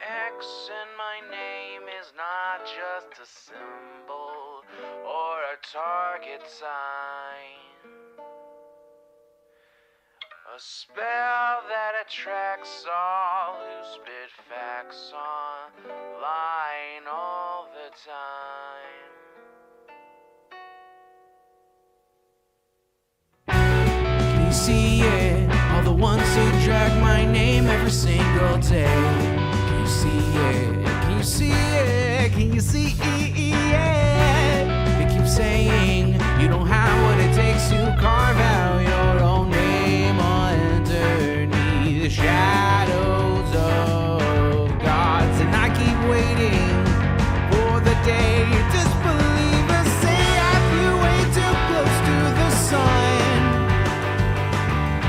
X in my name is not just a symbol or a target sign. A spell that attracts all who spit facts online all the time. Can you see it? All the ones who drag my name every single day. Can you see it? Can you see it? Can you see it? They keep saying you don't have what it takes to carve out your own name underneath the shadows of gods. And I keep waiting for the day disbelievers say I flew way too close to the sun.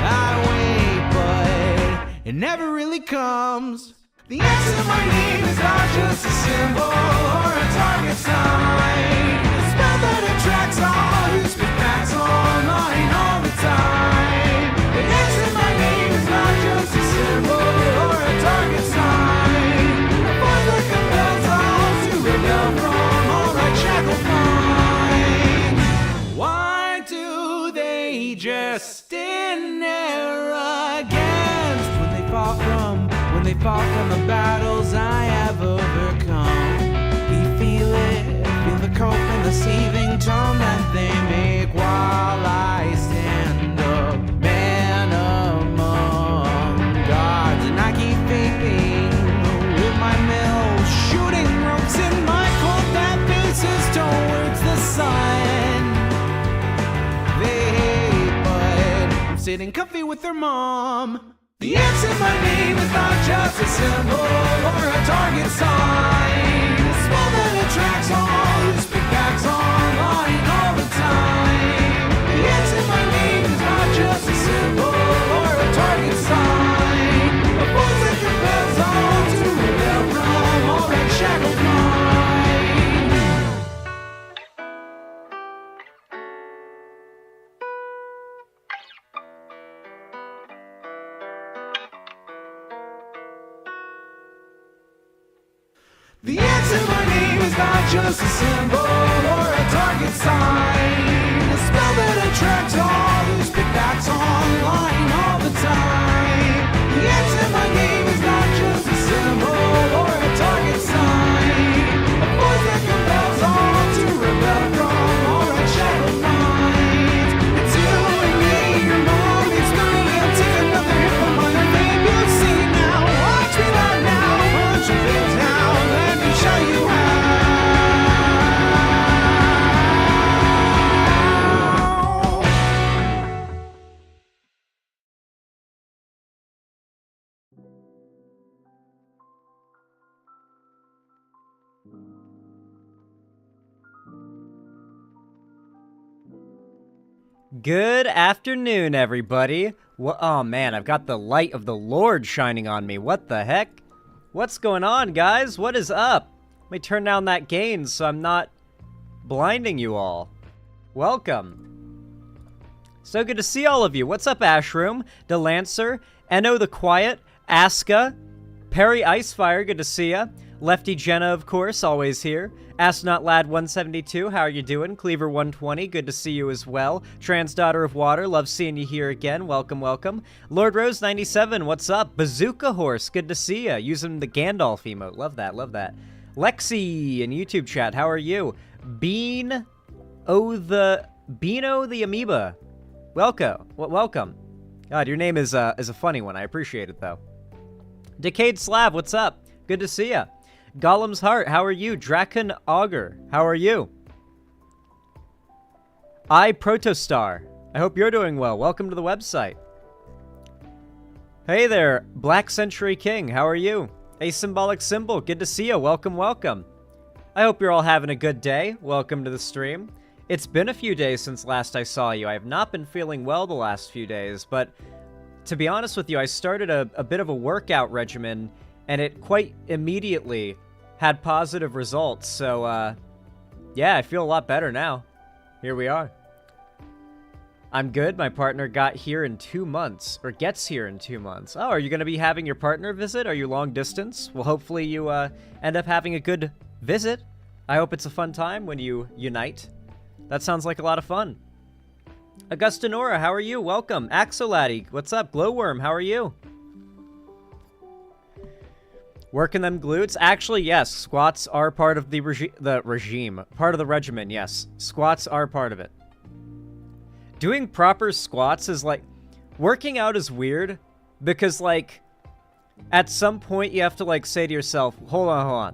I wait, but it never really comes. The X in my name is not just a symbol or a target sign. A spell that attracts all who speak facts online all the time. The X in my name is not just a symbol or a target sign. A force that compels all to rebel from all right shackled minds. Why do they just stand there against when they fall from the battles I have overcome? We feel it, feel the cope and the seething tone that they make while I stand up, man among gods. And I keep vaping with my mill, shooting ropes in my cold that faces towards the sun. They hate, but I'm sitting comfy with their mom. The X in my name is not just a symbol or a target sign. A spell that attracts all who speak facts online all the time. The X in my name is not just a symbol or a target sign. A force that compels all to rebel from all that shackled mind. The X in my name is not just a symbol or a target sign. A spell that attracts all who speak facts online all the time. The X in my name is not just a symbol or a target sign. A force that compels all to rebel from all right shackled minds. It's you and me, your mom, it's me. I'll take another hit from my name. You see now, watch me right now, punch your face down. Let me show you how. Good afternoon, everybody. Oh man, I've got the light of the Lord shining on me. What the heck? What's going on, guys? What is up? Let me turn down that gain so I'm not blinding you all. Welcome. So good to see all of you. What's up, Ashroom, Delancer, Eno the Quiet, Aska, Perry Icefire, good to see ya. Lefty Jenna, of course, always here. Astronaut Lad 172, how are you doing? Cleaver 120, good to see you as well. Trans Daughter of Water, love seeing you here again. Welcome, welcome. Lord Rose 97, what's up? Bazooka Horse, good to see ya. Using the Gandalf emote, love that, love that. Lexi in YouTube chat, how are you? Beano the Amoeba, welcome. God, your name is a funny one. I appreciate it though. Decayed Slav, what's up? Good to see ya. Golem's Heart, how are you? Draken Augur, how are you? Protostar, I hope you're doing well. Welcome to the website. Hey there, Black Century King, how are you? A Symbolic Symbol, good to see you. Welcome, welcome. I hope you're all having a good day. Welcome to the stream. It's been a few days since last I saw you. I have not been feeling well the last few days, but to be honest with you, I started a bit of a workout regimen, and it quite immediately had positive results. So, yeah, I feel a lot better now. Here we are. I'm good. My partner got here in 2 months, or gets here in 2 months. Oh, are you going to be having your partner visit? Are you long distance? Well, hopefully you end up having a good visit. I hope it's a fun time when you unite. That sounds like a lot of fun. Augusta Nora, how are you? Welcome. Axoladdie, what's up? Glowworm, how are you? Working them glutes? Actually, yes. Squats are part of the regime. Part of the regimen, yes. Squats are part of it. Doing proper squats is like... Working out is weird because, like, at some point you have to, like, say to yourself, hold on.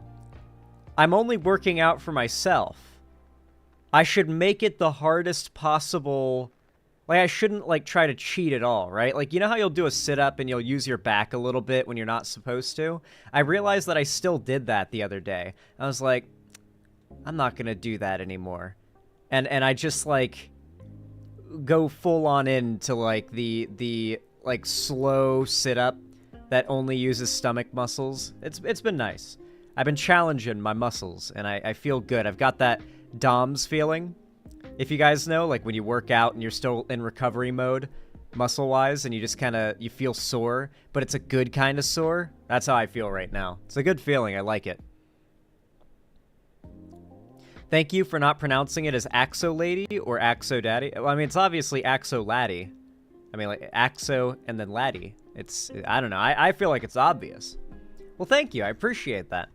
I'm only working out for myself. I should make it the hardest possible... Like, I shouldn't, like, try to cheat at all, right? Like, you know how you'll do a sit-up and you'll use your back a little bit when you're not supposed to? I realized that I still did that the other day. I was like, I'm not gonna do that anymore. And I just, like... go full on into like the like slow sit up that only uses stomach muscles. It's been nice. I've been challenging my muscles and I feel good. I've got that DOMS feeling. If you guys know, like when you work out and you're still in recovery mode, muscle wise, and you just you feel sore, but it's a good kind of sore. That's how I feel right now. It's a good feeling. I like it. Thank you for not pronouncing it as Axo Lady or Axo Daddy. Well, I mean, it's obviously Axo Laddie. I mean, like, Axo and then Laddie. It's, I don't know. I feel like it's obvious. Well, thank you. I appreciate that.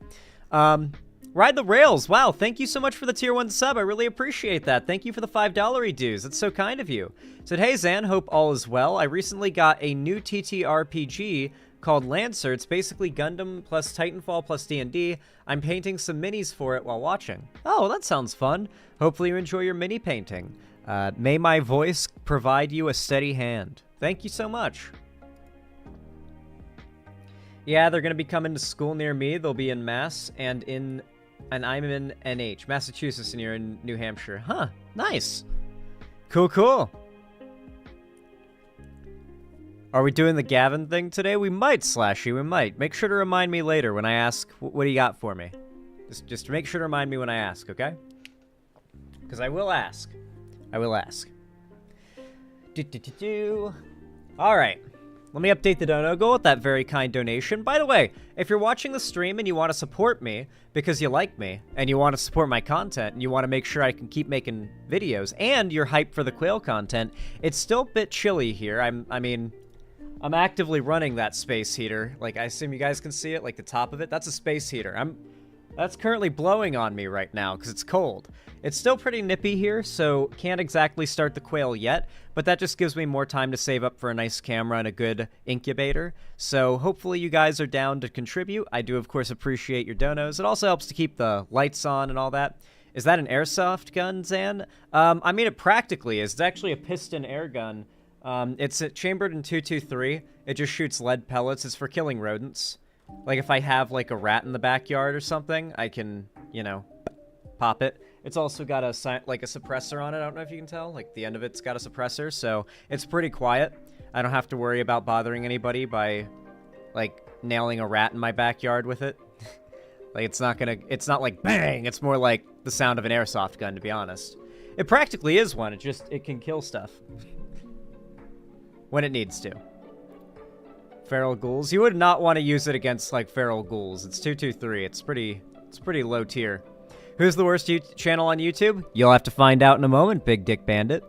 Ride the Rails. Wow, thank you so much for the tier 1 sub. I really appreciate that. Thank you for the $5 dues. That's so kind of you. Said, hey, Zan, hope all is well. I recently got a new TTRPG called Lancer. It's basically Gundam plus Titanfall plus D&D. I'm painting some minis for it while watching. Oh, that sounds fun. Hopefully you enjoy your mini painting. May my voice provide you a steady hand. Thank you so much. Yeah, they're going to be coming to school near me. They'll be in Mass and I'm in NH, Massachusetts, and you're in New Hampshire. Huh, nice. Cool. Are we doing the Gavin thing today? We might, Slashy, we might. Make sure to remind me later when I ask, what do you got for me? Just make sure to remind me when I ask, okay? Because I will ask. I will ask. Alright. Let me update the dono goal with that very kind donation. By the way, if you're watching the stream and you want to support me because you like me and you want to support my content and you want to make sure I can keep making videos and you're hyped for the Quail content, it's still a bit chilly here. I'm actively running that space heater. Like, I assume you guys can see it, like the top of it. That's a space heater. That's currently blowing on me right now because it's cold. It's still pretty nippy here, so can't exactly start the Quail yet, but that just gives me more time to save up for a nice camera and a good incubator. So hopefully you guys are down to contribute. I do, of course, appreciate your donos. It also helps to keep the lights on and all that. Is that an airsoft gun, Zan? I mean, it practically is. It's actually a piston air gun. It's chambered in 223. It just shoots lead pellets. It's for killing rodents. Like, if I have, like, a rat in the backyard or something, I can, you know, pop it. It's also got a suppressor on it. I don't know if you can tell. Like, the end of it's got a suppressor, so it's pretty quiet. I don't have to worry about bothering anybody by, like, nailing a rat in my backyard with it. Like, it's not like bang! It's more like the sound of an airsoft gun, to be honest. It practically is one. It can kill stuff. When it needs to. Feral ghouls. You would not want to use it against, like, feral ghouls. It's 223. It's pretty low tier. Who's the worst channel on YouTube? You'll have to find out in a moment, Big Dick Bandit.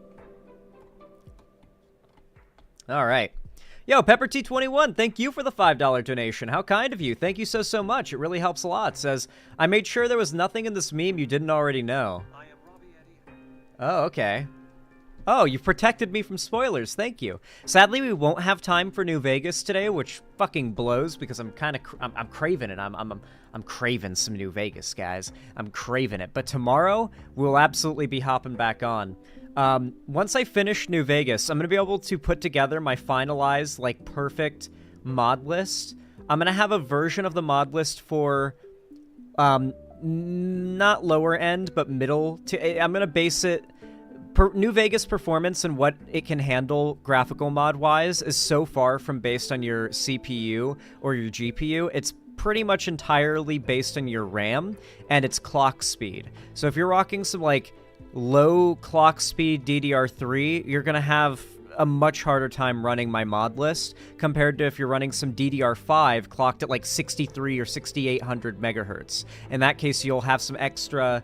Alright. Yo, PepperT21, thank you for the $5 donation. How kind of you. Thank you so much. It really helps a lot. It says, I made sure there was nothing in this meme you didn't already know. Oh, okay. Oh, you've protected me from spoilers. Thank you. Sadly, we won't have time for New Vegas today, which fucking blows because I'm craving it. I'm craving some New Vegas, guys. I'm craving it. But tomorrow, we'll absolutely be hopping back on. Once I finish New Vegas, I'm going to be able to put together my finalized, like, perfect mod list. I'm going to have a version of the mod list for, not lower end, but middle. I'm going to base it... New Vegas performance and what it can handle graphical mod-wise is so far from based on your CPU or your GPU. It's pretty much entirely based on your RAM and its clock speed. So if you're rocking some, like, low clock speed DDR3, you're going to have a much harder time running my mod list compared to if you're running some DDR5 clocked at like 63 or 6800 megahertz. In that case, you'll have some extra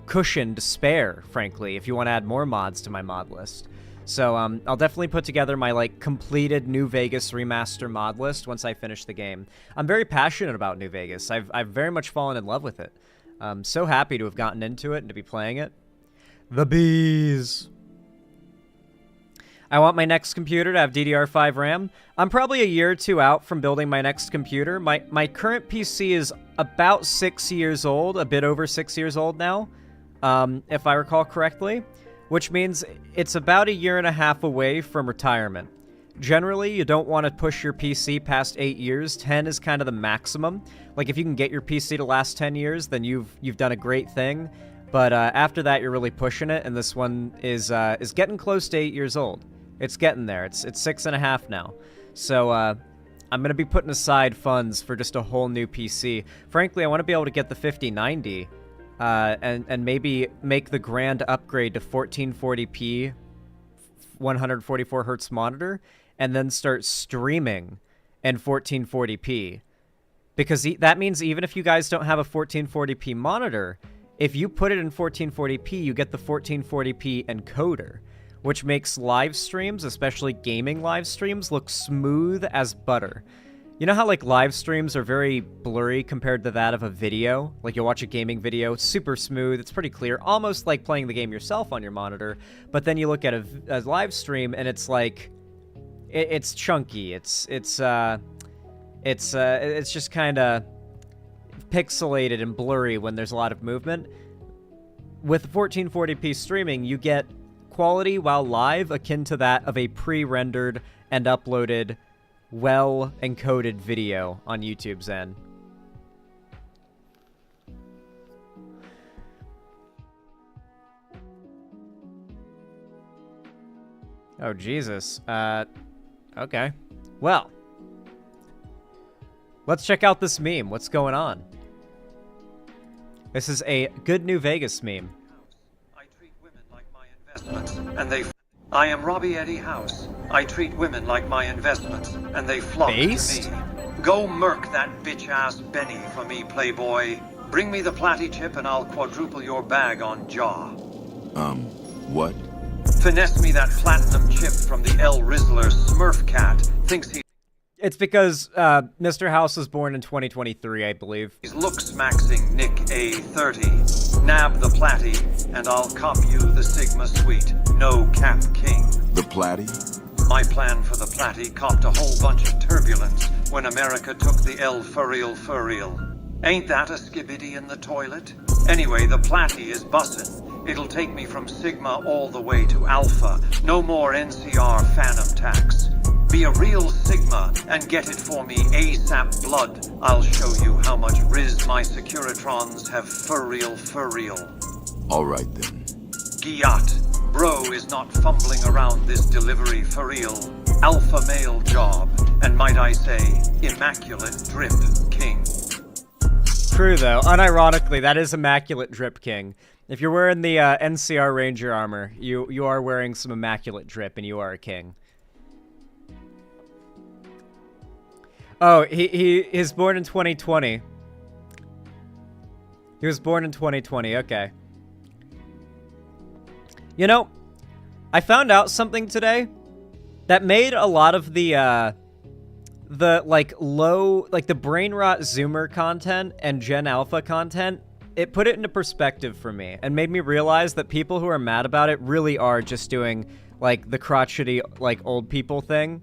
cushion to spare, frankly, if you want to add more mods to my mod list. So I'll definitely put together my like completed New Vegas remaster mod list once I finish the game. I'm very passionate about New Vegas. I've very much fallen in love with it. I'm so happy to have gotten into it and to be playing it. The bees. I want my next computer to have DDR5 RAM. I'm probably a year or two out from building my next computer. My current PC is about 6 years old, a bit over 6 years old now, if I recall correctly, which means it's about a year and a half away from retirement. Generally, you don't want to push your PC past 8 years. 10 is kind of the maximum. Like, if you can get your PC to last 10 years, then you've done a great thing. But after that, you're really pushing it, and this one is getting close to 8 years old. It's getting there. It's 6.5 now. So I'm going to be putting aside funds for just a whole new PC. Frankly, I want to be able to get the 5090 and maybe make the grand upgrade to 1440p 144 hertz monitor and then start streaming in 1440p. Because that means even if you guys don't have a 1440p monitor, if you put it in 1440p, you get the 1440p encoder, which makes live streams, especially gaming live streams, look smooth as butter. You know how, like, live streams are very blurry compared to that of a video? Like, you'll watch a gaming video, it's super smooth, it's pretty clear, almost like playing the game yourself on your monitor, but then you look at a live stream, and it's like, it's chunky, it's just kind of pixelated and blurry when there's a lot of movement. With 1440p streaming, you get quality while live akin to that of a pre-rendered and uploaded, well-encoded video on YouTube's end. Oh, Jesus. Okay. Well, let's check out this meme. What's going on? This is a good New Vegas meme. I treat women like my investments, and they... I am Robbie Eddie House. I treat women like my investments, and they flock to me. Go murk that bitch-ass Benny for me, playboy. Bring me the Platty chip, and I'll quadruple your bag on jaw. What? Finesse me that platinum chip from the El Rizzler Smurf cat. Thinks he... It's because Mr. House was born in 2023, I believe. He's looks-maxing Nick A30. Nab the Platty, and I'll cop you the Sigma Suite. No cap king. The Platty? My plan for the Platty copped a whole bunch of turbulence when America took the El for real. Ain't that a skibbity in the toilet? Anyway, the Platty is bussin'. It'll take me from Sigma all the way to Alpha. No more NCR Phantom tax. Be a real Sigma and get it for me ASAP blood. I'll show you how much Riz my Securitrons have for real. All right then. Giat, bro is not fumbling around this delivery for real. Alpha male job, and might I say, immaculate drip king. True though, unironically, that is immaculate drip king. If you're wearing the NCR Ranger armor, you are wearing some immaculate drip, and you are a king. Oh, he is born in 2020. He was born in 2020, okay. You know, I found out something today that made a lot of the the brain rot Zoomer content and Gen Alpha content, it put it into perspective for me and made me realize that people who are mad about it really are just doing, like, the crotchety, like, old people thing.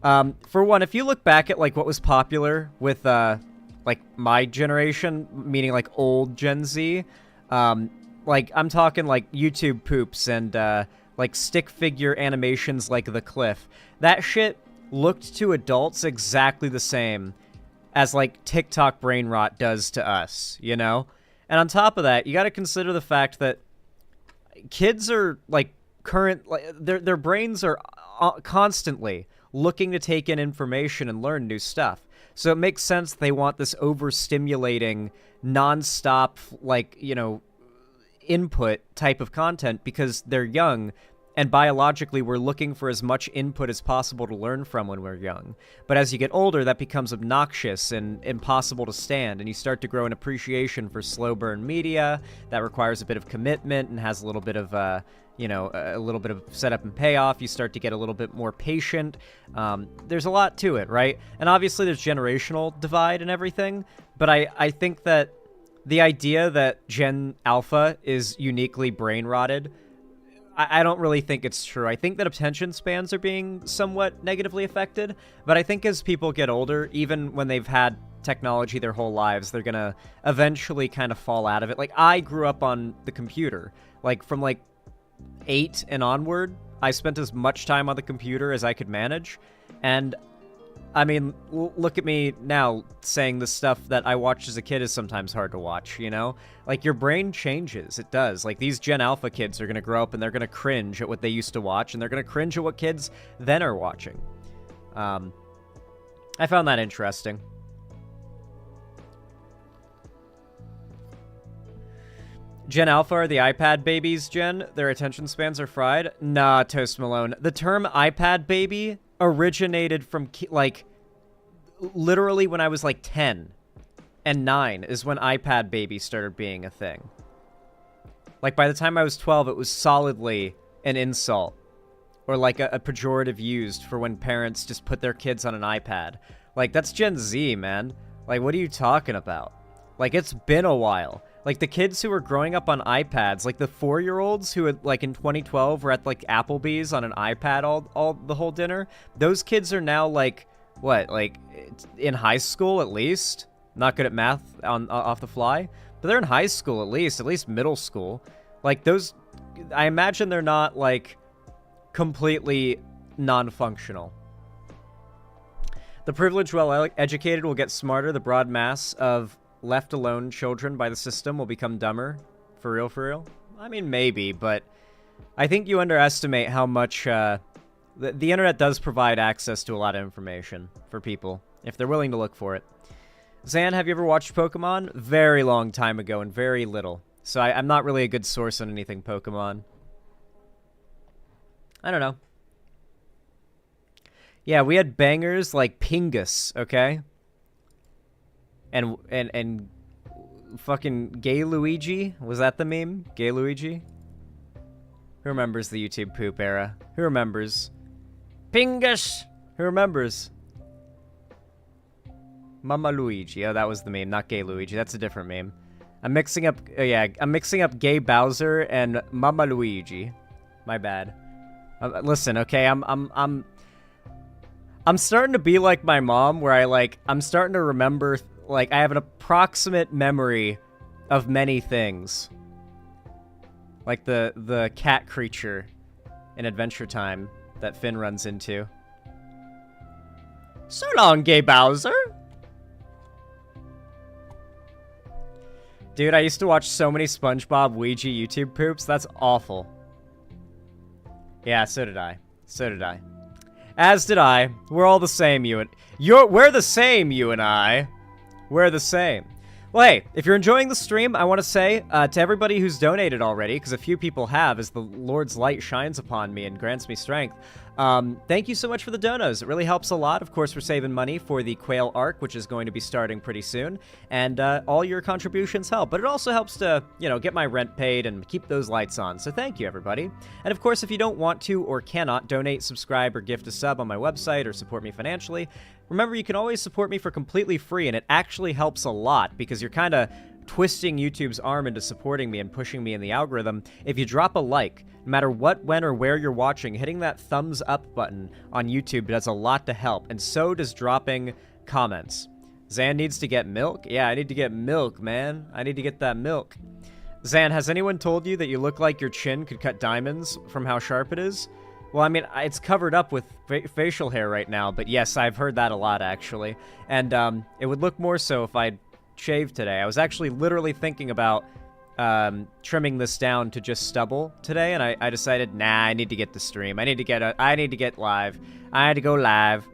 For one, if you look back at, like, what was popular with, like, my generation, meaning, like, old Gen Z, like, I'm talking, like, YouTube poops and, like, stick figure animations like The Cliff. That shit looked to adults exactly the same as, like, TikTok brain rot does to us, you know? And on top of that, you gotta consider the fact that kids are, like, their brains are constantly looking to take in information and learn new stuff. So it makes sense they want this overstimulating, non-stop, like, you know, input type of content because they're young, and biologically we're looking for as much input as possible to learn from when we're young. But as you get older, that becomes obnoxious and impossible to stand, and you start to grow an appreciation for slow burn media that requires a bit of commitment and has a little bit of a little bit of setup and payoff. You start to get a little bit more patient. There's a lot to it, right? And obviously there's generational divide and everything, but I think that the idea that Gen Alpha is uniquely brain rotted, I don't really think it's true. I think that attention spans are being somewhat negatively affected, but I think as people get older, even when they've had technology their whole lives, they're gonna eventually kind of fall out of it. Like, I grew up on the computer. Like, from, 8 and onward, I spent as much time on the computer as I could manage, and I mean, look at me now saying the stuff that I watched as a kid is sometimes hard to watch, you know? Like, your brain changes. It does. Like, these Gen Alpha kids are going to grow up and they're going to cringe at what they used to watch, and they're going to cringe at what kids then are watching. I found that interesting. Gen Alpha are the iPad babies, Jen. Their attention spans are fried. Nah, Toast Malone. The term iPad baby originated from, literally when I was, 10 and 9 is when iPad baby started being a thing. Like, by the time I was 12, it was solidly an insult. Or, a pejorative used for when parents just put their kids on an iPad. Like, that's Gen Z, man. Like, what are you talking about? Like, it's been a while. Like, the kids who were growing up on iPads, like the 4-year-olds who had, in 2012 were at, Applebee's on an iPad all the whole dinner, those kids are now, what, in high school at least? Not good at math off the fly, but they're in high school at least middle school. Like, those, I imagine they're not, completely non-functional. The privileged, well-educated will get smarter. The broad mass of left alone children by the system will become dumber. For real, for real? I mean, maybe, but I think you underestimate how much the internet does provide access to a lot of information for people, if they're willing to look for it. Zan, have you ever watched Pokemon? Very long time ago and very little. So I'm not really a good source on anything Pokemon. I don't know. Yeah, we had bangers like Pingus, okay? And fucking Gay Luigi? Was that the meme? Gay Luigi? Who remembers the YouTube poop era? Who remembers? Pingus! Who remembers? Mama Luigi. Oh, that was the meme, not Gay Luigi. That's a different meme. I'm mixing up... Oh, yeah, I'm mixing up Gay Bowser and Mama Luigi. My bad. Listen, okay, I'm starting to be like my mom, where I'm starting to remember... I have an approximate memory of many things. Like the cat creature in Adventure Time that Finn runs into. So long, Gay Bowser! Dude, I used to watch so many SpongeBob Ouija YouTube poops. That's awful. Yeah, so did I. So did I. As did I. We're all the same, we're the same, you and I. We're the same. Well, hey, if you're enjoying the stream, I want to say to everybody who's donated already, because a few people have, as the Lord's light shines upon me and grants me strength, thank you so much for the donos. It really helps a lot. Of course, we're saving money for the Quail Arc, which is going to be starting pretty soon, and all your contributions help. But it also helps to, get my rent paid and keep those lights on. So thank you, everybody. And of course, if you don't want to or cannot donate, subscribe, or gift a sub on my website or support me financially, remember, you can always support me for completely free, and it actually helps a lot because you're kind of twisting YouTube's arm into supporting me and pushing me in the algorithm. If you drop a like, no matter what, when, or where you're watching, hitting that thumbs up button on YouTube does a lot to help, and so does dropping comments. Zan needs to get milk? Yeah, I need to get milk, man. I need to get that milk. Zan, has anyone told you that you look like your chin could cut diamonds from how sharp it is? Well, I mean, it's covered up with facial hair right now, but yes, I've heard that a lot, actually. And it would look more so if I'd shaved today. I was actually literally thinking about trimming this down to just stubble today, and I decided, nah, I need to get the stream. I need to get live. I had to go live.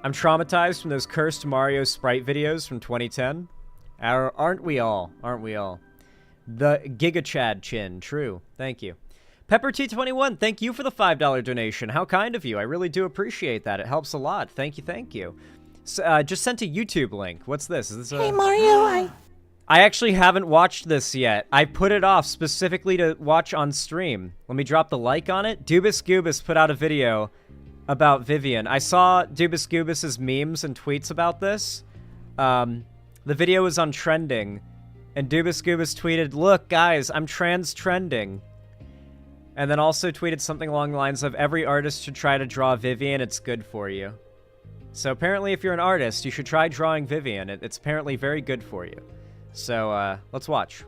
I'm traumatized from those cursed Mario sprite videos from 2010. Aren't we all? Aren't we all? The Giga Chad chin. True. Thank you. Pepper T21, thank you for the $5 donation. How kind of you. I really do appreciate that. It helps a lot. Thank you, thank you. So, just sent a YouTube link. What's this? Is this a... Hey, Mario, I actually haven't watched this yet. I put it off specifically to watch on stream. Let me drop the like on it. Dubus Goobus put out a video about Vivian. I saw Dubus Goobus's memes and tweets about this. The video was on trending, and Dubus Goobus tweeted, "Look, guys, I'm trending." And then also tweeted something along the lines of, "Every artist should try to draw Vivian, it's good for you." So apparently if you're an artist, you should try drawing Vivian. It's apparently very good for you. So, let's watch.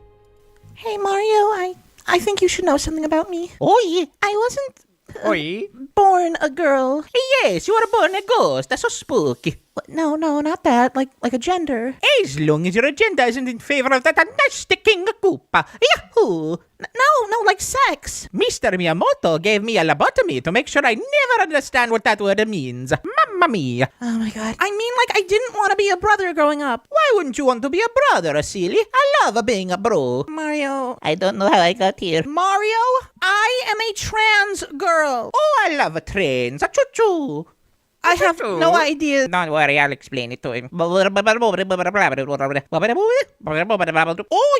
Hey, Mario, I think you should know something about me. Oi! I wasn't Oi. born a girl. Yes, you were born a ghost. That's so spooky. What? No, not that. Like a gender. As long as your agenda isn't in favor of that nasty King Koopa. Yahoo! No, like sex. Mr. Miyamoto gave me a lobotomy to make sure I never understand what that word means. Mamma mia. Oh my god. I mean, like, I didn't want to be a brother growing up. Why wouldn't you want to be a brother, silly? I love being a bro. Mario. I don't know how I got here. Mario, I am a trans girl. Oh, I love trains. A choo-choo. I have no idea. Don't worry, I'll explain it to him. Oh,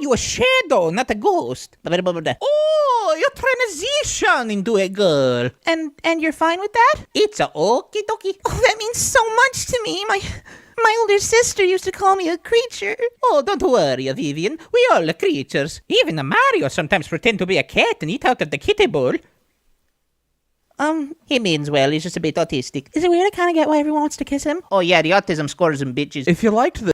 you a shadow, not a ghost. Oh, you transition into a girl. And you're fine with that? It's a okie dokie. Oh, that means so much to me. My older sister used to call me a creature. Oh, don't worry, Vivian. We all are creatures. Even Mario sometimes pretend to be a cat and eat out of the kitty bowl. He means well, he's just a bit autistic. Is it weird? I kind of get why everyone wants to kiss him. Oh yeah, the autism scores him, bitches. If you liked the...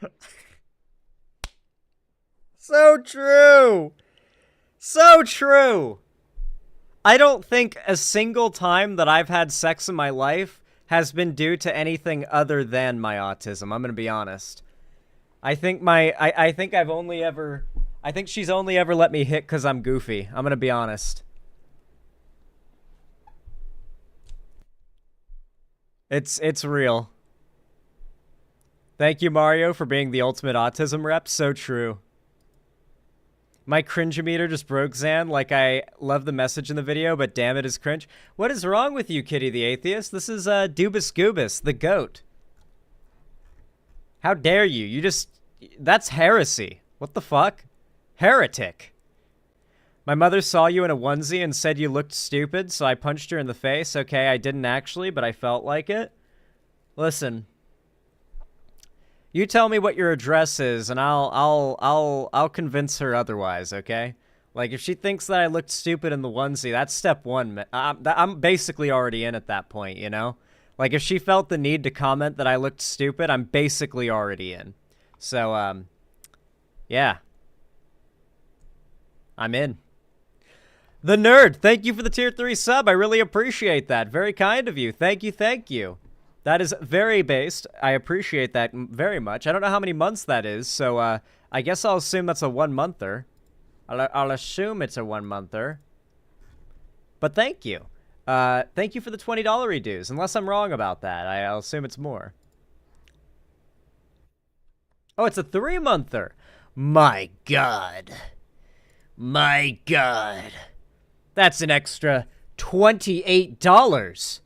So true. So true. I don't think a single time that I've had sex in my life has been due to anything other than my autism. I'm going to be honest. I think I think she's only ever let me hit because I'm goofy. I'm going to be honest. It's real. Thank you, Mario, for being the ultimate autism rep. So true. My cringe-o-meter just broke, Zan. Like, I love the message in the video, but damn it is cringe. What is wrong with you, Kitty the Atheist? This is, Dubus Goobus, the goat. How dare you? You just... That's heresy. What the fuck? Heretic. My mother saw you in a onesie and said you looked stupid, so I punched her in the face. Okay, I didn't actually, but I felt like it. Listen. You tell me what your address is, and I'll convince her otherwise, okay? Like, if she thinks that I looked stupid in the onesie, that's step one. I'm basically already in at that point, you know? Like, if she felt the need to comment that I looked stupid, I'm basically already in. So, yeah. I'm in. The Nerd, thank you for the tier 3 sub. I really appreciate that. Very kind of you. Thank you, thank you. That is very based. I appreciate that very much. I don't know how many months that is, so I guess I'll assume that's a 1-monther. I'll assume it's a 1-monther. But thank you. Thank you for the $20 redues, unless I'm wrong about that. I'll assume it's more. Oh, it's a 3-monther. My God. My God. That's an extra $28.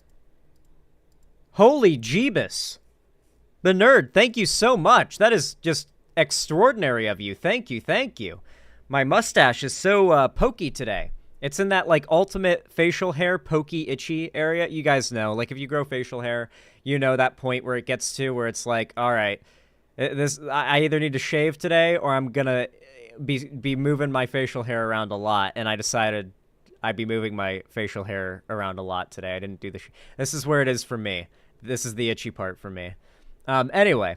Holy Jeebus. The Nerd, thank you so much. That is just extraordinary of you. Thank you, thank you. My mustache is so pokey today. It's in that, like, ultimate facial hair pokey, itchy area. You guys know, like, if you grow facial hair, you know that point where it gets to where it's like, all right, I either need to shave today or I'm gonna be moving my facial hair around a lot. And I decided I'd be moving my facial hair around a lot today. I didn't do the... This is where it is for me. This is the itchy part for me. Anyway.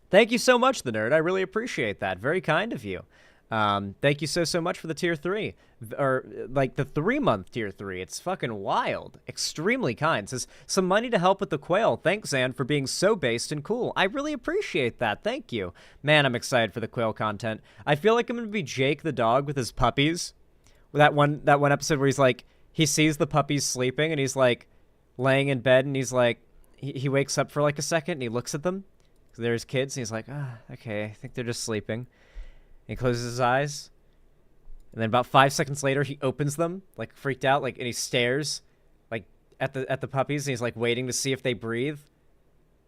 Thank you so much, The Nerd. I really appreciate that. Very kind of you. Thank you so much for the tier 3. Or, like, the 3-month tier 3. It's fucking wild. Extremely kind. Says, some money to help with the quail. Thanks, Zan, for being so based and cool. I really appreciate that. Thank you. Man, I'm excited for the quail content. I feel like I'm gonna be Jake the dog with his puppies. That one episode where he's like, he sees the puppies sleeping and he's like laying in bed and he's like, he wakes up for like a second and he looks at them. So there's kids, and he's like, okay, I think they're just sleeping. And he closes his eyes. And then about 5 seconds later, he opens them, like freaked out, like, and he stares, like, at the puppies, and he's like waiting to see if they breathe.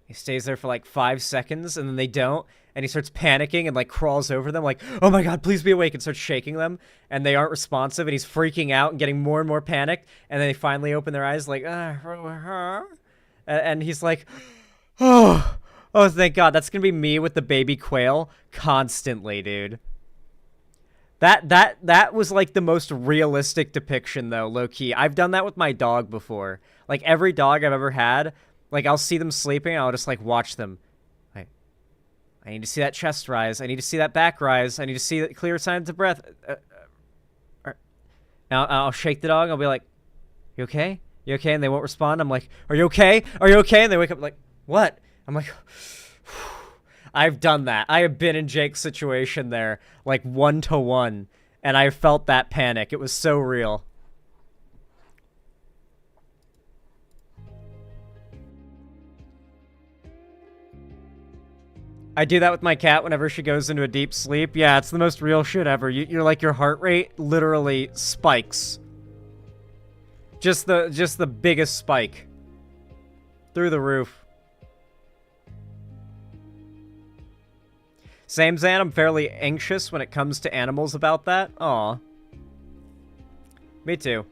He stays there for like 5 seconds, and then they don't, and he starts panicking and like crawls over them, like, oh my god, please be awake, and starts shaking them, and they aren't responsive, and he's freaking out and getting more and more panicked, and then they finally open their eyes, like, and he's like, oh, thank god. That's gonna be me with the baby quail constantly, dude. That was like the most realistic depiction, though, low-key. I've done that with my dog before. Like, every dog I've ever had, like, I'll see them sleeping, and I'll just, like, watch them. Like, I need to see that chest rise. I need to see that back rise. I need to see the clear signs of breath. Now, I'll shake the dog, and I'll be like, you okay? You okay? And they won't respond. I'm like, are you okay? Are you okay? And they wake up like, what? I'm like, I've done that. I have been in Jake's situation there, like 1-to-1, and I felt that panic. It was so real. I do that with my cat whenever she goes into a deep sleep. Yeah, it's the most real shit ever. You're like, your heart rate literally spikes. Just the biggest spike. Through the roof. Same, Zan. I'm fairly anxious when it comes to animals about that. Aw. Me too.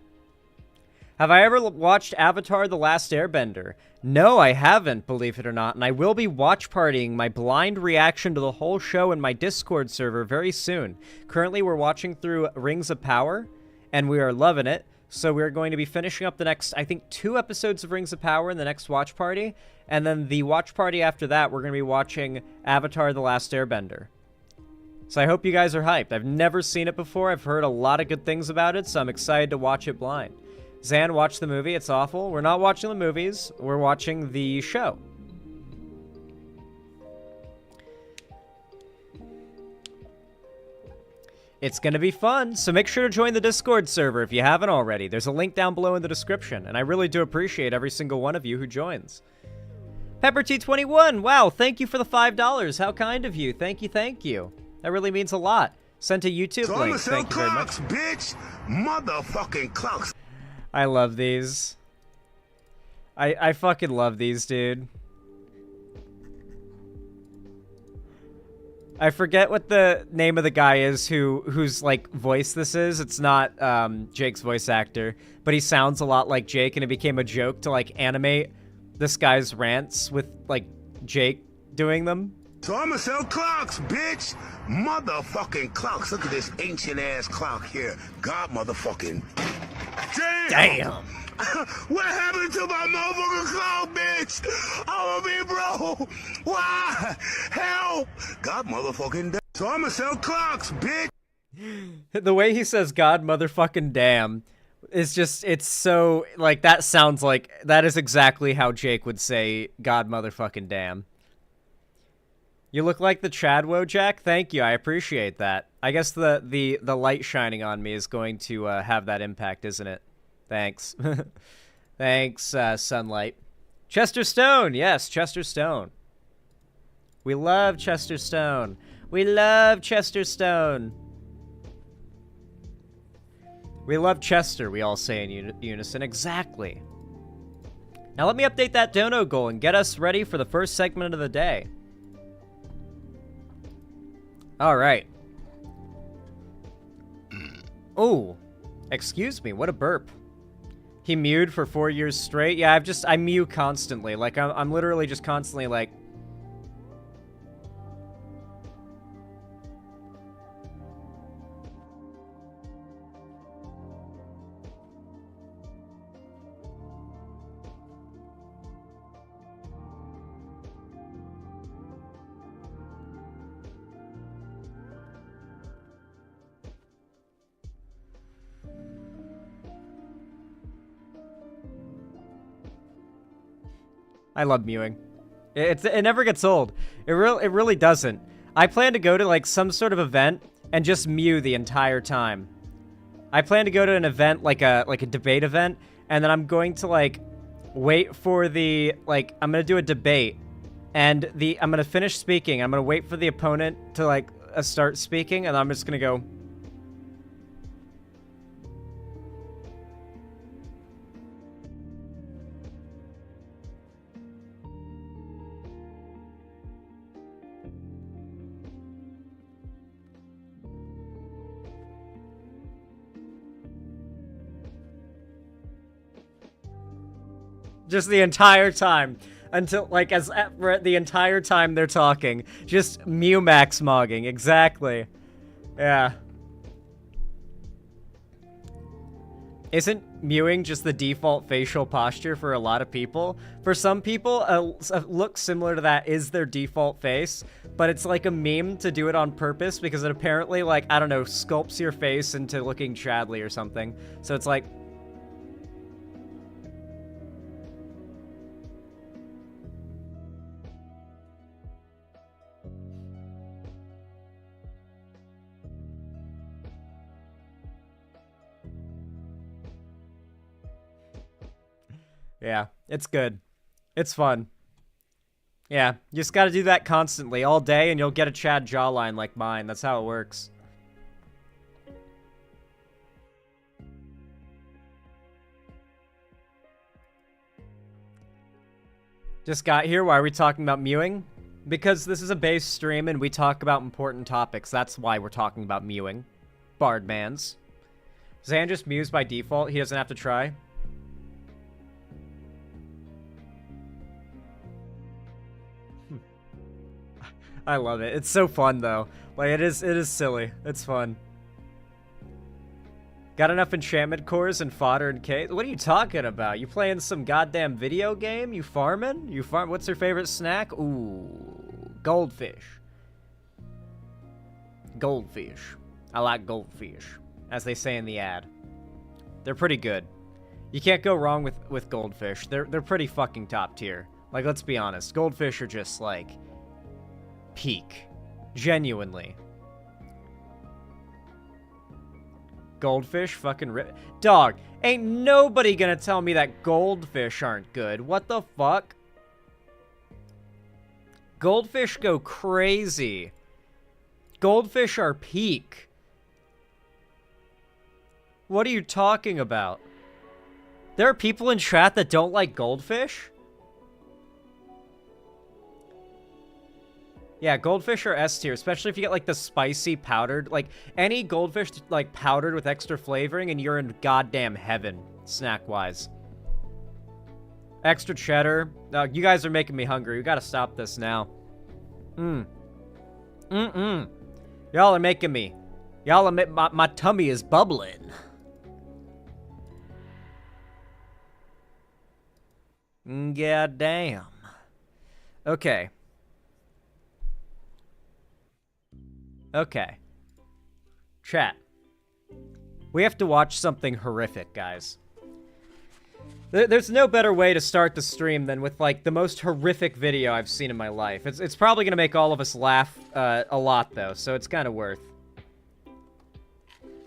Have I ever watched Avatar: The Last Airbender? No, I haven't, believe it or not, and I will be watch partying my blind reaction to the whole show in my Discord server very soon. Currently, we're watching through Rings of Power, and we are loving it. So we're going to be finishing up the next, I think, 2 episodes of Rings of Power in the next watch party. And then the watch party after that, we're going to be watching Avatar: The Last Airbender. So I hope you guys are hyped. I've never seen it before. I've heard a lot of good things about it, so I'm excited to watch it blind. Zan, watch the movie. It's awful. We're not watching the movies. We're watching the show. It's going to be fun, so make sure to join the Discord server if you haven't already. There's a link down below in the description, and I really do appreciate every single one of you who joins. PepperT21, wow, thank you for the $5. How kind of you. Thank you, thank you. That really means a lot. Sent a YouTube link. Thank you very much. Bitch, motherfucking clocks. I love these. I fucking love these, dude. I forget what the name of the guy is whose like voice this is. It's not Jake's voice actor, but he sounds a lot like Jake, and it became a joke to like animate this guy's rants with like Jake doing them. So I'ma sell clocks, bitch. Motherfucking clocks. Look at this ancient ass clock here. God motherfucking. Damn. What happened to my motherfucking clock, bitch? I'ma be broke. Why? Help. God motherfucking damn. So I'ma sell clocks, bitch. The way he says God motherfucking damn is just, it's so, like, that sounds like, that is exactly how Jake would say God motherfucking damn. You look like the Chadwo, Jack. Thank you. I appreciate that. I guess the light shining on me is going to have that impact, isn't it? Thanks. Thanks, sunlight. Chester Stone. Yes, Chester Stone. We love Chester Stone. We love Chester Stone. We love Chester, we all say in unison. Exactly. Now let me update that dono goal and get us ready for the first segment of the day. All right. Oh, excuse me, what a burp. He mewed for 4 years straight. Yeah, I mew constantly. Like, I'm literally just constantly like... I love mewing. It never gets old. It really doesn't. I plan to go to like some sort of event and just mew the entire time. I plan to go to an event like a debate event, and then I'm going to like wait for the I'm gonna do a debate, And I'm gonna finish speaking. I'm gonna wait for the opponent to, like, start speaking, and I'm just gonna go... Just the entire time. Until, like, the entire time they're talking. Just Mew-Max mogging. Exactly. Yeah. Isn't mewing just the default facial posture for a lot of people? For some people, a look similar to that is their default face, but it's like a meme to do it on purpose because it apparently, like, I don't know, sculpts your face into looking Chadley or something. So it's like... Yeah, it's good. It's fun. Yeah, you just gotta do that constantly, all day, and you'll get a Chad jawline like mine. That's how it works. Just got here. Why are we talking about mewing? Because this is a base stream and we talk about important topics. That's why we're talking about mewing. Bardmans. Zan just mews by default. He doesn't have to try. I love it. It's so fun, though. Like, it is silly. It's fun. Got enough enchantment cores and fodder and cave? What are you talking about? You playing some goddamn video game? You farming? What's your favorite snack? Ooh, goldfish. Goldfish. I like goldfish, as they say in the ad. They're pretty good. You can't go wrong with goldfish. They're pretty fucking top tier. Like, let's be honest. Goldfish are just, like... peak. Genuinely. Goldfish fucking rip. Dog, ain't nobody gonna tell me that goldfish aren't good. What the fuck? Goldfish go crazy. Goldfish are peak. What are you talking about? There are people in chat that don't like goldfish? Yeah, goldfish are S tier, especially if you get, like, the spicy powdered. Like, any goldfish, like, powdered with extra flavoring, and you're in goddamn heaven, snack-wise. Extra cheddar. You guys are making me hungry. We gotta stop this now. Y'all are making me. Y'all are my tummy is bubbling. God damn. Okay. Okay. Chat. We have to watch something horrific, guys. There's no better way to start the stream than with, like, the most horrific video I've seen in my life. It's probably gonna make all of us laugh a lot, though, so it's kind of worth.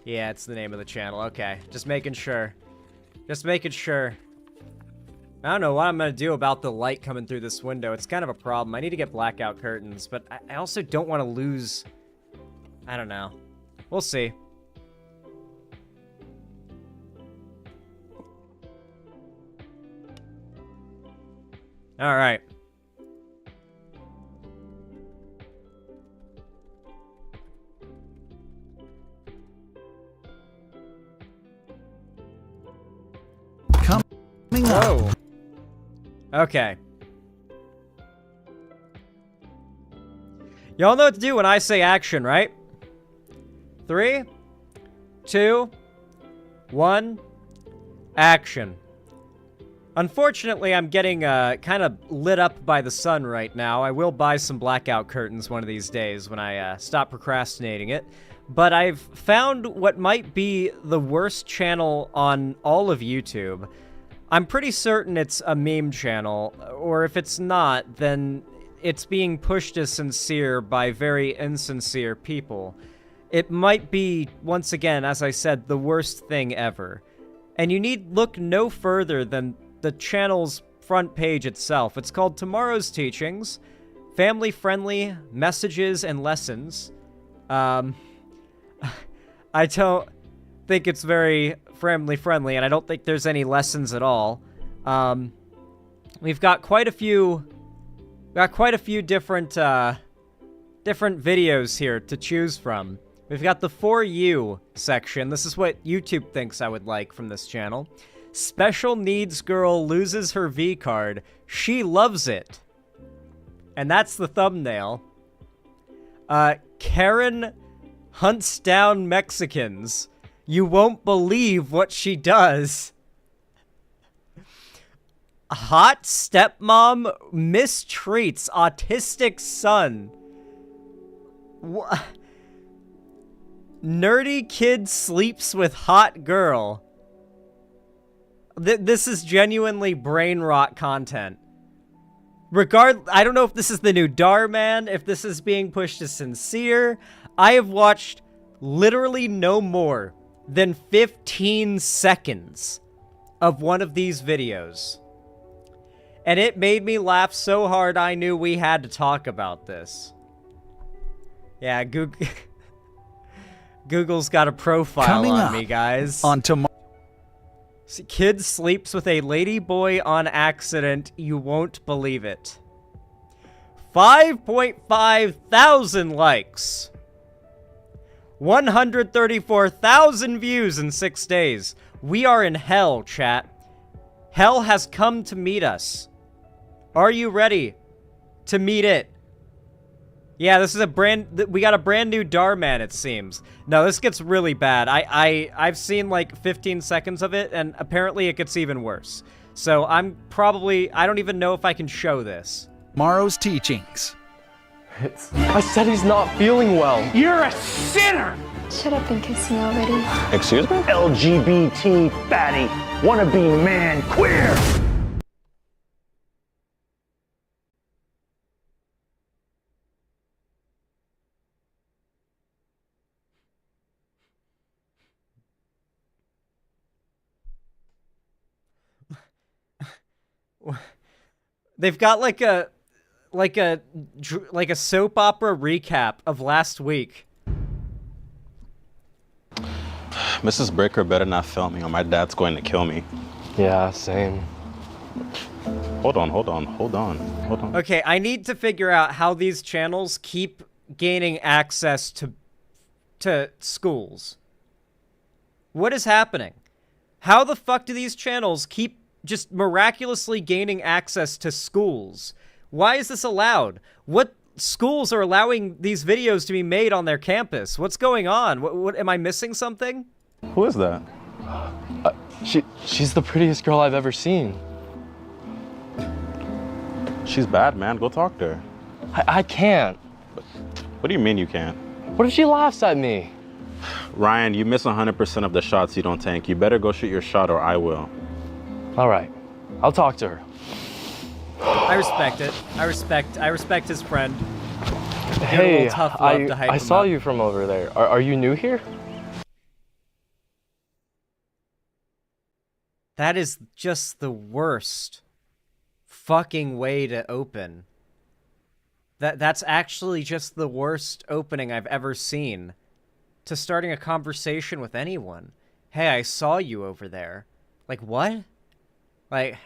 Yeah, it's the name of the channel. Okay, just making sure. Just making sure. I don't know what I'm gonna do about the light coming through this window. It's kind of a problem. I need to get blackout curtains, but I also don't want to lose... I don't know. We'll see. All right. Coming up. Whoa. Okay. Y'all know what to do when I say action, right? 3, 2, 1, action. Unfortunately, I'm getting kind of lit up by the sun right now. I will buy some blackout curtains one of these days when I stop procrastinating it. But I've found what might be the worst channel on all of YouTube. I'm pretty certain it's a meme channel, or if it's not, then it's being pushed as sincere by very insincere people. It might be, once again, as I said, the worst thing ever. And you need look no further than the channel's front page itself. It's called Tomorrow's Teachings, Family-Friendly Messages and Lessons. I don't think it's very family-friendly, and I don't think there's any lessons at all. We've got quite a few different videos here to choose from. We've got the For You section. This is what YouTube thinks I would like from this channel. Special needs girl loses her V card. She loves it. And that's the thumbnail. Karen hunts down Mexicans. You won't believe what she does. Hot stepmom mistreats autistic son. What? Nerdy kid sleeps with hot girl. This is genuinely brain rot content. I don't know if this is the new Darman, if this is being pushed to sincere. I have watched literally no more than 15 seconds of one of these videos. And it made me laugh so hard I knew we had to talk about this. Yeah, Google's got a profile Coming on up me, guys. On tomorrow. Kid sleeps with a lady boy on accident. You won't believe it. 5.5 thousand likes. 134,000 views in 6 days. We are in hell, chat. Hell has come to meet us. Are you ready to meet it? Yeah, this is we got a brand new Darman, it seems. No, this gets really bad. I've seen like 15 seconds of it, and apparently it gets even worse. So I don't even know if I can show this. Tomorrow's teachings. I said he's not feeling well. You're a sinner! Shut up and kiss me already. Excuse me? LGBT fatty, wannabe man, queer! They've got like a soap opera recap of last week. Mrs. Breaker better not film me or my dad's going to kill me. Yeah, same. Hold on. Okay, I need to figure out how these channels keep gaining access to schools. What is happening? How the fuck do these channels keep just miraculously gaining access to schools? Why is this allowed? What schools are allowing these videos to be made on their campus? What's going on? What am I missing something? Who is that? She's the prettiest girl I've ever seen. She's bad, man. Go talk to her. I can't. What do you mean you can't? What if she laughs at me? Ryan, you miss 100% of the shots you don't tank. You better go shoot your shot or I will. All right, I'll talk to her. I respect it. I respect his friend. Hey, tough love to hype I him saw up. you from over there. Are you new here? That is just the worst fucking way to open. That's actually just the worst opening I've ever seen to starting a conversation with anyone. Hey, I saw you over there. Like, what? Like,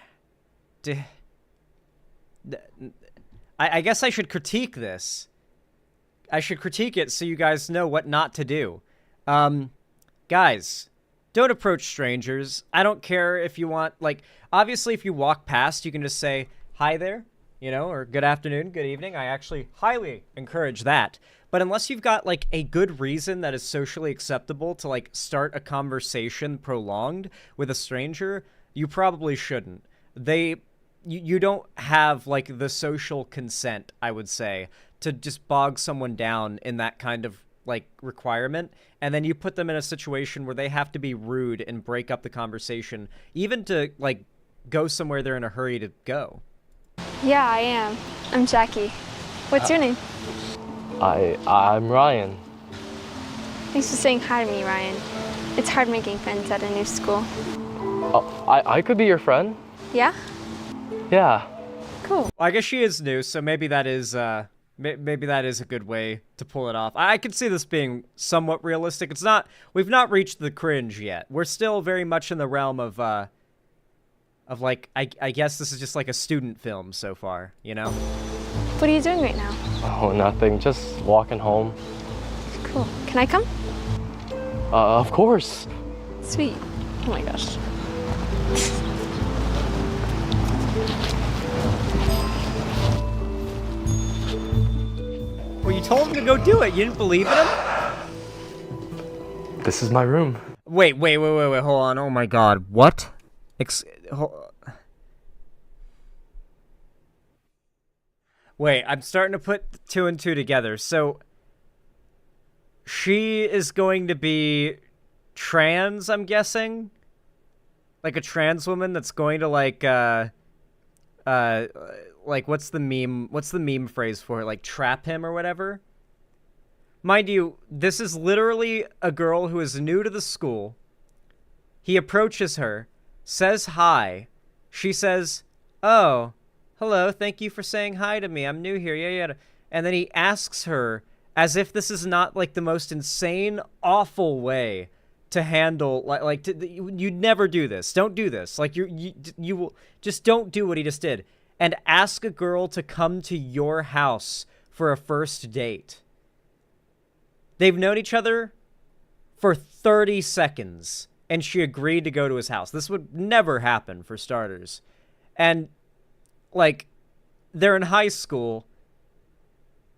I guess I should critique this. I should critique it so you guys know what not to do. Guys, don't approach strangers. I don't care if you want, like, obviously if you walk past, you can just say, hi there, you know, or good afternoon, good evening. I actually highly encourage that. But unless you've got, like, a good reason that is socially acceptable to, like, start a conversation prolonged with a stranger, you probably shouldn't. You don't have, like, the social consent, I would say, to just bog someone down in that kind of, like, requirement, and then you put them in a situation where they have to be rude and break up the conversation, even to, like, go somewhere they're in a hurry to go. Yeah, I am. I'm Jackie. What's your name? I'm Ryan. Thanks for saying hi to me, Ryan. It's hard making friends at a new school. Oh, I could be your friend. Yeah? Yeah. Cool. I guess she is new, so maybe that is maybe that is a good way to pull it off. I could see this being somewhat realistic. It's not. We've not reached the cringe yet. We're still very much in the realm of like I guess this is just like a student film so far. You know. What are you doing right now? Oh, nothing. Just walking home. Cool. Can I come? Of course. Sweet. Oh my gosh. Well, you told him to go do it. You didn't believe in him? This is my room. Wait. Hold on. Oh my God. What? Wait, I'm starting to put 2 and 2 together. So, she is going to be trans, I'm guessing? Like a trans woman that's going to like what's the meme phrase for it? Like trap him or whatever? Mind you, this is literally a girl who is new to the school. He approaches her, says hi. She says, "Oh, hello, thank you for saying hi to me. I'm new here, yeah. And then he asks her, as if this is not like the most insane, awful way to handle, you'd never do this. Don't do this. Like you will just don't do what he just did. And ask a girl to come to your house for a first date. They've known each other for 30 seconds, and she agreed to go to his house. This would never happen, for starters. And, like, they're in high school.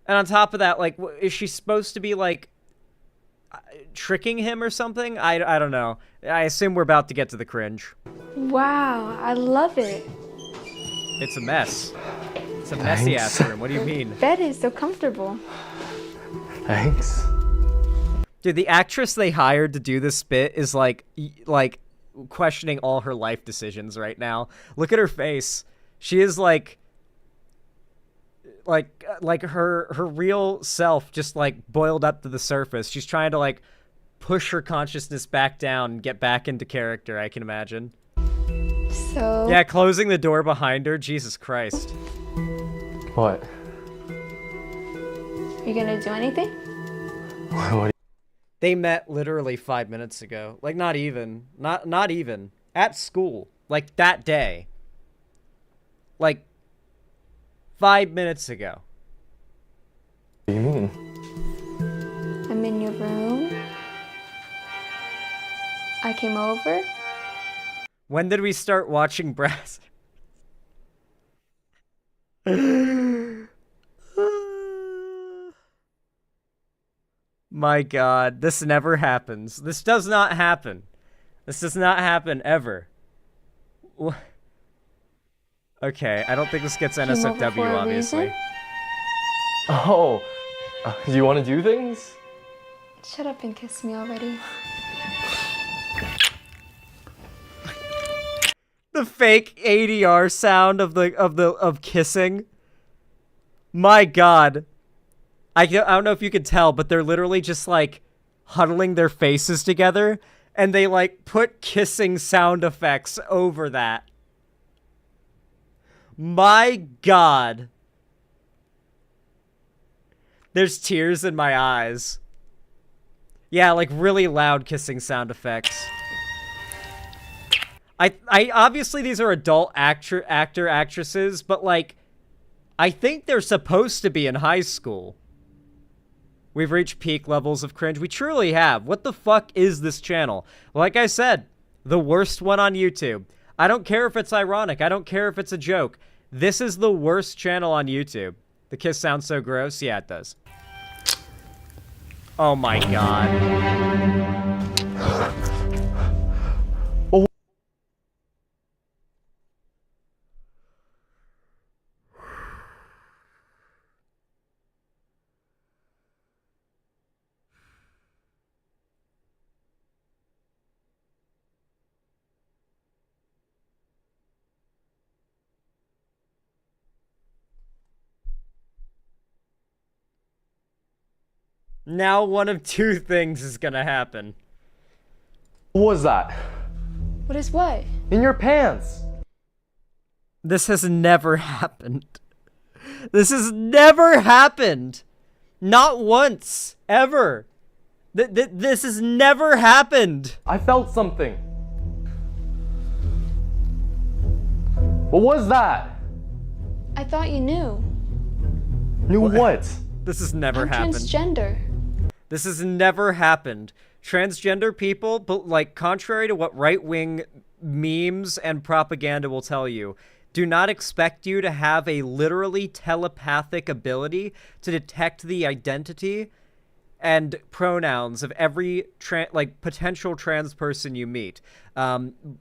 And on top of that, like, is she supposed to be, like, tricking him or something? I don't know. I assume we're about to get to the cringe. Wow, I love it. It's a mess. It's a messy-ass room. What do you mean? Bed is so comfortable. Thanks. Dude, the actress they hired to do this bit is, like questioning all her life decisions right now. Look at her face. She is, like her real self just, like, boiled up to the surface. She's trying to, like, push her consciousness back down and get back into character, I can imagine. So... Yeah, closing the door behind her. Jesus Christ. What? You gonna do anything? What? They met literally 5 minutes ago. Like, not even. Not even. At school. Like, that day. Like, 5 minutes ago. What do you mean? I'm in your room. I came over. When did we start watching Brass? My God, this never happens. This does not happen. This does not happen ever. Okay, I don't think this gets NSFW, obviously. Oh, do you want to do things? Shut up and kiss me already. The fake ADR sound of kissing. My God. I don't know if you could tell, but they're literally just, like, huddling their faces together, and they, like, put kissing sound effects over that. My God. There's tears in my eyes. Yeah, like, really loud kissing sound effects. I obviously these are adult actresses, but, like, I think they're supposed to be in high school. We've reached peak levels of cringe. We truly have. What the fuck is this channel? Like I said, the worst one on YouTube. I don't care if it's ironic. I don't care if it's a joke. This is the worst channel on YouTube. The kiss sounds so gross. Yeah, it does. Oh my God. Now one of two things is gonna happen. What was that? What is what? In your pants. This has never happened. This has never happened. Not once. Ever. This has never happened. I felt something. What was that? I thought you knew. Knew what? This has never I'm happened. transgender. This has never happened. Transgender people, but like contrary to what right-wing memes and propaganda will tell you, do not expect you to have a literally telepathic ability to detect the identity and pronouns of every potential trans person you meet.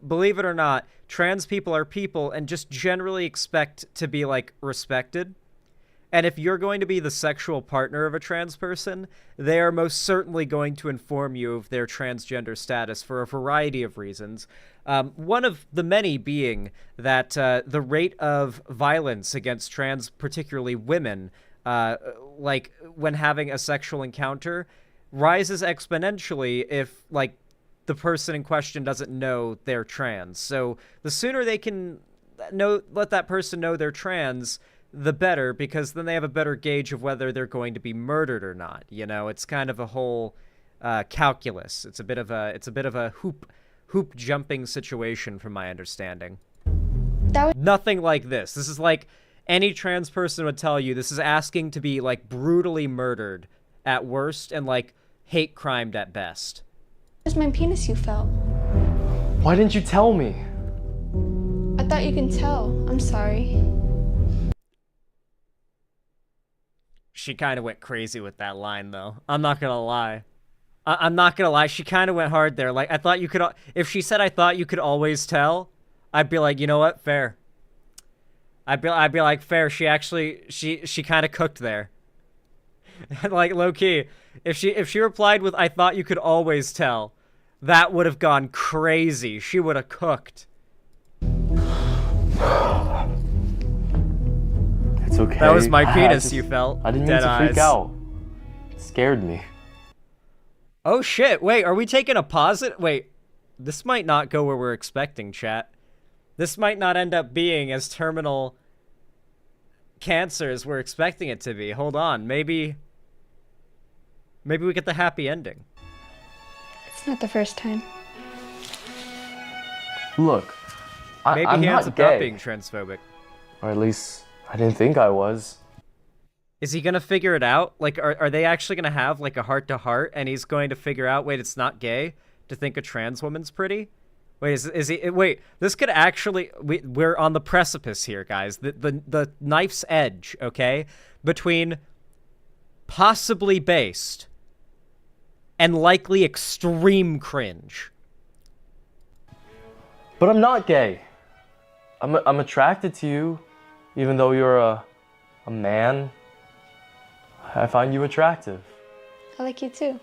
Believe it or not, trans people are people and just generally expect to be like respected. And if you're going to be the sexual partner of a trans person, they are most certainly going to inform you of their transgender status for a variety of reasons. One of the many being that the rate of violence against trans, particularly women, like when having a sexual encounter, rises exponentially if like the person in question doesn't know they're trans. So the sooner they can let that person know they're trans, the better, because then they have a better gauge of whether they're going to be murdered or not. You know, it's kind of a whole calculus. It's a bit of a hoop jumping situation, from my understanding. Nothing like this. This is like any trans person would tell you. This is asking to be like brutally murdered at worst and like hate crimed at best. Where's my penis you felt? Why didn't you tell me? I thought you can tell. I'm sorry. She kind of went crazy with that line, though. I'm not gonna lie. I'm not gonna lie. She kind of went hard there. Like, I thought you could... If she said, I thought you could always tell, I'd be like, you know what? Fair. I'd be like, fair. She actually... She kind of cooked there. Like, low-key. If she replied with, I thought you could always tell, that would have gone crazy. She would have cooked. It's okay. That was my penis you felt. I didn't mean to freak out. It scared me. Oh shit, wait, are we taking a posit? Wait, this might not go where we're expecting, chat. This might not end up being as terminal cancer as we're expecting it to be. Hold on, maybe we get the happy ending. It's not the first time. Look, Maybe I'm he ends not up not gay. being transphobic. Or at least, I didn't think I was. Is he gonna figure it out? Like, are they actually gonna have, like, a heart-to-heart, and he's going to figure out, wait, it's not gay to think a trans woman's pretty? Wait, is he... Wait, this could actually... We're on the precipice here, guys. The knife's edge, okay? Between possibly based and likely extreme cringe. But I'm not gay. I'm attracted to you, even though you're a man. I find you attractive. I like you too.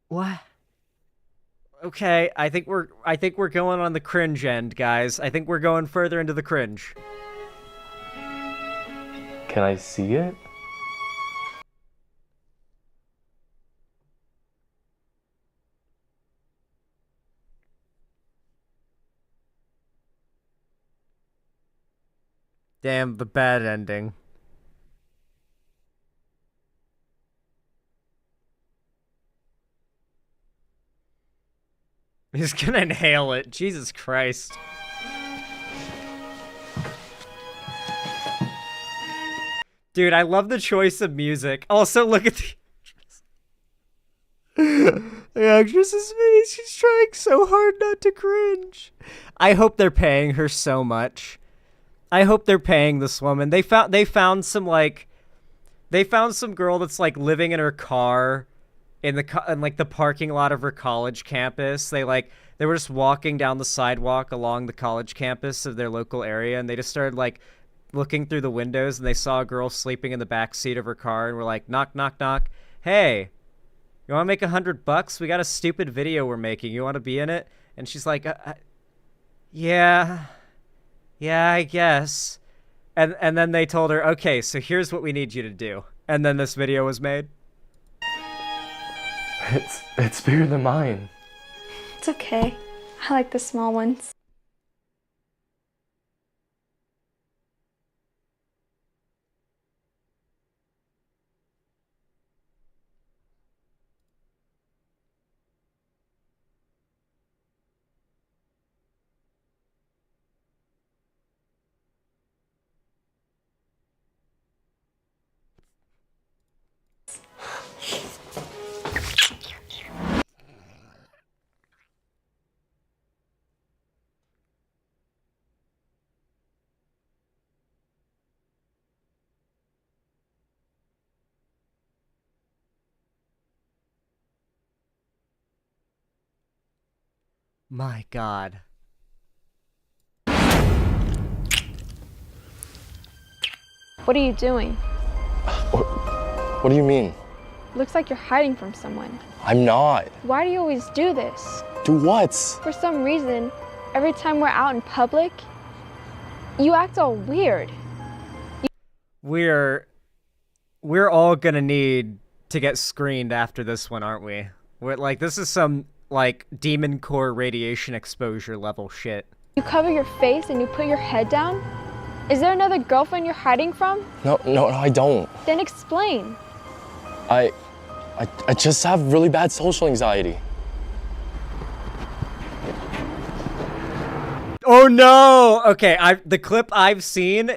What? Okay, I think we're going on the cringe end, guys. I think we're going further into the cringe. Can I see it? Damn, the bad ending. He's gonna inhale it. Jesus Christ. Dude, I love the choice of music. Also, look at the actress's face. She's trying so hard not to cringe. I hope they're paying her so much. I hope they're paying this woman. They found some girl that's like living in her car in the parking lot of her college campus. They were just walking down the sidewalk along the college campus of their local area, and they just started like looking through the windows, and they saw a girl sleeping in the back seat of her car, and were like, knock, knock, knock. Hey, you want to make $100? We got a stupid video we're making. You want to be in it? And she's like, yeah, I guess. And then they told her, okay, so here's what we need you to do. And then this video was made. It's bigger than mine. It's okay. I like the small ones. My God. What are you doing? What do you mean? Looks like you're hiding from someone. I'm not. Why do you always do this? Do what? For some reason, every time we're out in public, you act all weird. We're all gonna need to get screened after this one, aren't we? This is some, demon core radiation exposure level shit. You cover your face and you put your head down? Is there another girlfriend you're hiding from? No, I don't. Then explain. I just have really bad social anxiety. Oh no! Okay, the clip I've seen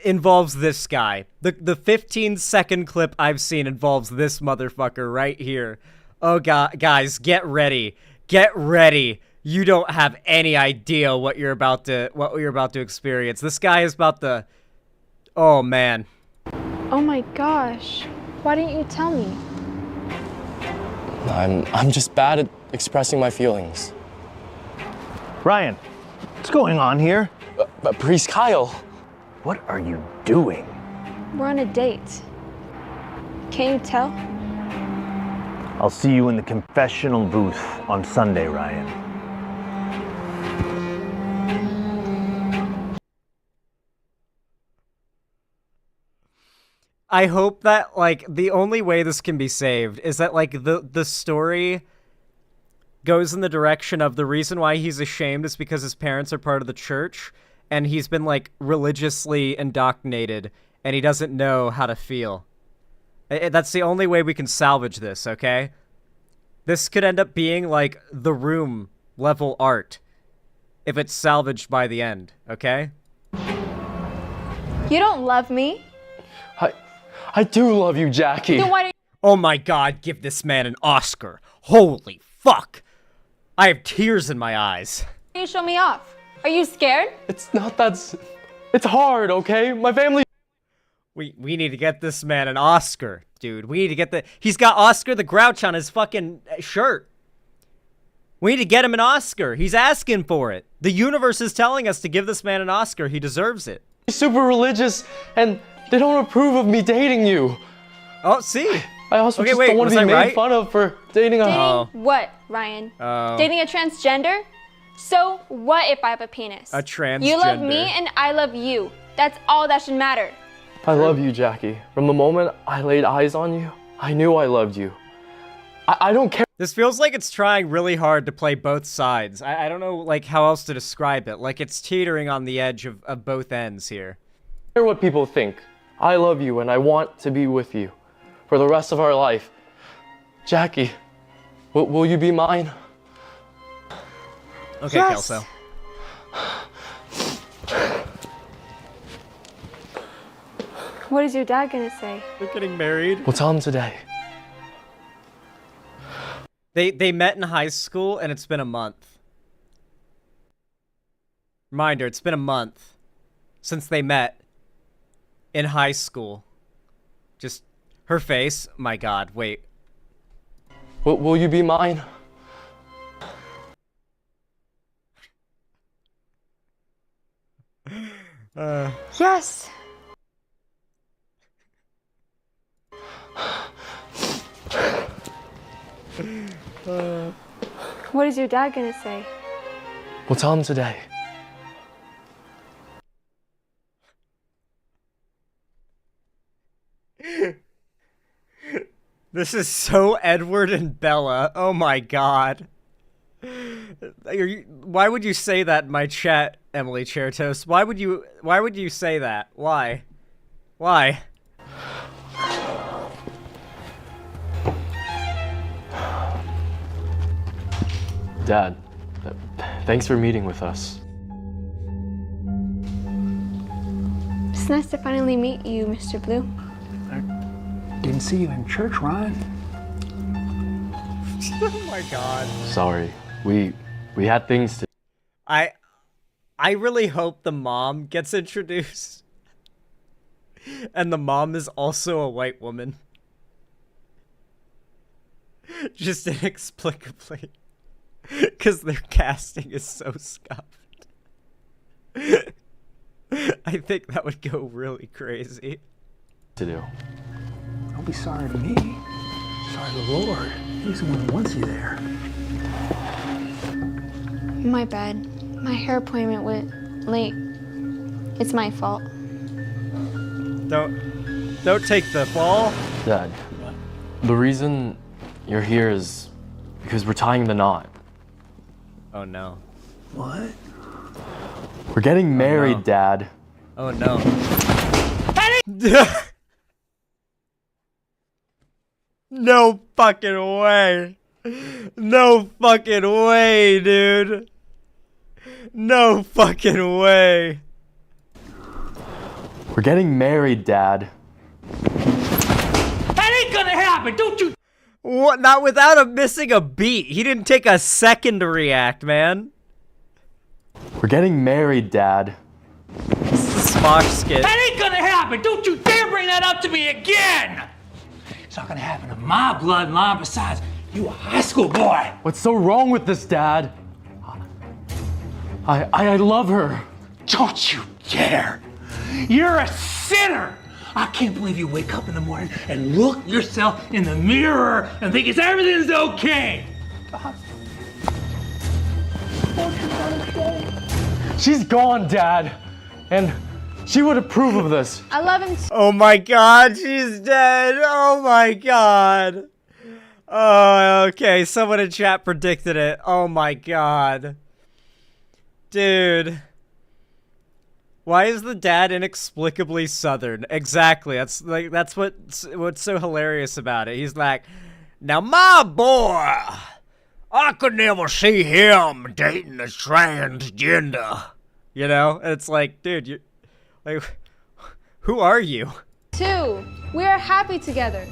involves this guy. The 15-second clip I've seen involves this motherfucker right here. Oh god, guys, get ready. Get ready. You don't have any idea what you're about to experience. This guy is about to... Oh man. Oh my gosh. Why didn't you tell me? I'm just bad at expressing my feelings. Ryan, what's going on here? But Priest Kyle. What are you doing? We're on a date. Can't you tell? I'll see you in the confessional booth on Sunday, Ryan. I hope that, the only way this can be saved is that, the story goes in the direction of the reason why he's ashamed is because his parents are part of the church, and he's been, religiously indoctrinated, and he doesn't know how to feel. That's the only way we can salvage this, okay? This could end up being, The Room level art, if it's salvaged by the end, okay? You don't love me. I do love you, Jackie. Then why do Oh my god, give this man an Oscar. Holy fuck. I have tears in my eyes. you show me off? Are you scared? It's not that... It's hard, okay? My family... We need to get this man an Oscar, dude. We need to get He's got Oscar the Grouch on his fucking shirt. We need to get him an Oscar. He's asking for it. The universe is telling us to give this man an Oscar. He deserves it. He's super religious, and they don't approve of me dating you. Oh, see? I also don't want to be made fun of for dating a... Dating what, Ryan? Dating a transgender? So what if I have a penis? A transgender. You love me and I love you. That's all that should matter. I love you, Jackie. From the moment I laid eyes on you, I knew I loved you. I don't care. This feels like it's trying really hard to play both sides. I don't know, how else to describe it. It's teetering on the edge of both ends here. I don't care what people think. I love you and I want to be with you for the rest of our life. Jackie, will you be mine? Okay, yes. Kelso. What is your dad gonna say? They're getting married. We'll tell him today. They met in high school and it's been a month. Reminder, it's been a month since they met in high school. Just her face. My God, wait. Will you be mine? Yes. What is your dad gonna say? We'll tell him today. This is so Edward and Bella. Oh my god. Why would you say that in my chat, Emily Chertos? Why would you say that? Why? Why? Dad, thanks for meeting with us. It's nice to finally meet you, Mr. Blue. I didn't see you in church, Ryan. Oh my god. Sorry. We had things to... I really hope the mom gets introduced. And the mom is also a white woman. Just inexplicably. Because their casting is so scuffed. I think that would go really crazy. To do. Don't be sorry to me. Sorry to the Lord. He's the one who wants you there. My bad. My hair appointment went late. It's my fault. Don't take the fall. Dad, the reason you're here is because we're tying the knot. Oh no. What? We're getting married, Dad. Oh no. No fucking way. No fucking way, dude. No fucking way. We're getting married, Dad. That ain't gonna happen, don't you? What? Not without him missing a beat. He didn't take a second to react, man. We're getting married, Dad. This is a Smosh skit. That ain't gonna happen! Don't you dare bring that up to me again! It's not gonna happen in my bloodline. Besides, you a high school boy. What's so wrong with this, Dad? I love her. Don't you dare! You're a sinner! I can't believe you wake up in the morning and look yourself in the mirror and think everything's okay! She's gone, Dad. And she would approve of this. I love him too. Oh my god, she's dead. Oh my god. Oh, okay. Someone in chat predicted it. Oh my god. Dude. Why is the dad inexplicably Southern? Exactly. That's what's so hilarious about it. He's like, now my boy, I could never see him dating a transgender. You know? And it's like, dude, you like, who are you? Two. We are happy together.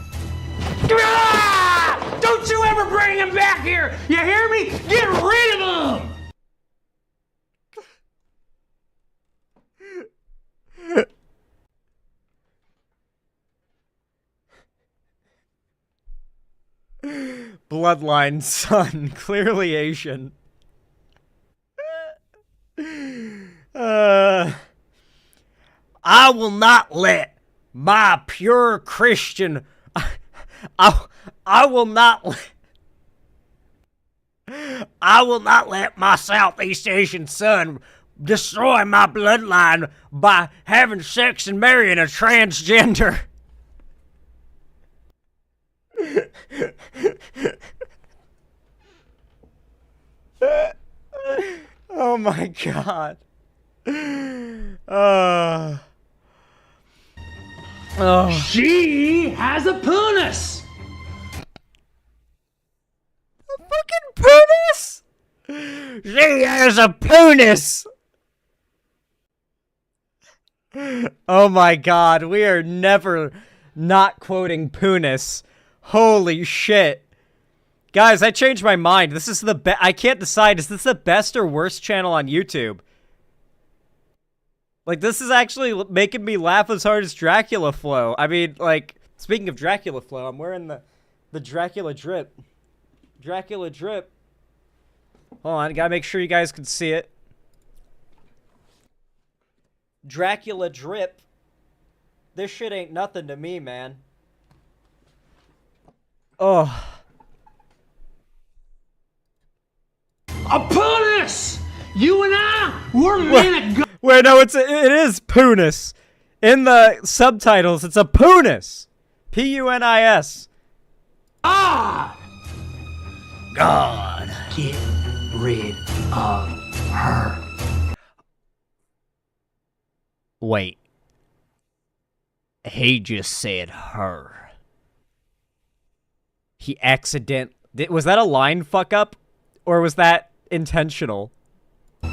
Ah! Don't you ever bring him back here! You hear me? Get rid of him! Bloodline son, clearly Asian. I will not let my pure Christian. I will not let my Southeast Asian son destroy my bloodline by having sex and marrying a transgender. Oh my god. She has a penis! A fucking penis? She has a penis! Oh my god, we are never not quoting Punis. Holy shit. Guys, I changed my mind. This is the I can't decide. Is this the best or worst channel on YouTube? Like, this is actually making me laugh as hard as Dracula Flow. I mean, like, speaking of Dracula Flow, I'm wearing the Dracula drip. Dracula drip. Hold on, gotta make sure you guys can see it. Dracula drip. This shit ain't nothing to me, man. Oh. A penis! You and I, we're men of God. Wait, no, it is Punis. In the subtitles, it's a Punis. Punis. God. Get rid of her. Wait. He just said her. He was that a line fuck up? Or was that intentional? Get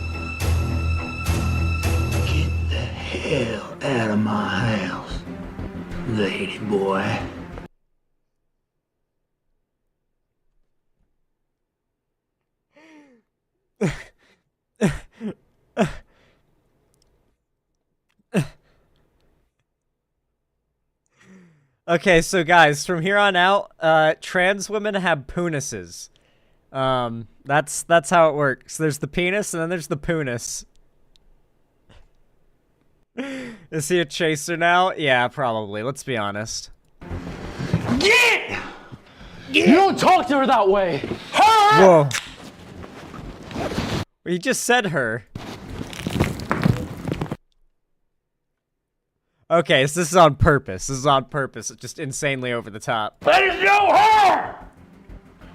the hell out of my house, lady boy. Okay, so guys, from here on out, trans women have penises. That's how it works. There's the penis, and then there's the punis. Is he a chaser now? Yeah, probably. Let's be honest. Get! You don't talk to her that way! Her! Whoa. He just said her. Okay, so this is on purpose. This is on purpose. It's just insanely over the top. That is no her!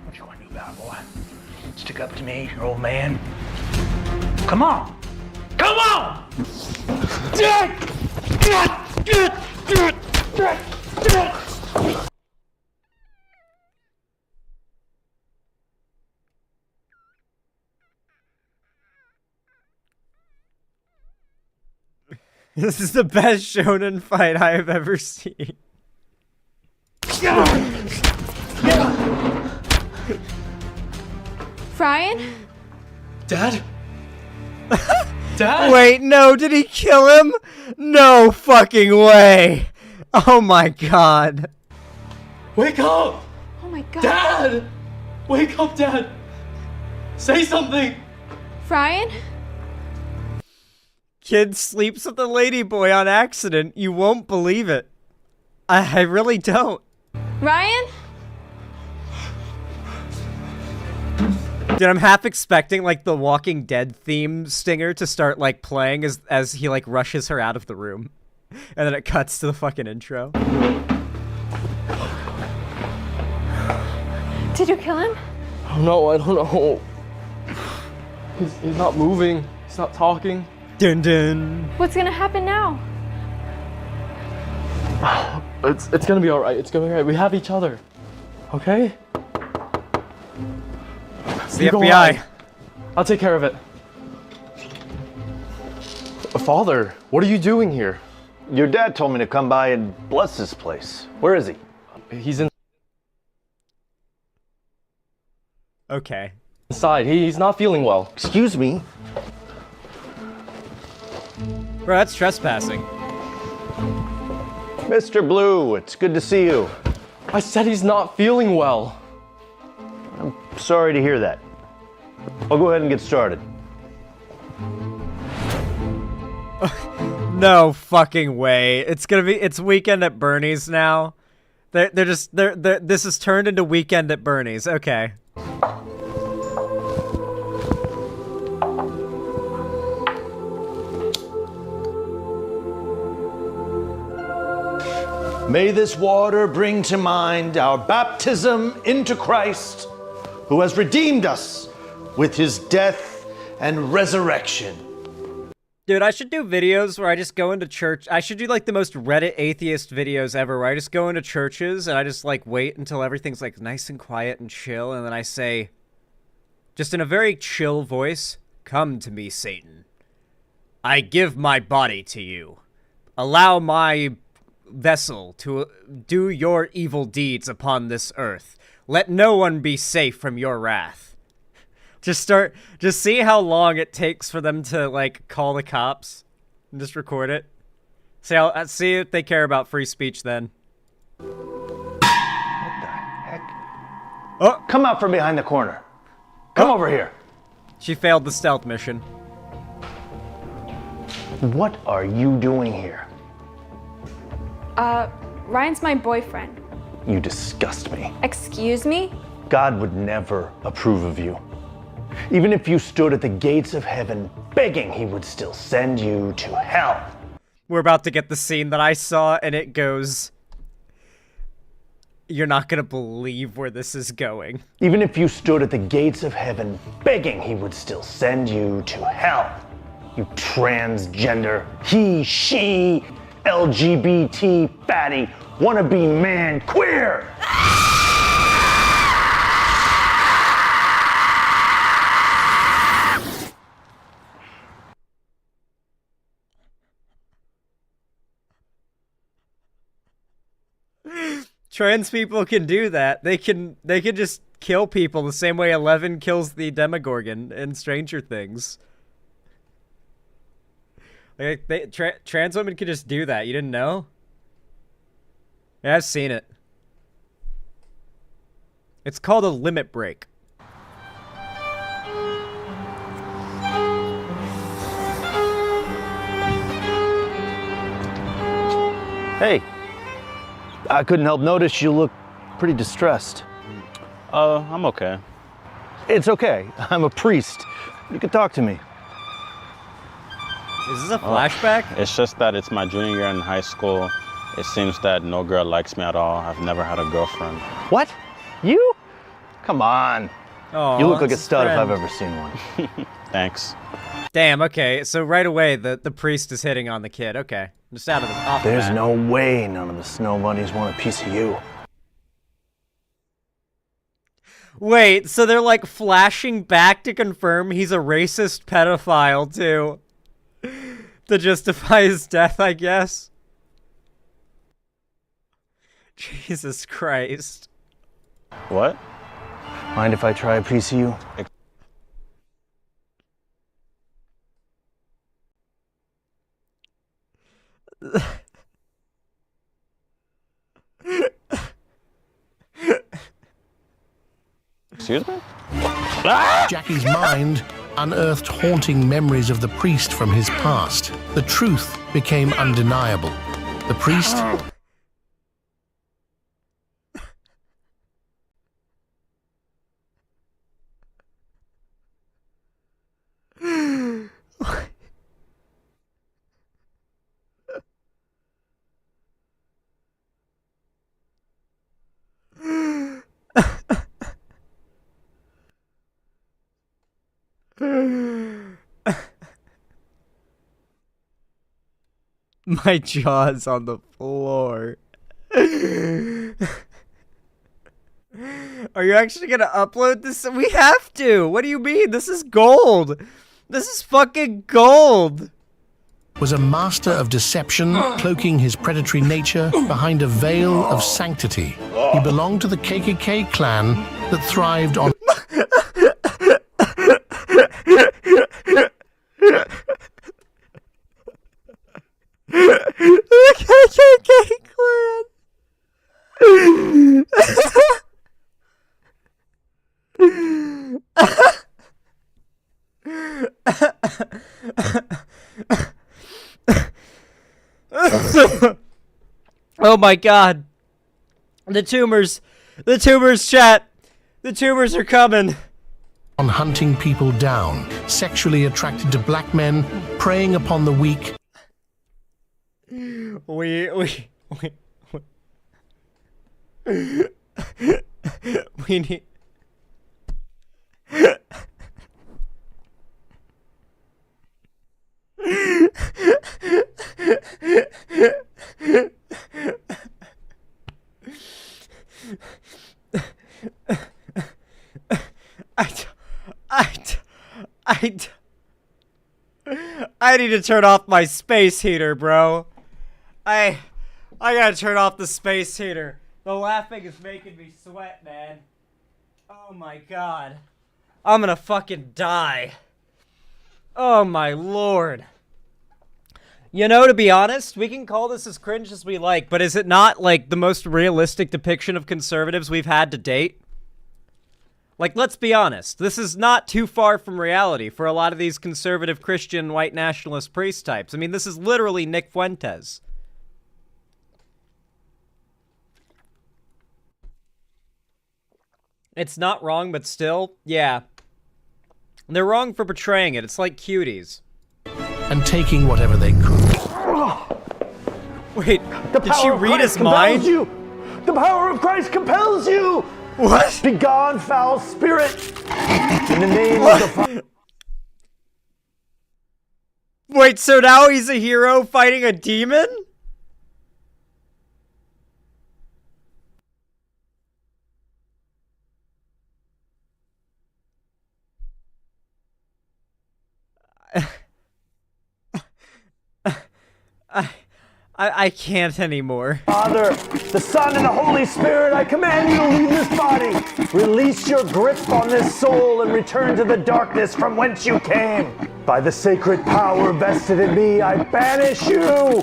What you gonna do about it, boy? Stick up to me, your old man? Come on! Come on! This is the best shonen fight I have ever seen. Brian? Dad? Dad? Wait, no, did he kill him? No fucking way. Oh my god. Wake up! Oh my god. Dad! Wake up, Dad! Say something! Brian? Kid sleeps with the ladyboy on accident. You won't believe it. I really don't. Ryan? Dude, I'm half expecting like the Walking Dead theme stinger to start like playing as he like rushes her out of the room. And then it cuts to the fucking intro. Did you kill him? Oh no, I don't know. He's not moving. He's not talking. Dun dun. What's gonna happen now? It's gonna be alright. It's gonna be alright. We have each other. Okay? It's the FBI. I'll take care of it. Father, what are you doing here? Your dad told me to come by and bless this place. Where is he? He's Okay. inside. He's not feeling well. Excuse me? Bro, that's trespassing. Mr. Blue, it's good to see you. I said he's not feeling well. I'm sorry to hear that. I'll go ahead and get started. No fucking way. It's Weekend at Bernie's now. This has turned into Weekend at Bernie's. Okay. May this water bring to mind our baptism into Christ, who has redeemed us with his death and resurrection. Dude, I should do videos where I just go into church. I should do like the most Reddit atheist videos ever, where I just go into churches and I just like wait until everything's like nice and quiet and chill, and then I say, just in a very chill voice, "Come to me, Satan. I give my body to you. Allow my vessel to do your evil deeds upon this earth. Let no one be safe from your wrath." Just see how long it takes for them to like call the cops and just record it. See if they care about free speech then. What the heck? Oh, come out from behind the corner. Come over here. She failed the stealth mission. What are you doing here? Ryan's my boyfriend. You disgust me. Excuse me? God would never approve of you. Even if you stood at the gates of heaven begging, he would still send you to hell. We're about to get the scene that I saw, and it goes... You're not gonna believe where this is going. Even if you stood at the gates of heaven begging, he would still send you to hell. You transgender, he, she, LGBT, fatty, wannabe man, queer! Trans people can do that. They can just kill people the same way Eleven kills the Demogorgon in Stranger Things. Like trans women can just do that. You didn't know? Yeah, I've seen it. It's called a limit break. Hey, I couldn't help notice you look pretty distressed. I'm okay. It's okay. I'm a priest. You can talk to me. Is this a flashback? It's just that it's my junior year in high school. It seems that no girl likes me at all. I've never had a girlfriend. What? You? Come on. Oh, you look like a stud if I've ever seen one. Thanks. Damn, okay. So right away, the priest is hitting on the kid. Okay. Just out of the off the There's bat. no way none of the snow bunnies want a piece of you. Wait, so they're like flashing back to confirm he's a racist pedophile too. To justify his death, I guess. Jesus Christ. What? Mind if I try a piece of you? Excuse me? Jackie's mind unearthed haunting memories of the priest from his past. The truth became undeniable. The priest My jaw's on the floor. Are you actually gonna upload this? We have to! What do you mean? This is gold! This is fucking gold! was a master of deception, cloaking his predatory nature behind a veil of sanctity. He belonged to the KKK clan that thrived on The KKK clan! Oh my god. The tumors, chat. The tumors are coming. on hunting people down, sexually attracted to black men, preying upon the weak. We need I need to turn off my space heater, bro. I gotta turn off the space heater. The laughing is making me sweat, man. Oh my god. I'm gonna fucking die. Oh my lord. You know, to be honest, we can call this as cringe as we like, but is it not, like, the most realistic depiction of conservatives we've had to date? Like, let's be honest, this is not too far from reality for a lot of these conservative Christian white nationalist priest types. I mean, this is literally Nick Fuentes. It's not wrong, but still, yeah. They're wrong for portraying it. It's like cuties. And taking whatever they could. Wait, did she read his mind? The power of Christ compels you! What? Begone, foul spirit! In the name of the Father. Wait, so now he's a hero fighting a demon? I can't anymore. Father, the Son, and the Holy Spirit, I command you to leave this body. Release your grip on this soul and return to the darkness from whence you came. By the sacred power vested in me, I banish you.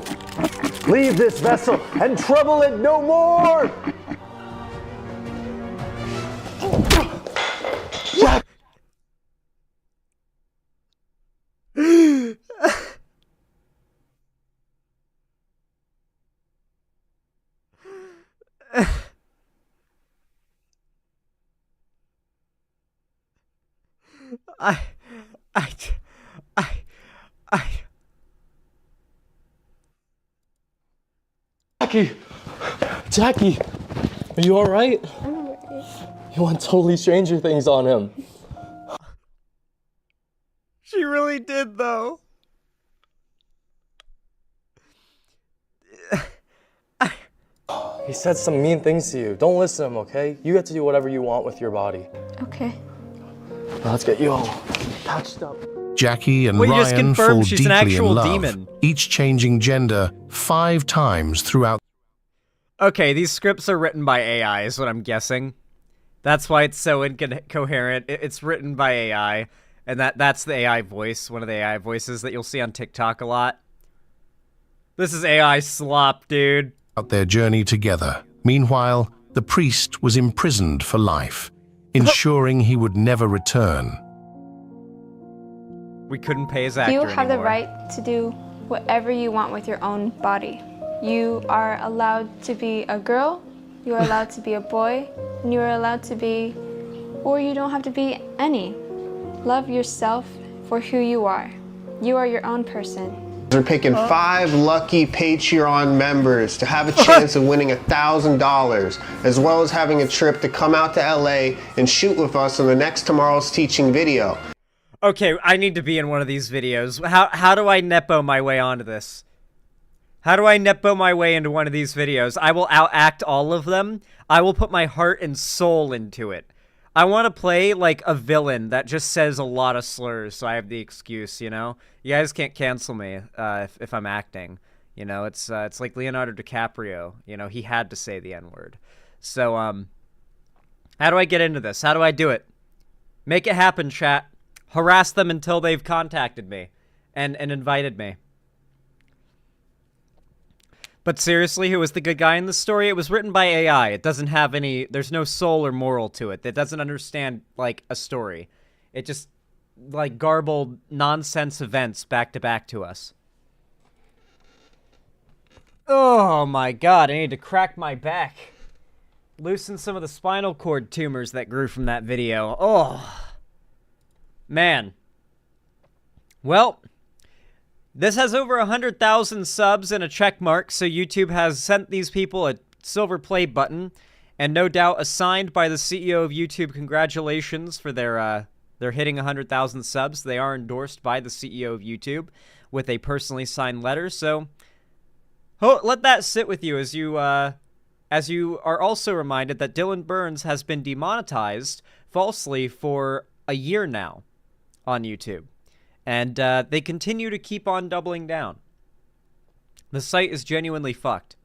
Leave this vessel and trouble it no more. Jackie, are you all right? You went totally Stranger Things on him. She really did, though. He said some mean things to you. Don't listen to him, okay? You get to do whatever you want with your body. Okay. Now let's get you all patched up. Jackie and Well, you just Ryan confirmed fall she's an deeply actual in love, demon. each changing gender 5 times throughout. Okay, these scripts are written by AI, is what I'm guessing. That's why it's so incoherent. It's written by AI, and that's the AI voice, one of the AI voices that you'll see on TikTok a lot. This is AI slop, dude. Their journey together. Meanwhile, the priest was imprisoned for life, ensuring he would never return. We couldn't pay his actor You have the anymore. right to do whatever you want with your own body. You are allowed to be a girl, you are allowed to be a boy, and you are allowed to be, or you don't have to be any. Love yourself for who you are. You are your own person. We're picking 5 lucky Patreon members to have a chance of winning $1,000, as well as having a trip to come out to LA and shoot with us on the next Tomorrow's Teaching video. Okay, I need to be in one of these videos. How do I Nepo my way onto this? How do I Nepo my way into one of these videos? I will outact all of them. I will put my heart and soul into it. I want to play like a villain that just says a lot of slurs, so I have the excuse, you know? You guys can't cancel me if I'm acting. You know, it's like Leonardo DiCaprio. You know, he had to say the N-word. So, how do I get into this? How do I do it? Make it happen, chat. Harass them until they've contacted me and invited me. But seriously, who was the good guy in the story? It was written by AI. It doesn't have any... There's no soul or moral to it. It doesn't understand, like, a story. It just, like, garbled nonsense events back-to-back to us. Oh, my God. I need to crack my back. Loosen some of the spinal cord tumors that grew from that video. Oh. Man. Well... This has over 100,000 subs and a check mark, so YouTube has sent these people a silver play button, and no doubt assigned by the CEO of YouTube congratulations for their hitting 100,000 subs. They are endorsed by the CEO of YouTube with a personally signed letter, so let that sit with you as you are also reminded that Dylan Burns has been demonetized falsely for a year now on YouTube. And they continue to keep on doubling down. The site is genuinely fucked.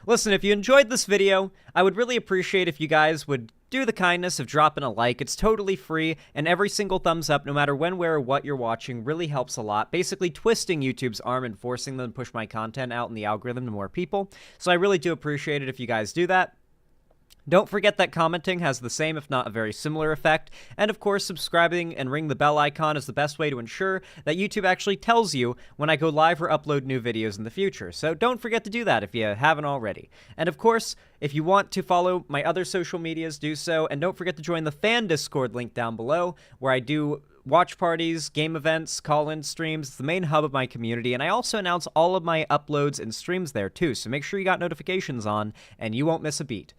Listen, if you enjoyed this video, I would really appreciate if you guys would do the kindness of dropping a like. It's totally free, and every single thumbs up, no matter when, where, or what you're watching, really helps a lot. Basically twisting YouTube's arm and forcing them to push my content out in the algorithm to more people. So I really do appreciate it if you guys do that. Don't forget that commenting has the same, if not a very similar effect, and of course subscribing and ring the bell icon is the best way to ensure that YouTube actually tells you when I go live or upload new videos in the future, so don't forget to do that if you haven't already. And of course, if you want to follow my other social medias, do so, and don't forget to join the fan Discord link down below, where I do watch parties, game events, call-in streams. It's the main hub of my community, and I also announce all of my uploads and streams there too, so make sure you got notifications on, and you won't miss a beat.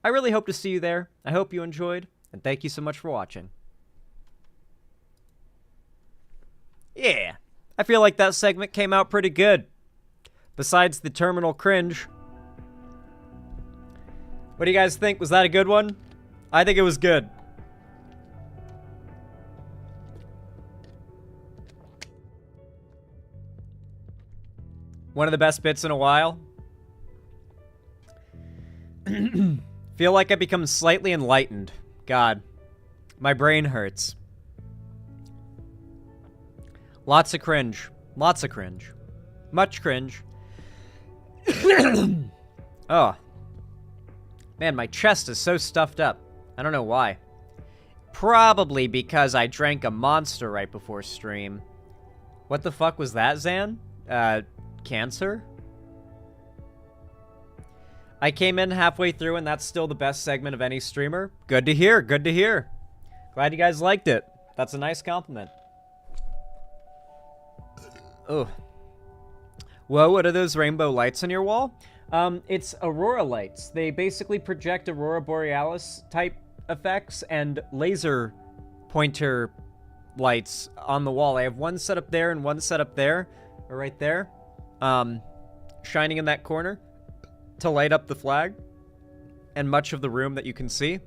I really hope to see you there. I hope you enjoyed, and thank you so much for watching. Yeah, I feel like that segment came out pretty good. Besides the terminal cringe. What do you guys think? Was that a good one? I think it was good. One of the best bits in a while. Feel like I've become slightly enlightened. God, my brain hurts. Lots of cringe. Lots of cringe. Much cringe. Oh. Man, my chest is so stuffed up. I don't know why. Probably because I drank a monster right before stream. What the fuck was that, Zan? Cancer? I came in halfway through and that's still the best segment of any streamer. Good to hear, good to hear. Glad you guys liked it. That's a nice compliment. Oh. Whoa, what are those rainbow lights on your wall? It's Aurora lights. They basically project Aurora Borealis type effects and laser pointer lights on the wall. I have one set up there and one set up there, or right there. Shining in that corner to light up the flag and much of the room that you can see.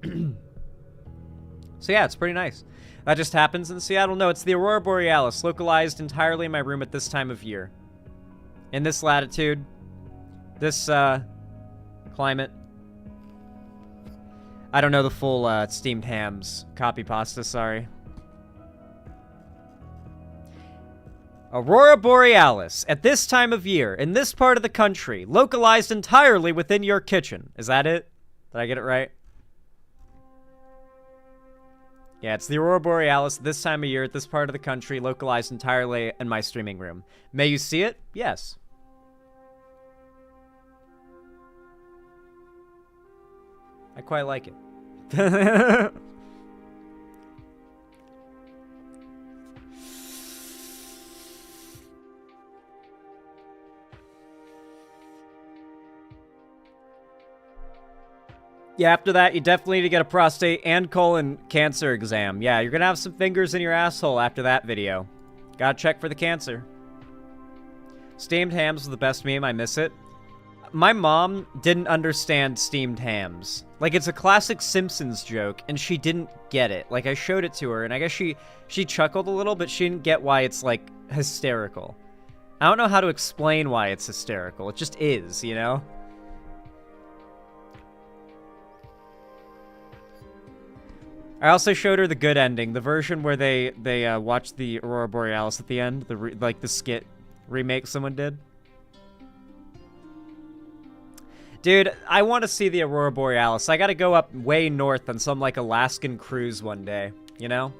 So yeah, it's pretty nice. That just happens in Seattle. No, it's the Aurora Borealis, localized entirely in my room at this time of year. In this latitude, this climate. I don't know the full steamed hams copy pasta, sorry. Aurora Borealis, at this time of year, in this part of the country, localized entirely within your kitchen. Is that it? Did I get it right? Yeah, it's the Aurora Borealis this time of year at this part of the country, localized entirely in my streaming room. May you see it? Yes. I quite like it. Yeah, after that, you definitely need to get a prostate and colon cancer exam. Yeah, you're gonna have some fingers in your asshole after that video. Gotta check for the cancer. Steamed hams was the best meme. I miss it. My mom didn't understand steamed hams. Like, it's a classic Simpsons joke, and she didn't get it. Like, I showed it to her, and I guess she chuckled a little, but she didn't get why it's, like, hysterical. I don't know how to explain why it's hysterical. It just is, you know? I also showed her the good ending, the version where they watch the Aurora Borealis at the end, like the skit remake someone did. Dude, I want to see the Aurora Borealis. I gotta go up way north on some, like, Alaskan cruise one day, you know?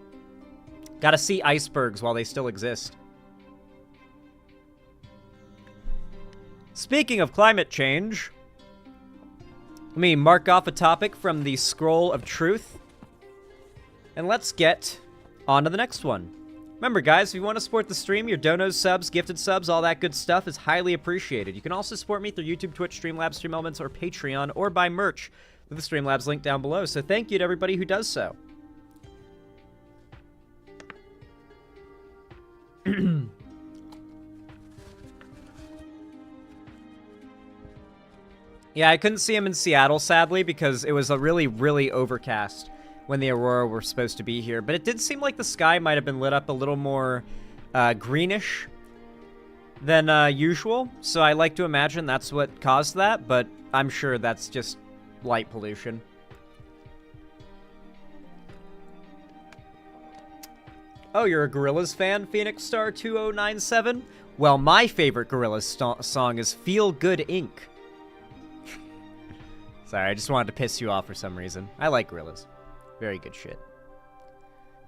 Gotta see icebergs while they still exist. Speaking of climate change, let me mark off a topic from the Scroll of Truth. And let's get on to the next one. Remember, guys, if you want to support the stream, your donos, subs, gifted subs, all that good stuff is highly appreciated. You can also support me through YouTube, Twitch, Streamlabs, Stream Elements, or Patreon, or buy merch with the Streamlabs link down below. So thank you to everybody who does so. Yeah, I couldn't see him in Seattle, sadly, because it was a really, really overcast when the Aurora were supposed to be here. But it did seem like the sky might have been lit up a little more greenish than usual. So I like to imagine that's what caused that, but I'm sure that's just light pollution. Oh, you're a Gorillaz fan, Phoenix Star 2097? Well, my favorite Gorillaz song is Feel Good Inc. Sorry, I just wanted to piss you off for some reason. I like Gorillaz. Very good shit.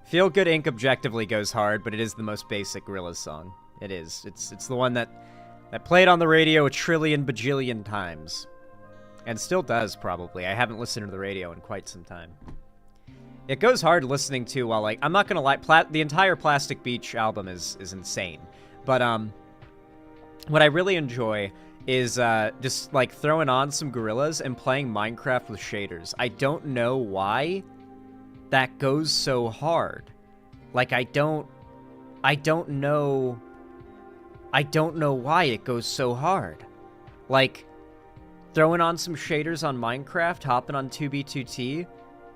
Feel Good Inc. objectively goes hard, but it is the most basic Gorillaz song. It is. It's the one that played on the radio a trillion bajillion times. And still does, probably. I haven't listened to the radio in quite some time. It goes hard listening to while, like, I'm not gonna lie, the entire Plastic Beach album is insane. But, what I really enjoy is just like throwing on some Gorillaz and playing Minecraft with shaders. I don't know why that goes so hard. Like, I don't know why it goes so hard. Like, throwing on some shaders on Minecraft, hopping on 2B2T,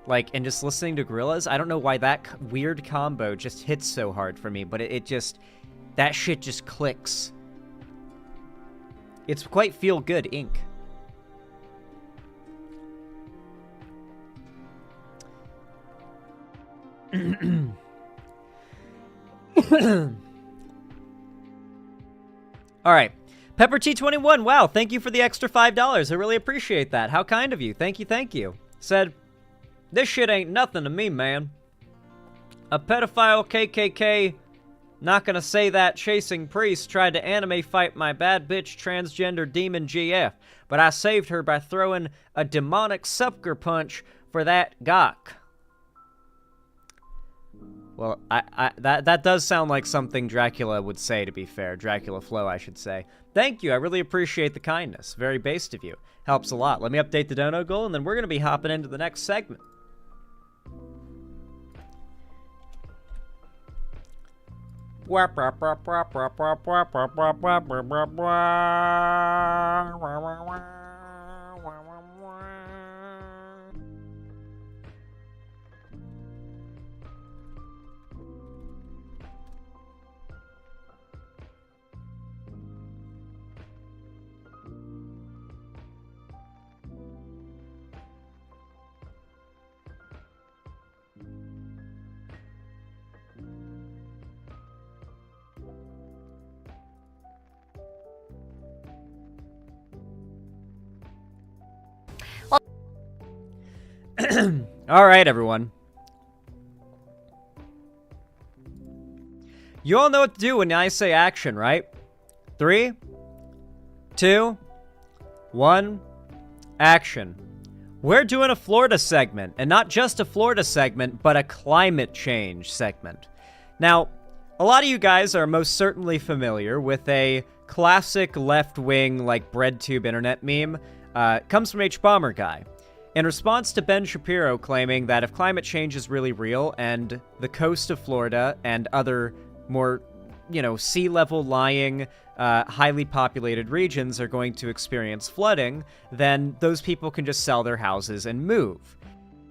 like, and just listening to Gorillaz. I don't know why that weird combo just hits so hard for me, but it just, that shit just clicks. It's quite feel-good ink. All right. Pepper T21, wow, thank you for the extra $5. I really appreciate that. How kind of you. Thank you, thank you. Said, this shit ain't nothing to me, man. A pedophile KKK, not gonna say that, chasing priest tried to anime fight my bad bitch transgender demon GF, but I saved her by throwing a demonic sucker punch for that gawk. Well, that does sound like something Dracula would say, to be fair. Dracula Flow, I should say. Thank you, I really appreciate the kindness. Very based of you. Helps a lot. Let me update the dono goal, and then we're going to be hopping into the next segment. All right, everyone. You all know what to do when I say action, right? 3, 2, 1, action. We're doing a Florida segment, and not just a Florida segment, but a climate change segment. Now, a lot of you guys are most certainly familiar with a classic left-wing, like, breadtube internet meme. Comes from H-Bomber Guy. In response to Ben Shapiro claiming that if climate change is really real and the coast of Florida and other more, sea level lying, highly populated regions are going to experience flooding, then those people can just sell their houses and move.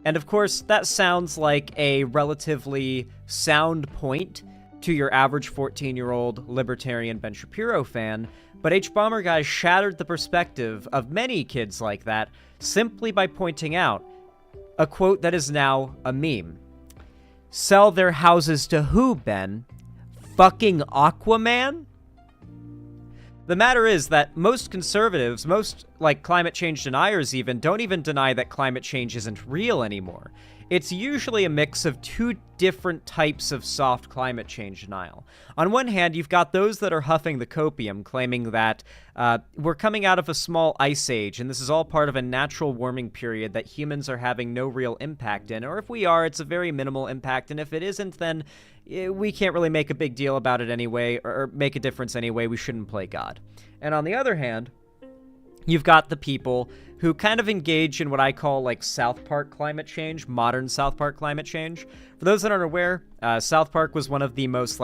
And of course, that sounds like a relatively sound point to your average 14-year-old libertarian Ben Shapiro fan, but H-Bomber Guy shattered the perspective of many kids like that simply by pointing out a quote that is now a meme. Sell their houses to who, Ben? Fucking Aquaman? The matter is that most conservatives, most, climate change deniers even, don't even deny that climate change isn't real anymore. It's usually a mix of two different types of soft climate change denial. On one hand, you've got those that are huffing the copium, claiming that we're coming out of a small ice age, and this is all part of a natural warming period that humans are having no real impact in, or if we are, it's a very minimal impact, and if it isn't, then we can't really make a big deal about it anyway, or make a difference anyway, we shouldn't play God. And on the other hand, you've got the people who kind of engage in what I call, South Park climate change, modern South Park climate change. For those that aren't aware, South Park was one of the most,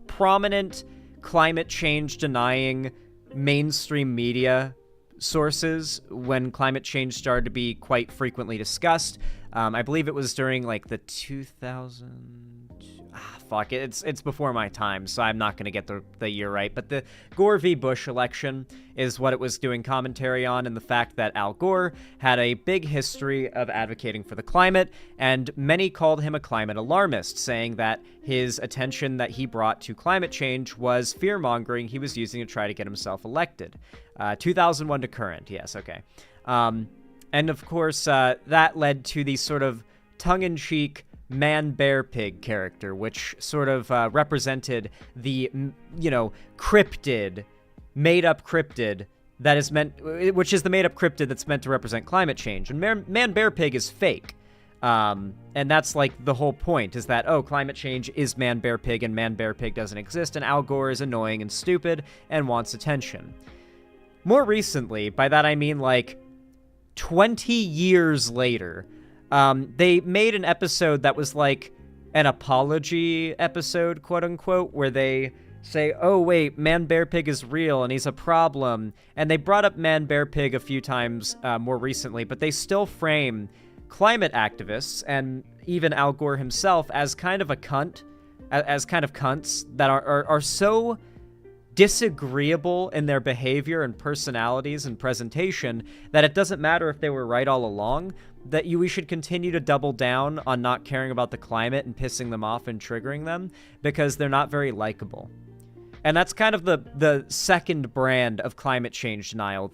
prominent climate change denying mainstream media sources when climate change started to be quite frequently discussed. I believe it was during, the 2000... fuck, it's before my time, so I'm not going to get the year right, but the Gore v. Bush election is what it was doing commentary on, and the fact that Al Gore had a big history of advocating for the climate, and many called him a climate alarmist, saying that his attention that he brought to climate change was fear-mongering he was using to try to get himself elected. 2001 to current, yes, okay. And of course, that led to the sort of tongue-in-cheek man-bear-pig character, which sort of represented the, cryptid, made-up cryptid that is meant, which is the made-up cryptid that's meant to represent climate change. And man-bear-pig is fake. And that's, the whole point, is that, climate change is man-bear-pig, and man-bear-pig doesn't exist, and Al Gore is annoying and stupid and wants attention. more recently, by that I mean like 20 years later, they made an episode that was like an apology episode, quote unquote, where they say, oh wait, Man Bear Pig is real and he's a problem. And they brought up Man Bear Pig a few times more recently, but they still frame climate activists and even Al Gore himself as kind of a cunt, as kind of cunts that are so disagreeable in their behavior and personalities and presentation that it doesn't matter if they were right all along, that we should continue to double down on not caring about the climate and pissing them off and triggering them because they're not very likable. And that's kind of the second brand of climate change denial.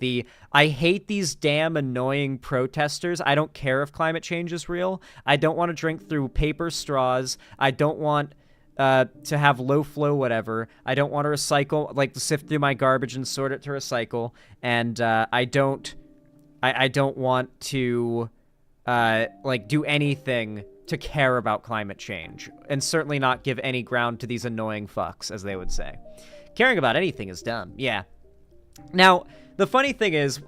I hate these damn annoying protesters. I don't care if climate change is real. I don't want to drink through paper straws. I don't want to have low flow whatever. I don't want to recycle, like to sift through my garbage and sort it to recycle. And I don't want to like do anything to care about climate change, and certainly not give any ground to these annoying fucks, as they would say. Caring about anything is dumb. Yeah. Now, the funny thing is,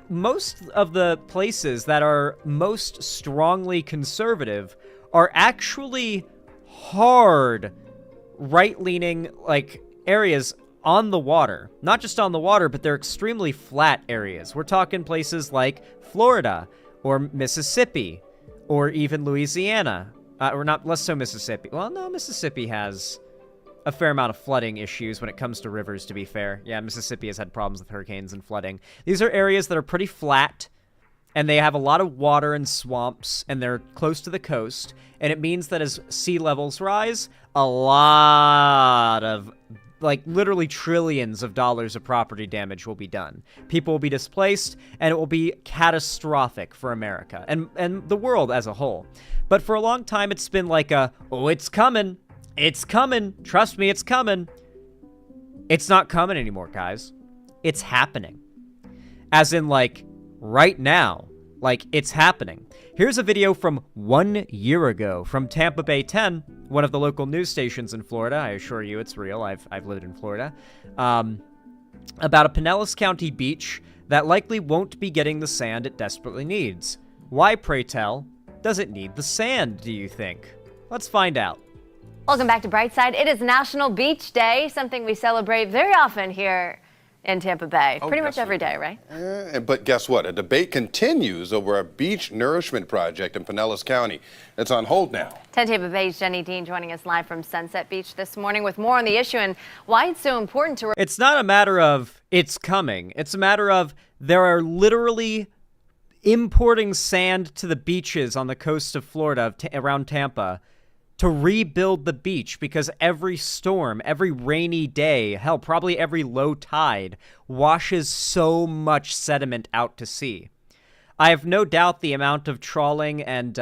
most of the places that are most strongly conservative are actually hard right-leaning like areas on the water. Not just on the water, but they're extremely flat areas. We're talking places like Florida or Mississippi or even Louisiana. Or not, less so Mississippi. Well, no, Mississippi has a fair amount of flooding issues when it comes to rivers, to be fair. Yeah, Mississippi has had problems with hurricanes and flooding. These are areas that are pretty flat, and they have a lot of water and swamps, and they're close to the coast, and it means that as sea levels rise, a lot of, like, literally trillions of dollars of property damage will be done. People will be displaced, and it will be catastrophic for America, and the world as a whole. But for a long time, it's been like oh, it's coming. It's coming. Trust me, it's coming. It's not coming anymore, guys. It's happening. As in, like, right now. Like, it's happening. Here's a video from 1 year ago from Tampa Bay 10, one of the local news stations in Florida. I assure you it's real. I've lived in Florida. About a Pinellas County beach that likely won't be getting the sand it desperately needs. Why, pray tell, does it need the sand, do you think? Let's find out. Welcome back to Brightside. It is National Beach Day, something we celebrate very often here in Tampa Bay. Pretty much every day, right? But guess what? A debate continues over a beach nourishment project in Pinellas County. It's on hold now. 10 Tampa Bay's Jenny Dean joining us live from Sunset Beach this morning with more on the issue and why it's so important to... It's not a matter of it's coming. It's a matter of there are literally importing sand to the beaches on the coast of Florida around Tampa to rebuild the beach because every storm, every rainy day, hell, probably every low tide washes so much sediment out to sea. I have no doubt the amount of trawling and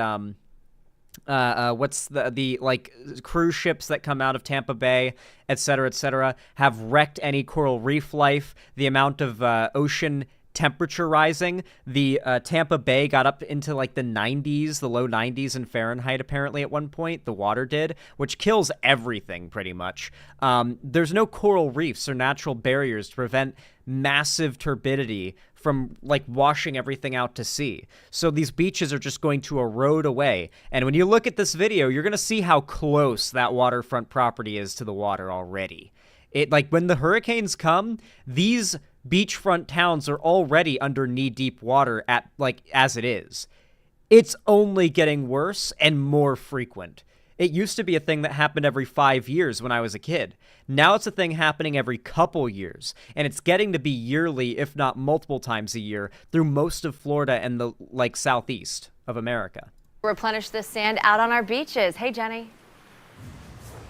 what's the like cruise ships that come out of Tampa Bay, et cetera, have wrecked any coral reef life. The amount of ocean temperature rising. The Tampa Bay got up into like the 90s, the low 90s in Fahrenheit apparently at one point. The water did, which kills everything pretty much. There's no coral reefs or natural barriers to prevent massive turbidity from like washing everything out to sea. So these beaches are just going to erode away. And when you look at this video, you're going to see how close that waterfront property is to the water already. It like when the hurricanes come, these beachfront towns are already under knee-deep water at like as it is. It's only getting worse and more frequent. It used to be a thing that happened every 5 years when I was a kid. Now it's a thing happening every couple years, and it's getting to be yearly, if not multiple times a year, through most of Florida and the like southeast of America. Replenish this sand out on our beaches. Hey, Jenny.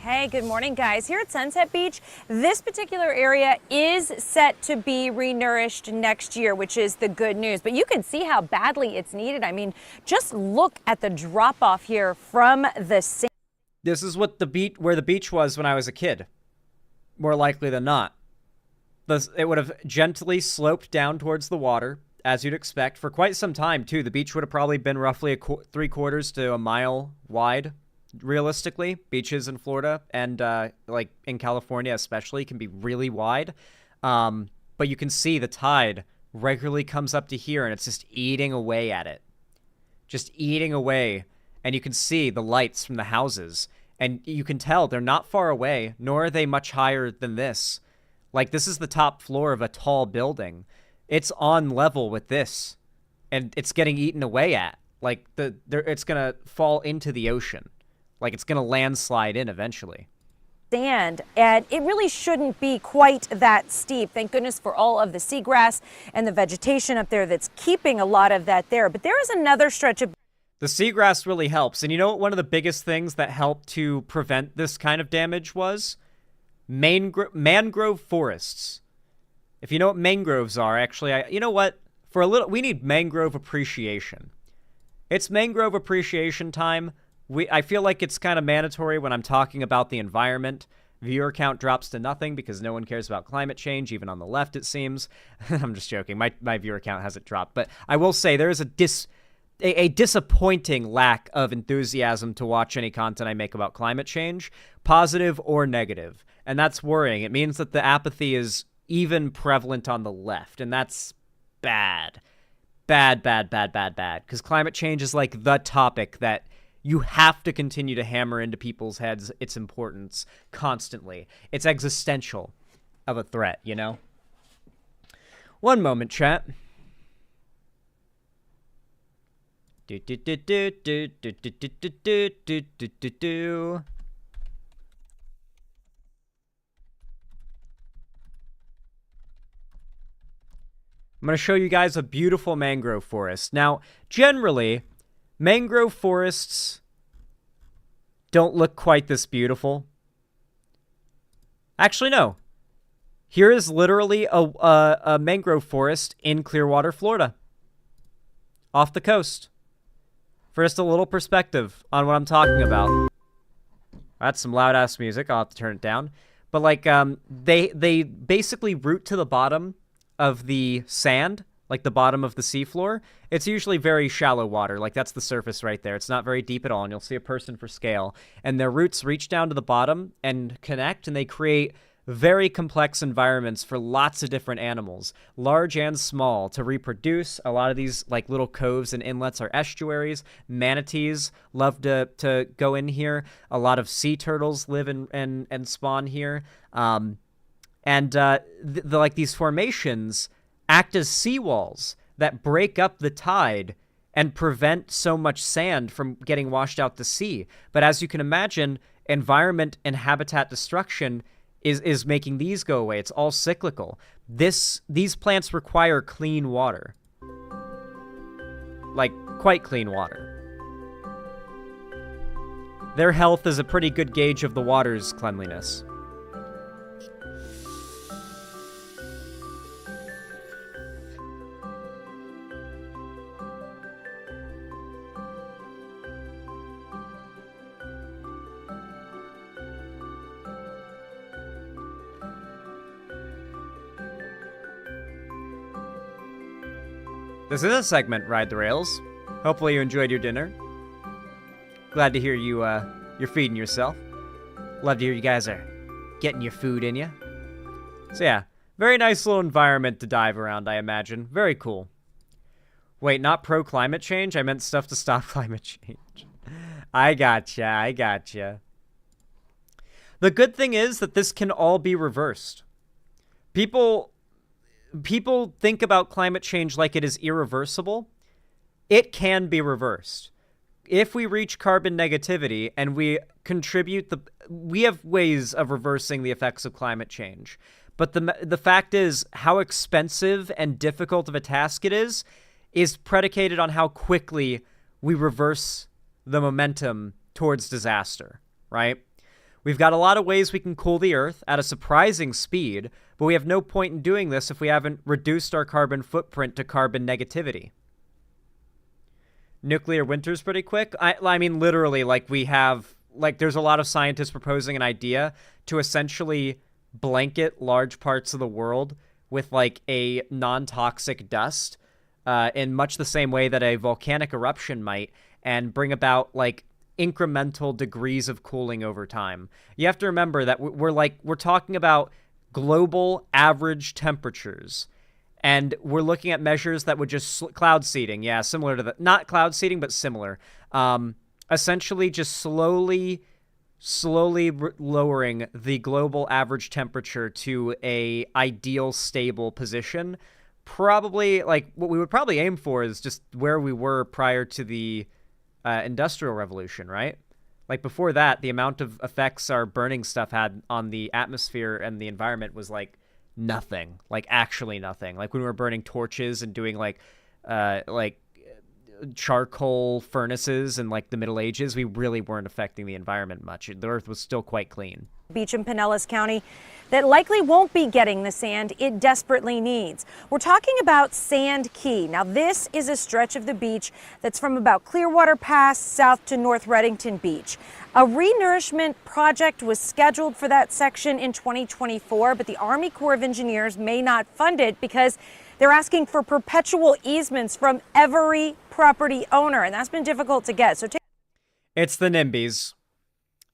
Hey, good morning, guys. Here at Sunset Beach, this particular area is set to be renourished next year, which is the good news. But you can see how badly it's needed. I mean, just look at the drop-off here from the sand. This is what where the beach was when I was a kid. More likely than not. It would have gently sloped down towards the water, as you'd expect. For quite some time, too. The beach would have probably been roughly 3/4 to a mile wide. Realistically, beaches in Florida and like in California especially can be really wide. but you can see the tide regularly comes up to here, and it's just eating away at it. Just eating away. And you can see the lights from the houses. And you can tell they're not far away, nor are they much higher than this. Like, this is the top floor of a tall building. It's on level with this. And it's getting eaten away at. Like, it's going to fall into the ocean. Like, it's going to landslide in eventually. And it really shouldn't be quite that steep. Thank goodness for all of the seagrass and the vegetation up there that's keeping a lot of that there. But there is another stretch of... The seagrass really helps. And you know what one of the biggest things that helped to prevent this kind of damage was? Mangrove forests. If you know what mangroves are, actually, you know what? We need mangrove appreciation. It's mangrove appreciation time. I feel like it's kind of mandatory when I'm talking about the environment. Viewer count drops to nothing because no one cares about climate change, even on the left, it seems. I'm just joking. My viewer count hasn't dropped. But I will say there is a disappointing lack of enthusiasm to watch any content I make about climate change, positive or negative. And that's worrying. It means that the apathy is even prevalent on the left, and that's bad. Bad. Because climate change is like the topic that you have to continue to hammer into people's heads its importance constantly. It's existential of a threat, you know? One moment, chat. I'm going to show you guys a beautiful mangrove forest. Now, generally, mangrove forests don't look quite this beautiful. Actually, no. Here is literally a mangrove forest in Clearwater, Florida. Off the coast. For just a little perspective on what I'm talking about. That's some loud-ass music. I'll have to turn it down. But, like, they basically root to the bottom of the sand, like the bottom of the seafloor. It's usually very shallow water. Like, that's the surface right there. It's not very deep at all, and you'll see a person for scale. And their roots reach down to the bottom and connect, and they create very complex environments for lots of different animals, large and small, to reproduce. A lot of these, like, little coves and inlets are estuaries. Manatees love to go in here. A lot of sea turtles live and spawn here. Like, these formations act as seawalls that break up the tide and prevent so much sand from getting washed out to sea. But as you can imagine, environment and habitat destruction is making these go away. It's all cyclical. These plants require clean water. Like, quite clean water. Their health is a pretty good gauge of the water's cleanliness. This is a segment, Ride the Rails. Hopefully you enjoyed your dinner. Glad to hear you're feeding yourself. Love to hear you guys are getting your food in you. So yeah, very nice little environment to dive around, I imagine. Very cool. Wait, not pro-climate change? I meant stuff to stop climate change. I gotcha. The good thing is that this can all be reversed. People think about climate change like it is irreversible. It can be reversed. If we reach carbon negativity and we contribute we have ways of reversing the effects of climate change. But the fact is, how expensive and difficult of a task it is predicated on how quickly we reverse the momentum towards disaster, right? We've got a lot of ways we can cool the Earth at a surprising speed, but we have no point in doing this if we haven't reduced our carbon footprint to carbon negativity. Nuclear winter's pretty quick. I mean, literally, like, there's a lot of scientists proposing an idea to essentially blanket large parts of the world with, like, a non-toxic dust in much the same way that a volcanic eruption might, and bring about, like, incremental degrees of cooling over time. You have to remember that we're talking about global average temperatures. And we're looking at measures that would just cloud seeding. Yeah, similar to not cloud seeding, but similar. Essentially just slowly lowering the global average temperature to a ideal stable position. Probably, like, what we would probably aim for is just where we were prior to the Industrial Revolution, right? Like, before that, the amount of effects our burning stuff had on the atmosphere and the environment was, like, nothing. Like, actually nothing. Like, when we were burning torches and doing, like charcoal furnaces in, like, the Middle Ages, we really weren't affecting the environment much. The Earth was still quite clean. Beach in Pinellas County that likely won't be getting the sand it desperately needs. We're talking about Sand Key. Now, this is a stretch of the beach that's from about Clearwater Pass south to North Reddington Beach. A renourishment project was scheduled for that section in 2024, but the Army Corps of Engineers may not fund it because they're asking for perpetual easements from every property owner, and that's been difficult to get. So it's the NIMBYs.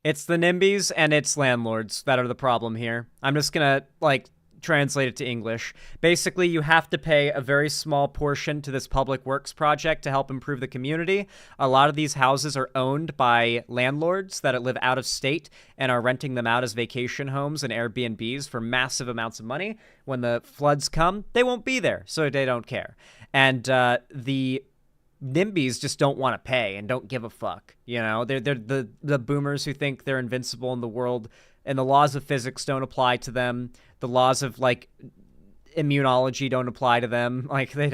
It's the NIMBYs and its landlords that are the problem here. I'm just gonna, like, translate it to English. Basically, you have to pay a very small portion to this public works project to help improve the community. A lot of these houses are owned by landlords that live out of state and are renting them out as vacation homes and Airbnbs for massive amounts of money. When the floods come, they won't be there, so they don't care. And the NIMBYs just don't want to pay and don't give a fuck. You know, they're the boomers who think they're invincible in the world, and the laws of physics don't apply to them. The laws of, like, immunology don't apply to them. Like, they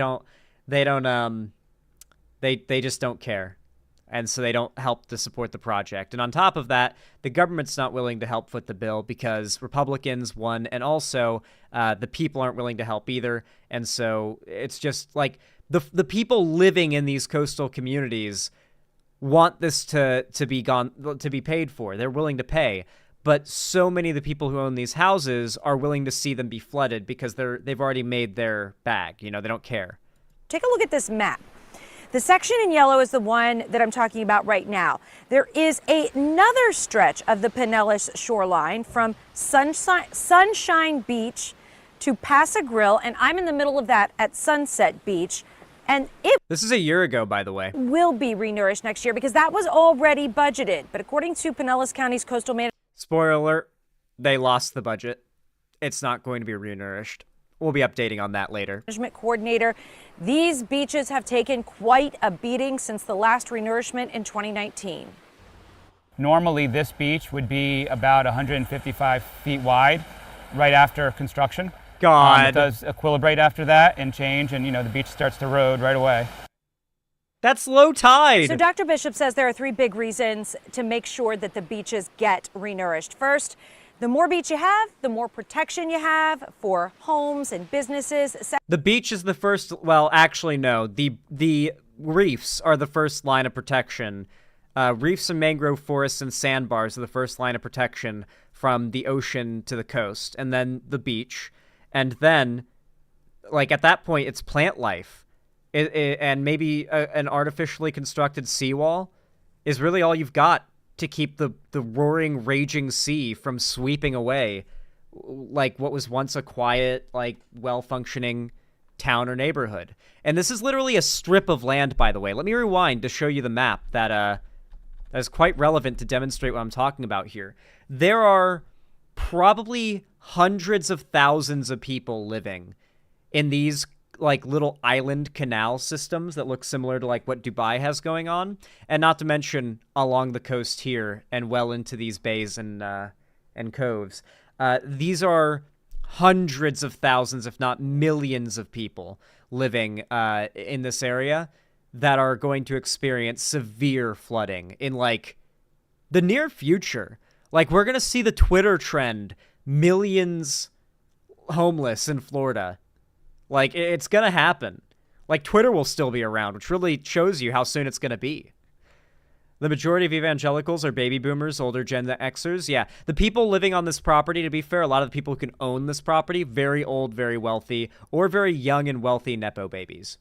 just don't care. And so they don't help to support the project. And on top of that, the government's not willing to help foot the bill because Republicans won, and also the people aren't willing to help either. And so it's just like the people living in these coastal communities want this to be paid for. They're willing to pay. But so many of the people who own these houses are willing to see them be flooded because they've already made their bag. You know, they don't care. Take a look at this map. The section in yellow is the one that I'm talking about right now. There is another stretch of the Pinellas shoreline from Sunshine Beach to Paso Grill, and I'm in the middle of that at Sunset Beach. And this is a year ago, by the way. Will be renourished next year because that was already budgeted. But according to Pinellas County's coastal management, spoiler alert, they lost the budget. It's not going to be renourished. We'll be updating on that later. Management coordinator, these beaches have taken quite a beating since the last renourishment in 2019. Normally, this beach would be about 155 feet wide right after construction. God. It does equilibrate after that and change, and, you know, the beach starts to erode right away. That's low tide. So Dr. Bishop says there are 3 big reasons to make sure that the beaches get renourished. First, the more beach you have, the more protection you have for homes and businesses. The beach is the first, well, actually, no. The reefs are the first line of protection. Reefs and mangrove forests and sandbars are the first line of protection from the ocean to the coast. And then the beach. And then, like, at that point, it's plant life. And maybe an artificially constructed seawall is really all you've got to keep the roaring, raging sea from sweeping away, like, what was once a quiet, like, well-functioning town or neighborhood. And this is literally a strip of land, by the way. Let me rewind to show you the map that is quite relevant to demonstrate what I'm talking about here. There are probably hundreds of thousands of people living in these, like, little island canal systems that look similar to, like, what Dubai has going on, and not to mention along the coast here and well into these bays and coves. These are hundreds of thousands, if not millions of people living in this area that are going to experience severe flooding in, like, the near future. Like, we're going to see the Twitter trend, millions homeless in Florida. Like, it's going to happen. Like, Twitter will still be around, which really shows you how soon it's going to be. The majority of evangelicals are baby boomers, older Gen Xers. Yeah, the people living on this property, to be fair, a lot of the people who can own this property, very old, very wealthy, or very young and wealthy Nepo babies.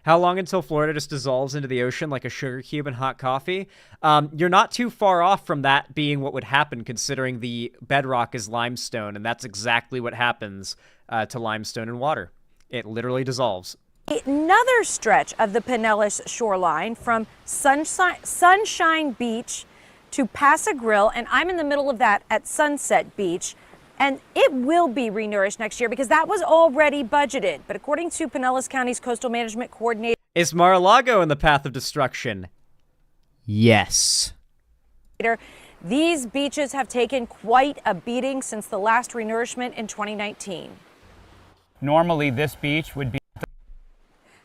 How long until Florida just dissolves into the ocean like a sugar cube in hot coffee? You're not too far off from that being what would happen, considering the bedrock is limestone, and that's exactly what happens to limestone and water. It literally dissolves. Another stretch of the Pinellas shoreline from Sunshine Beach to Paso Grill, and I'm in the middle of that at Sunset Beach. And it will be renourished next year because that was already budgeted. But according to Pinellas County's Coastal Management Coordinator... Is Mar-a-Lago in the path of destruction? Yes. These beaches have taken quite a beating since the last renourishment in 2019. Normally, this beach would be...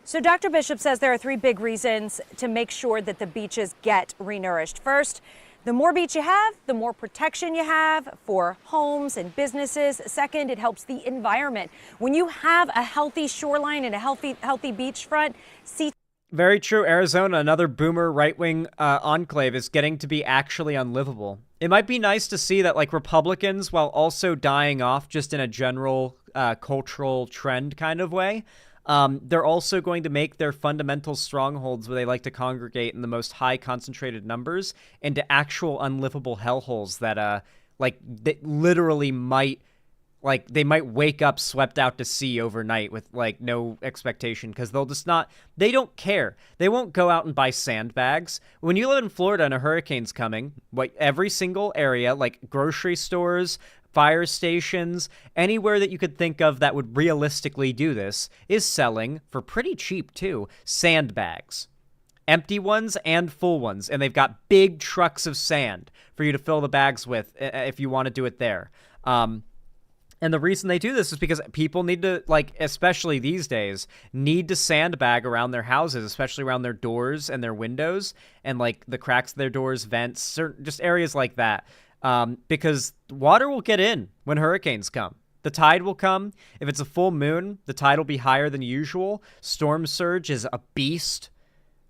So Dr. Bishop says there are 3 big reasons to make sure that the beaches get renourished. First, the more beach you have, the more protection you have for homes and businesses. Second, it helps the environment. When you have a healthy shoreline and a healthy beachfront, Very true. Arizona, another boomer right-wing enclave, is getting to be actually unlivable. It might be nice to see that, like, Republicans, while also dying off just in a general cultural trend kind of way, they're also going to make their fundamental strongholds where they like to congregate in the most high concentrated numbers into actual unlivable hellholes that, that literally might, they might wake up swept out to sea overnight with, no expectation because they'll just not, they don't care. They won't go out and buy sandbags. When you live in Florida and a hurricane's coming, every single area, like grocery stores, fire stations, anywhere that you could think of that would realistically do this, is selling, for pretty cheap too, sandbags. Empty ones and full ones. And they've got big trucks of sand for you to fill the bags with if you want to do it there. And the reason they do this is because people need to, especially these days, need to sandbag around their houses, especially around their doors and their windows and, the cracks of their doors, vents, certain, just areas like that. Because water will get in when hurricanes come. The tide will come. If it's a full moon, the tide will be higher than usual. Storm surge is a beast.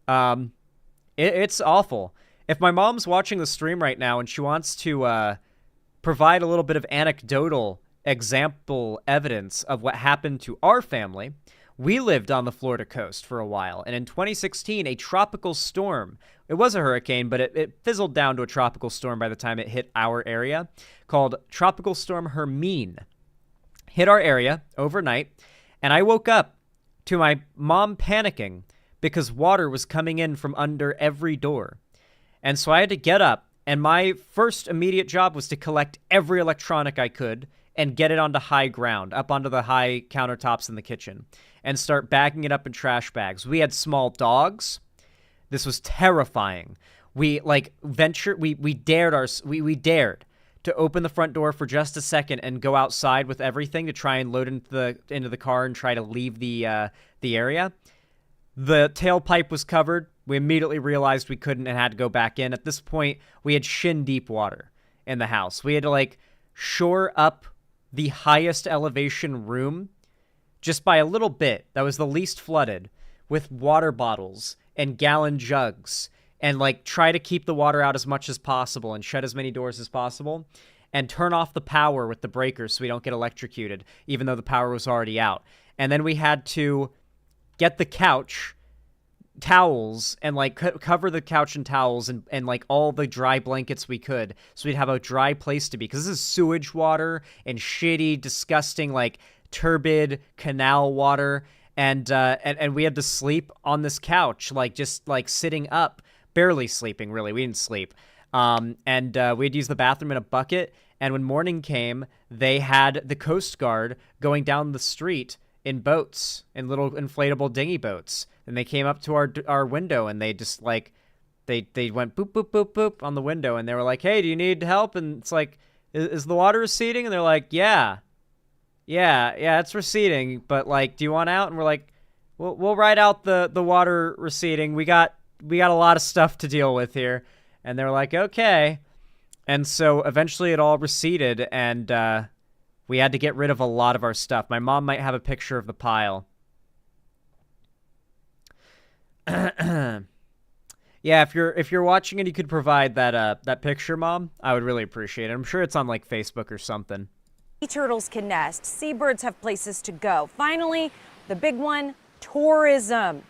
It's awful. If my mom's watching the stream right now and she wants to provide a little bit of anecdotal example evidence of what happened to our family, we lived on the Florida coast for a while, and in 2016, a tropical storm, it was a hurricane, but it fizzled down to a tropical storm by the time it hit our area, called Tropical Storm Hermine, hit our area overnight, and I woke up to my mom panicking because water was coming in from under every door. And so I had to get up, and my first immediate job was to collect every electronic I could and get it onto high ground, up onto the high countertops in the kitchen, and start bagging it up in trash bags. We had small dogs. This was terrifying. We dared to open the front door for just a second and go outside with everything to try and load into the car and try to leave the area. The tailpipe was covered. We immediately realized we couldn't and had to go back in. At this point, we had shin deep water in the house. We had to shore up the highest elevation room just by a little bit. That was the least flooded, with water bottles and gallon jugs, and try to keep the water out as much as possible and shut as many doors as possible and turn off the power with the breakers so we don't get electrocuted, even though the power was already out. And then we had to get the couch, towels, and cover the couch in towels and all the dry blankets we could so we'd have a dry place to be, because this is sewage water and shitty, disgusting, turbid canal water, and we had to sleep on this couch, just sitting up, barely sleeping, really. We didn't sleep. We'd use the bathroom in a bucket, and when morning came, they had the Coast Guard going down the street in boats, in little inflatable dinghy boats, and they came up to our window, and they just they went boop boop boop boop on the window, and they were like, "Hey, do you need help?" And it's is the water receding? And they're like, yeah, it's receding, but do you want out? And we're like, we'll ride out the water receding. We got a lot of stuff to deal with here. And they were like, okay. And so eventually it all receded, and we had to get rid of a lot of our stuff. My mom might have a picture of the pile. Yeah, if you're watching and you could provide that picture, Mom, I would really appreciate it. I'm sure it's on Facebook or something. Sea turtles can nest. Seabirds have places to go. Finally, the big one, tourism.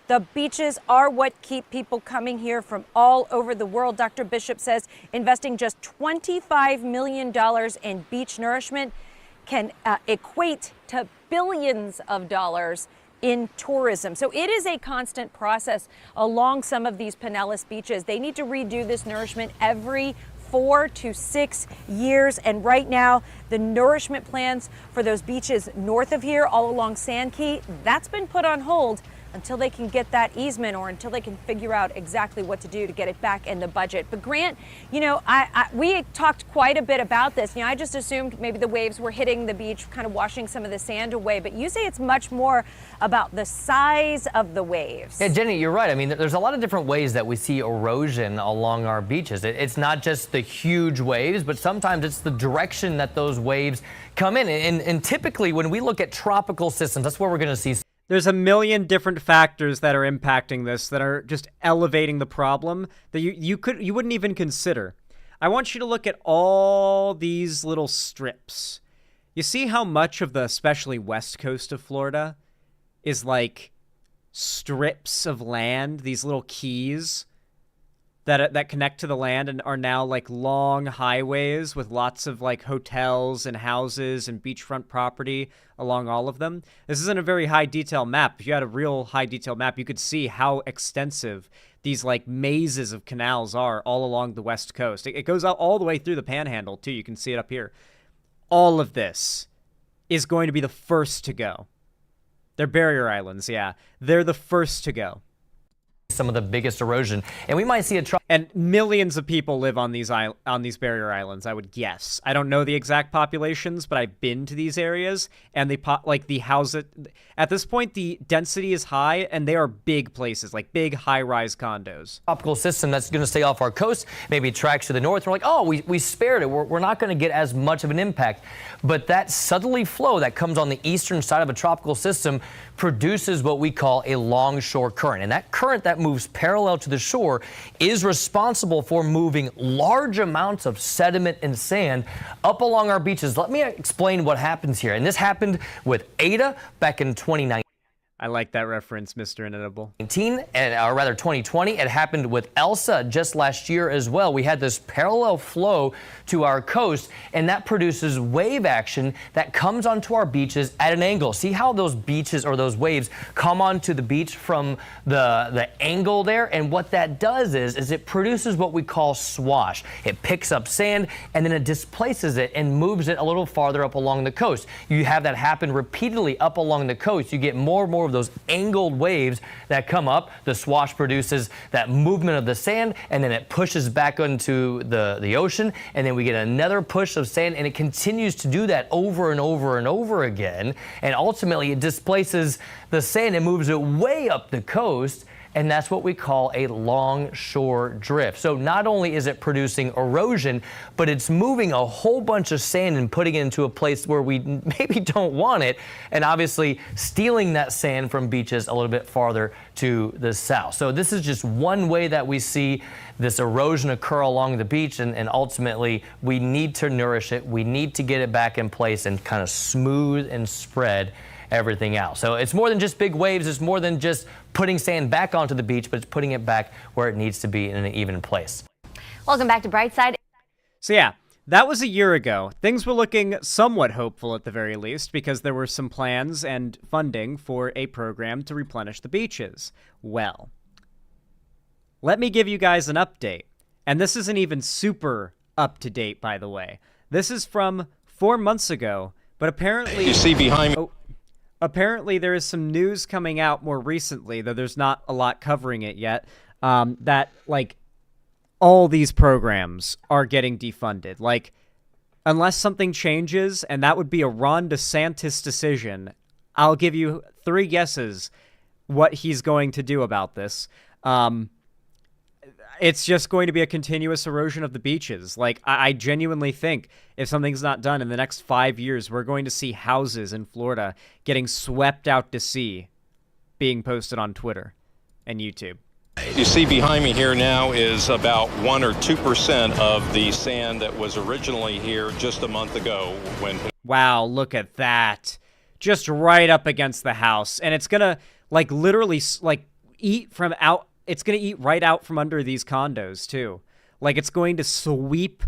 The beaches are what keep people coming here from all over the world. Dr. Bishop says investing just $25 million in beach nourishment can equate to billions of dollars in tourism. So it is a constant process along some of these Pinellas beaches. They need to redo this nourishment every 4 to 6 years. And right now, the nourishment plans for those beaches north of here, all along Sand Key, that's been put on hold until they can get that easement or until they can figure out exactly what to do to get it back in the budget. But Grant, you know, we talked quite a bit about this. You know, I just assumed maybe the waves were hitting the beach, kind of washing some of the sand away. But you say it's much more about the size of the waves. Yeah, Jenny, you're right. I mean, there's a lot of different ways that we see erosion along our beaches. It's not just the huge waves, but sometimes it's the direction that those waves come in. And typically, when we look at tropical systems, that's where we're going to see. There's a million different factors that are impacting this that are just elevating the problem that you wouldn't even consider. I want you to look at all these little strips. You see how much of the especially west coast of Florida is like strips of land, these little keys that connect to the land and are now like long highways with lots of like hotels and houses and beachfront property along all of them. This isn't a very high detail map. If you had a real high detail map, you could see how extensive these like mazes of canals are all along the west coast. It goes out all the way through the Panhandle too. You can see it up here. All of this is going to be the first to go. They're barrier islands, yeah. They're the first to go. Some of the biggest erosion, and we might see and millions of people live on these barrier islands, I would guess. I don't know the exact populations, but I've been to these areas, and at this point the density is high, and they are big places, like big high-rise condos. Tropical system that's going to stay off our coast, maybe tracks to the north. We're like, oh, we spared it. We're not going to get as much of an impact, but that southerly flow that comes on the eastern side of a tropical system produces what we call a longshore current, and that current that moves parallel to the shore is responsible for moving large amounts of sediment and sand up along our beaches. Let me explain what happens here. And this happened with Ada back in 2019. I like that reference, Mr. Inedible. 2020. It happened with Elsa just last year as well. We had this parallel flow to our coast, and that produces wave action that comes onto our beaches at an angle. See how those beaches or those waves come onto the beach from the angle there? And what that does is it produces what we call swash. It picks up sand, and then it displaces it and moves it a little farther up along the coast. You have that happen repeatedly up along the coast. You get more and more of those angled waves that come up. The swash produces that movement of the sand, and then it pushes back onto the ocean, and then we get another push of sand, and it continues to do that over and over and over again, and ultimately it displaces the sand and moves it way up the coast. And that's what we call a longshore drift. So not only is it producing erosion, but it's moving a whole bunch of sand and putting it into a place where we maybe don't want it, and obviously stealing that sand from beaches a little bit farther to the south. So this is just one way that we see this erosion occur along the beach, and ultimately we need to nourish it. We need to get it back in place and kind of smooth and spread everything out. So it's more than just big waves. It's more than just putting sand back onto the beach, but it's putting it back where it needs to be in an even place. Welcome back to Brightside. So yeah, that was a year ago. Things were looking somewhat hopeful at the very least, because there were some plans and funding for a program to replenish the beaches. Well, let me give you guys an update. And this isn't even super up to date, by the way. This is from 4 months ago, but apparently... You see behind me... Apparently, there is some news coming out more recently, though there's not a lot covering it yet, that, like, all these programs are getting defunded. Like, unless something changes, and that would be a Ron DeSantis decision, I'll give you 3 guesses what he's going to do about this. It's just going to be a continuous erosion of the beaches. Like, I genuinely think if something's not done in the next 5 years, we're going to see houses in Florida getting swept out to sea being posted on Twitter and YouTube. You see behind me here now is about 1 or 2% of the sand that was originally here just a month ago when... Wow, look at that. Just right up against the house. And it's gonna, like, literally, like, eat from out. It's going to eat right out from under these condos too. Like it's going to sweep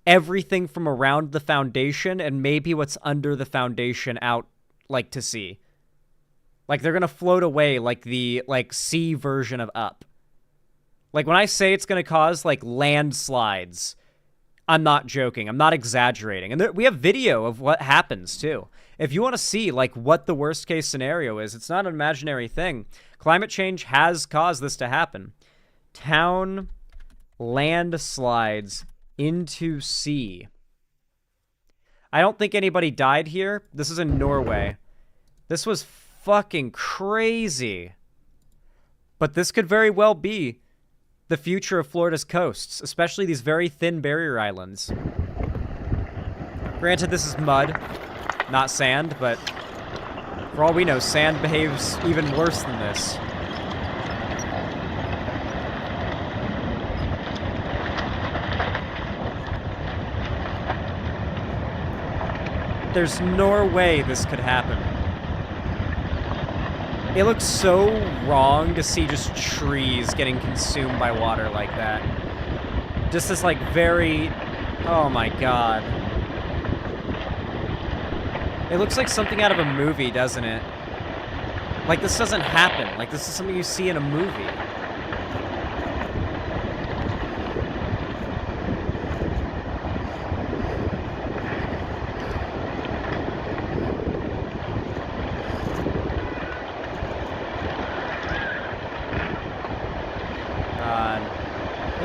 everything from around the foundation and maybe what's under the foundation out like to sea. Like they're going to float away like the sea version of Up. Like when I say it's going to cause like landslides, I'm not joking. I'm not exaggerating. And we have video of what happens too. If you want to see like what the worst case scenario is, it's not an imaginary thing. Climate change has caused this to happen. Town landslides into sea. I don't think anybody died here. This is in Norway. This was fucking crazy. But this could very well be the future of Florida's coasts, especially these very thin barrier islands. Granted, this is mud, not sand, but for all we know, sand behaves even worse than this. There's no way this could happen. It looks so wrong to see just trees getting consumed by water like that. Just this like very, oh my god. It looks like something out of a movie, doesn't it? Like this doesn't happen. Like this is something you see in a movie.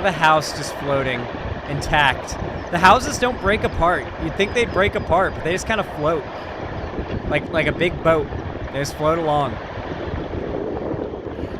The house just floating intact. The houses don't break apart. You'd think they'd break apart, but they just kind of float. Like a big boat. They just float along.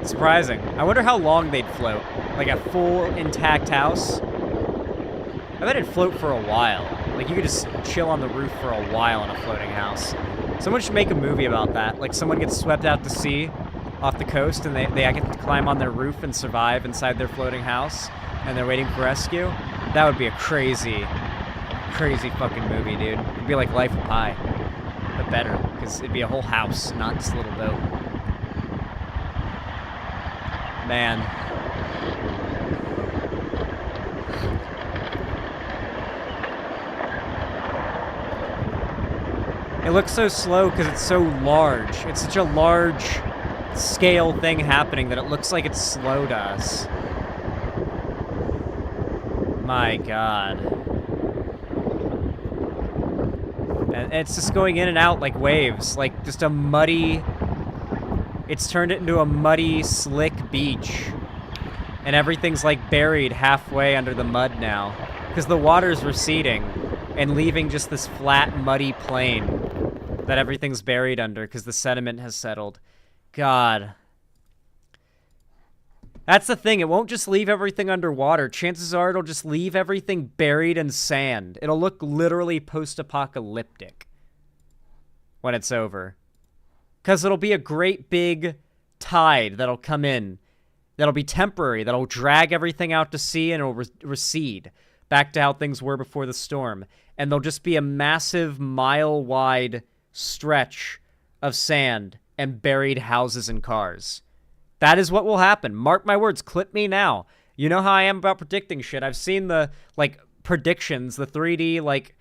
Surprising. I wonder how long they'd float. Like a full intact house. I bet it'd float for a while. Like you could just chill on the roof for a while in a floating house. Someone should make a movie about that. Like someone gets swept out to sea off the coast and they get to climb on their roof and survive inside their floating house. And they're waiting for rescue. That would be a crazy, crazy fucking movie, dude. It'd be like Life of Pi, but better, because it'd be a whole house, not just a little boat. Man. It looks so slow because it's so large. It's such a large scale thing happening that it looks like it's slow to us. My god. And it's just going in and out like waves, like just a muddy... It's turned it into a muddy, slick beach. And everything's like buried halfway under the mud now. Because the water's receding and leaving just this flat, muddy plain that everything's buried under because the sediment has settled. God. That's the thing. It won't just leave everything underwater. Chances are it'll just leave everything buried in sand. It'll look literally post-apocalyptic when it's over. Because it'll be a great big tide that'll come in. That'll be temporary. That'll drag everything out to sea and it'll recede back to how things were before the storm. And there'll just be a massive mile-wide stretch of sand and buried houses and cars. That is what will happen. Mark my words. Clip me now. You know how I am about predicting shit. I've seen the, like, predictions, the 3D, like,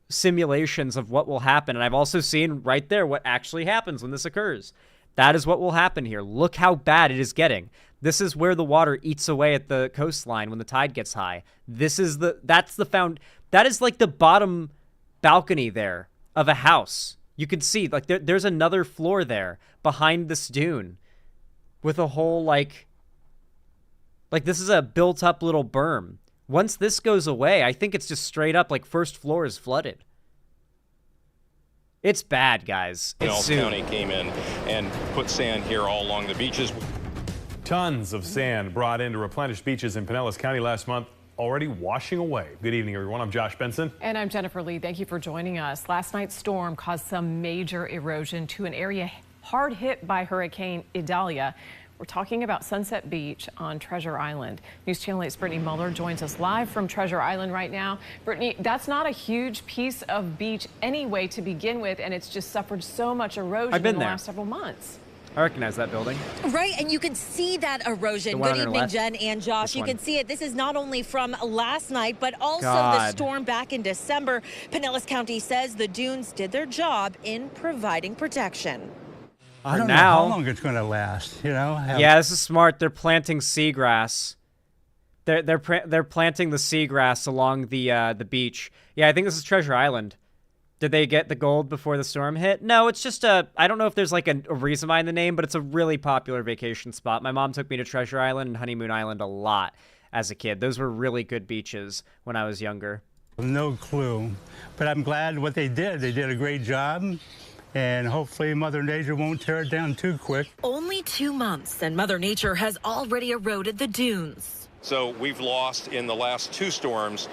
simulations of what will happen. And I've also seen right there what actually happens when this occurs. That is what will happen here. Look how bad it is getting. This is where the water eats away at the coastline when the tide gets high. That is like the bottom balcony there of a house. You can see, like, there's another floor there behind this dune. With a whole, like this is a built-up little berm. Once this goes away, I think it's just straight up, like, first floor is flooded. It's bad, guys. It's soon. County came in and put sand here all along the beaches. Tons of sand brought in to replenish beaches in Pinellas County last month, already washing away. Good evening, everyone. I'm Josh Benson. And I'm Jennifer Lee. Thank you for joining us. Last night's storm caused some major erosion to an area hard hit by Hurricane Idalia. We're talking about Sunset Beach on Treasure Island. News Channel 8's Brittany Muller joins us live from Treasure Island right now. Brittany, that's not a huge piece of beach anyway to begin with, and it's just suffered so much erosion in the last several months. I recognize that building. Right, and you can see that erosion. Good evening, Jen and Josh. You can see it. This is not only from last night, but also the storm back in December. Pinellas County says the dunes did their job in providing protection. I don't know how long it's going to last, Yeah, this is smart. They're planting seagrass. They're planting the seagrass along the beach. Yeah, I think this is Treasure Island. Did they get the gold before the storm hit? No, it's just I don't know if there's like a reason behind the name, but it's a really popular vacation spot. My mom took me to Treasure Island and Honeymoon Island a lot as a kid. Those were really good beaches when I was younger. No clue, but I'm glad what they did. They did a great job, and hopefully Mother Nature won't tear it down too quick. Only 2 months, and Mother Nature has already eroded the dunes. So we've lost in the last 2 storms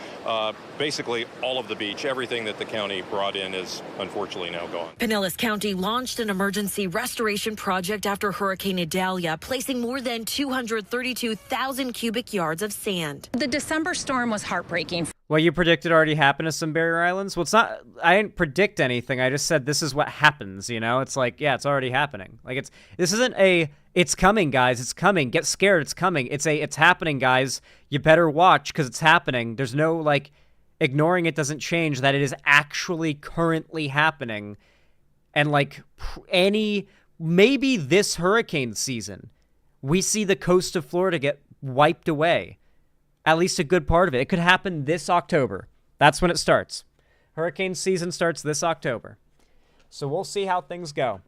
basically all of the beach. Everything that the county brought in is unfortunately now gone. Pinellas County launched an emergency restoration project after Hurricane Idalia, placing more than 232,000 cubic yards of sand. The December storm was heartbreaking. What you predicted already happened to some barrier islands? Well, it's not, I didn't predict anything. I just said this is what happens, It's like, yeah, it's already happening. Like, this isn't it's coming, guys. It's coming. Get scared. It's coming. It's happening, guys. You better watch because it's happening. There's no, ignoring it doesn't change that it is actually currently happening. And, maybe this hurricane season, we see the coast of Florida get wiped away. At least a good part of it. It could happen this October. That's when it starts. Hurricane season starts this October. So we'll see how things go.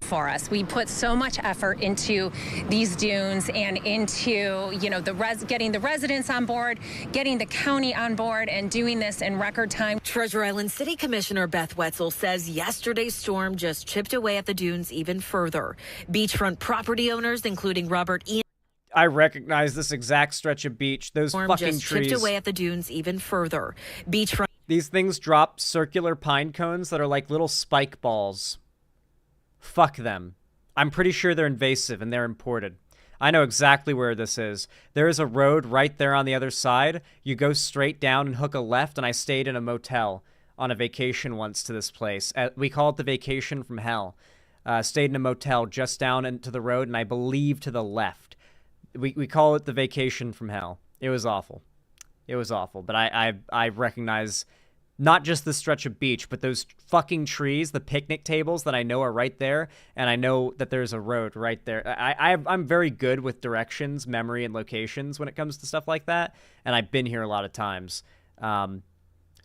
For us, we put so much effort into these dunes and into, getting the residents on board, getting the county on board, and doing this in record time. Treasure Island City Commissioner Beth Wetzel says yesterday's storm just chipped away at the dunes even further. Beachfront property owners, including Robert Ian, I recognize this exact stretch of beach. Those fucking just trees. Chipped away at the dunes even further. Beachfront. These things drop circular pine cones that are like little spike balls. Fuck them. I'm pretty sure they're invasive and they're imported. I know exactly where this is. There is a road right there on the other side. You go straight down and hook a left, and I stayed in a motel on a vacation once to this place. We call it the vacation from hell. Stayed in a motel just down into the road, and I believe to the left. We call it the vacation from hell. It was awful. It was awful. But I recognize not just the stretch of beach, but those fucking trees, the picnic tables that I know are right there, and I know that there's a road right there. I'm very good with directions, memory, and locations when it comes to stuff like that, and I've been here a lot of times. So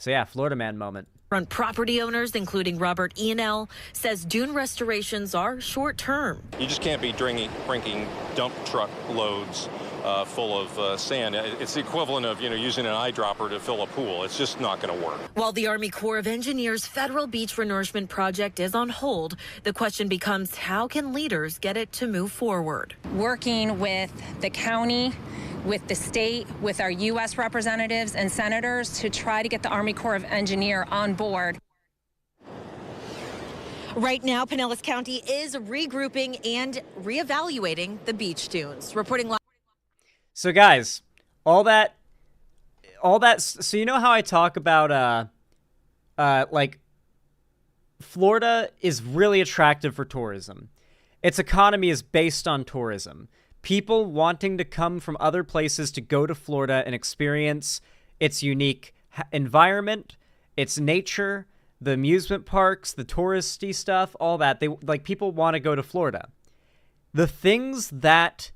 yeah, Florida man moment. Front property owners, including Robert Ianell, says dune restorations are short-term. You just can't be drinking dump truck loads full of sand. It's the equivalent of using an eyedropper to fill a pool. It's just not going to work. While the Army Corps of Engineers federal beach renourishment project is on hold, the question becomes how can leaders get it to move forward? Working with the county, with the state, with our U.S. representatives and senators to try to get the Army Corps of Engineers on board. Right now, Pinellas County is regrouping and reevaluating the beach dunes. Reporting live. So guys, all that, so you know how I talk about, Florida is really attractive for tourism. Its economy is based on tourism. People wanting to come from other places to go to Florida and experience its unique environment, its nature, the amusement parks, the touristy stuff, all that. People want to go to Florida. The things that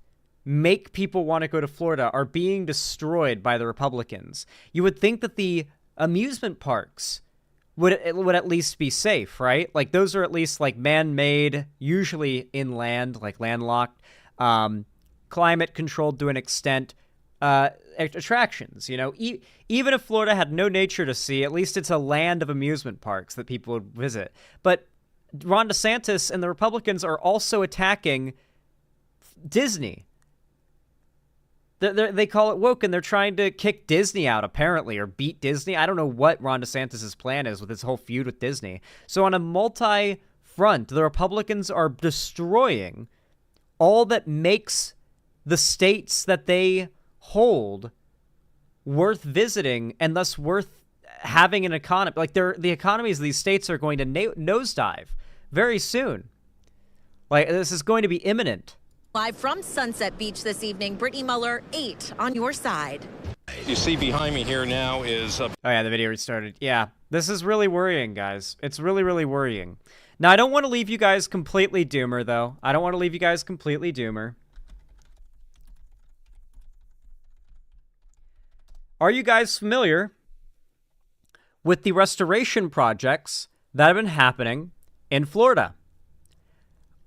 make people want to go to Florida are being destroyed by the Republicans. You would think that the amusement parks would at least be safe, right? Like those are at least man-made, usually inland, landlocked, climate controlled to an extent, attractions, even if Florida had no nature to see, at least it's a land of amusement parks that people would visit. But Ron DeSantis and the Republicans are also attacking Disney. They call it woke, and they're trying to kick Disney out, apparently, or beat Disney. I don't know what Ron DeSantis' plan is with his whole feud with Disney. So on a multi-front, the Republicans are destroying all that makes the states that they hold worth visiting and thus worth having an economy. The economies of these states are going to nosedive very soon. Like, this is going to be imminent. Live from Sunset Beach this evening, Brittany Muller, 8 on your side. You see behind me here now is Oh yeah, the video restarted. Yeah, this is really worrying, guys. It's really, really worrying. Now, I don't want to leave you guys completely doomer, though. I don't want to leave you guys completely doomer. Are you guys familiar with the restoration projects that have been happening in Florida?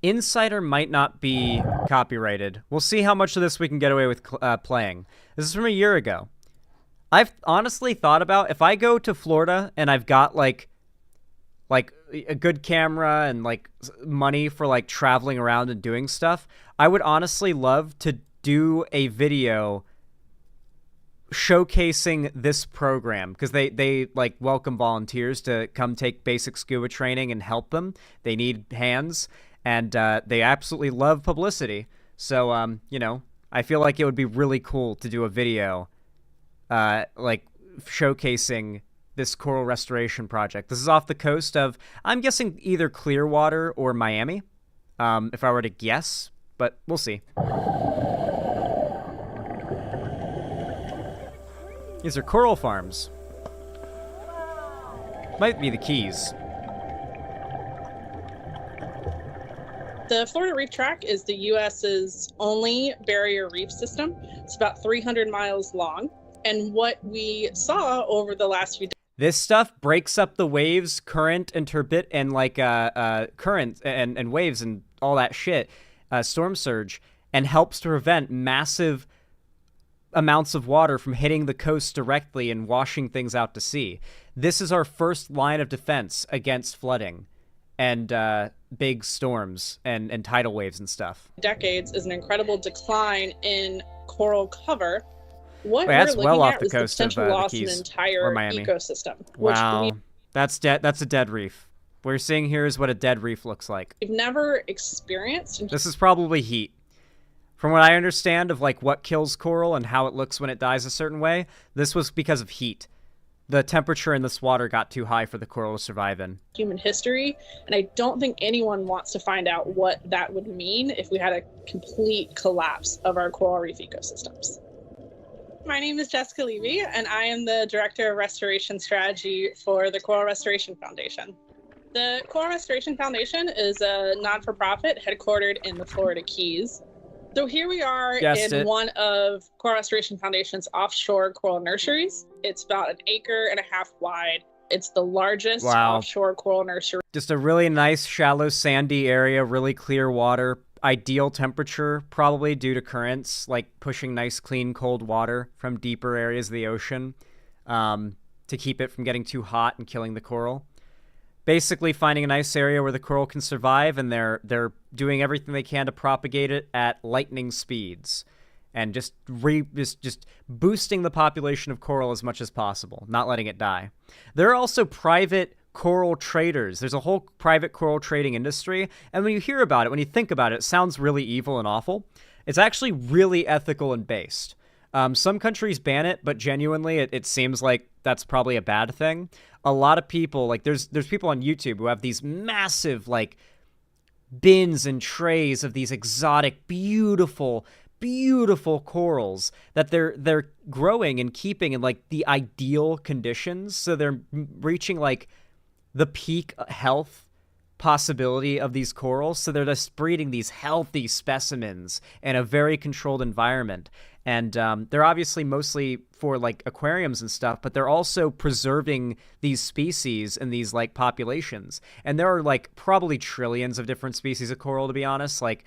Insider might not be copyrighted. We'll see how much of this we can get away with playing. This is from a year ago. I've honestly thought about if I go to Florida and I've got like a good camera and like money for like traveling around and doing stuff, I would honestly love to do a video showcasing this program, because they like welcome volunteers to come take basic scuba training and help them. They need hands, and they absolutely love publicity. So you know, I feel like it would be really cool to do a video like showcasing this coral restoration project. This is off the coast of, I'm guessing, either Clearwater or Miami, if I were to guess, but we'll see. These are coral farms. Might be the Keys. The Florida Reef Track is the U.S.'s only barrier reef system. It's about 300 miles long. And what we saw over the last few days. This stuff breaks up the waves, current and turbid, and like current and waves and all that shit, storm surge, and helps to prevent massive amounts of water from hitting the coast directly and washing things out to sea. This is our first line of defense against flooding and big storms and tidal waves and stuff. Decades is an incredible decline in coral cover. What that's we're well looking off at the is the coast of potential loss the of an Keys entire or Miami. ecosystem. Wow, that's a dead reef. What you're seeing here is what a dead reef looks like. We've never experienced. This is probably heat. From what I understand of like what kills coral and how it looks when it dies a certain way, this was because of heat. The temperature in this water got too high for the coral to survive in. Human history, and I don't think anyone wants to find out what that would mean if we had a complete collapse of our coral reef ecosystems. My name is Jessica Levy, and I am the Director of Restoration Strategy for the Coral Restoration Foundation. The Coral Restoration Foundation is a non-for-profit headquartered in the Florida Keys. So here we are one of Coral Restoration Foundation's offshore coral nurseries. It's about 1.5 acres wide. It's the largest offshore coral nursery. Just a really nice, shallow, sandy area, really clear water. Ideal temperature, probably due to currents, like pushing nice, clean, cold water from deeper areas of the ocean to keep it from getting too hot and killing the coral. Basically finding a nice area where the coral can survive, and they're doing everything they can to propagate it at lightning speeds, and just boosting the population of coral as much as possible, not letting it die. There are also private coral traders. There's a whole private coral trading industry, and when you hear about it, when you think about it, it sounds really evil and awful. It's actually really ethical and based. Some countries ban it, but genuinely, it seems like that's probably a bad thing. A lot of people, like there's people on YouTube who have these massive like bins and trays of these exotic, beautiful corals that they're growing and keeping in like the ideal conditions. So they're reaching like the peak health possibility of these corals. So they're just breeding these healthy specimens in a very controlled environment. And they're obviously mostly for like aquariums and stuff, but they're also preserving these species and these like populations. And there are like probably trillions of different species of coral, to be honest. Like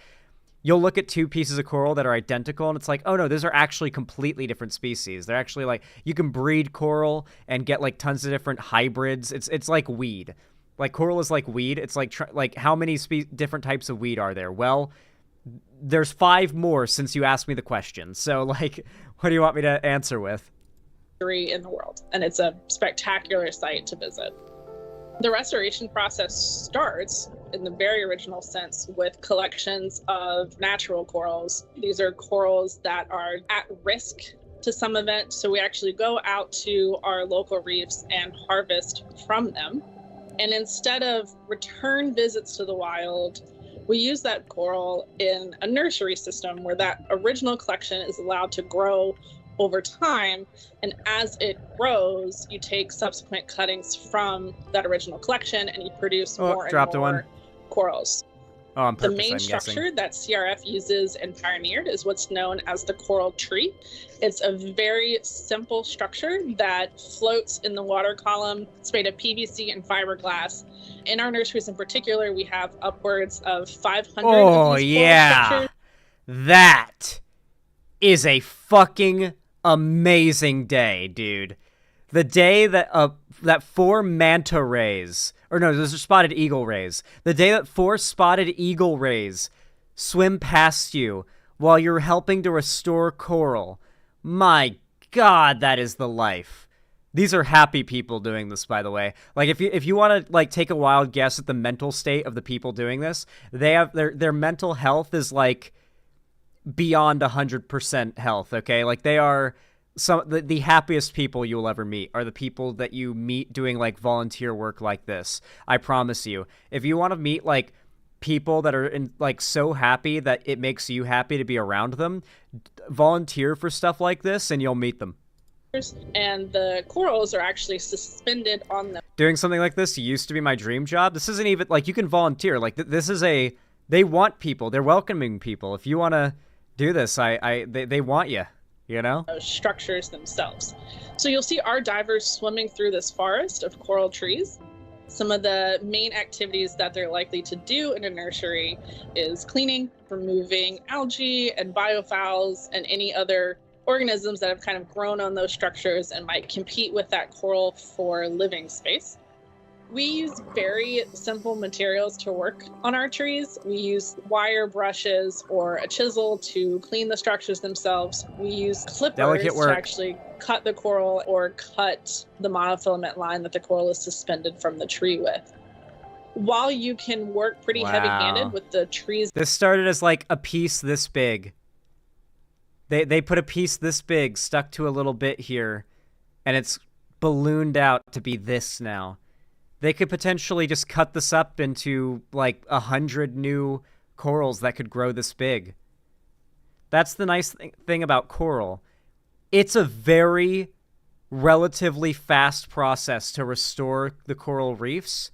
you'll look at two pieces of coral that are identical and it's like, oh no, those are actually completely different species. They're actually like, you can breed coral and get like tons of different hybrids. It's like weed. Like coral is like weed. It's like how many different types of weed are there? Well, there's 5 more since you asked me the question. So like, what do you want me to answer with? In the world, and it's a spectacular site to visit. The restoration process starts in the very original sense with collections of natural corals. These are corals that are at risk to some event, so we actually go out to our local reefs and harvest from them. And instead of return visits to the wild, We use that coral in a nursery system where that original collection is allowed to grow over time, and as it grows, you take subsequent cuttings from that original collection and you produce more and more corals. Oh, on purpose, The main I'm structure guessing. that CRF uses and pioneered is what's known as the coral tree. It's a very simple structure that floats in the water column. It's made of PVC and fiberglass. In our nurseries in particular, we have upwards of 500 of these coral structures. That is a fucking amazing day, dude. The day that that 4 manta rays, or no, those are spotted eagle rays. The day that 4 spotted eagle rays swim past you while you're helping to restore coral. My God, that is the life. These are happy people doing this, by the way. Like, if you want to like take a wild guess at the mental state of the people doing this, they have their mental health is like beyond 100% health. Okay, like they are the happiest people you will ever meet are the people that you meet doing like volunteer work like this. I promise you. If you want to meet like people that are like so happy that it makes you happy to be around them, volunteer for stuff like this and you'll meet them. And the corals are actually suspended on them. Doing something like this used to be my dream job. This isn't even like you can volunteer. Like this is they want people. They're welcoming people. If you want to do this, they want you. You know? Those structures themselves. So you'll see our divers swimming through this forest of coral trees. Some of the main activities that they're likely to do in a nursery is cleaning, removing algae and biofouls and any other organisms that have kind of grown on those structures and might compete with that coral for living space. We use very simple materials to work on our trees. We use wire brushes or a chisel to clean the structures themselves. We use clippers to actually cut the coral or cut the monofilament line that the coral is suspended from the tree with. While you can work pretty heavy-handed with the trees. This started as like a piece this big. They put a piece this big stuck to a little bit here, and it's ballooned out to be this now. They could potentially just cut this up into like 100 new corals that could grow this big. That's the nice thing about coral. It's a very relatively fast process to restore the coral reefs.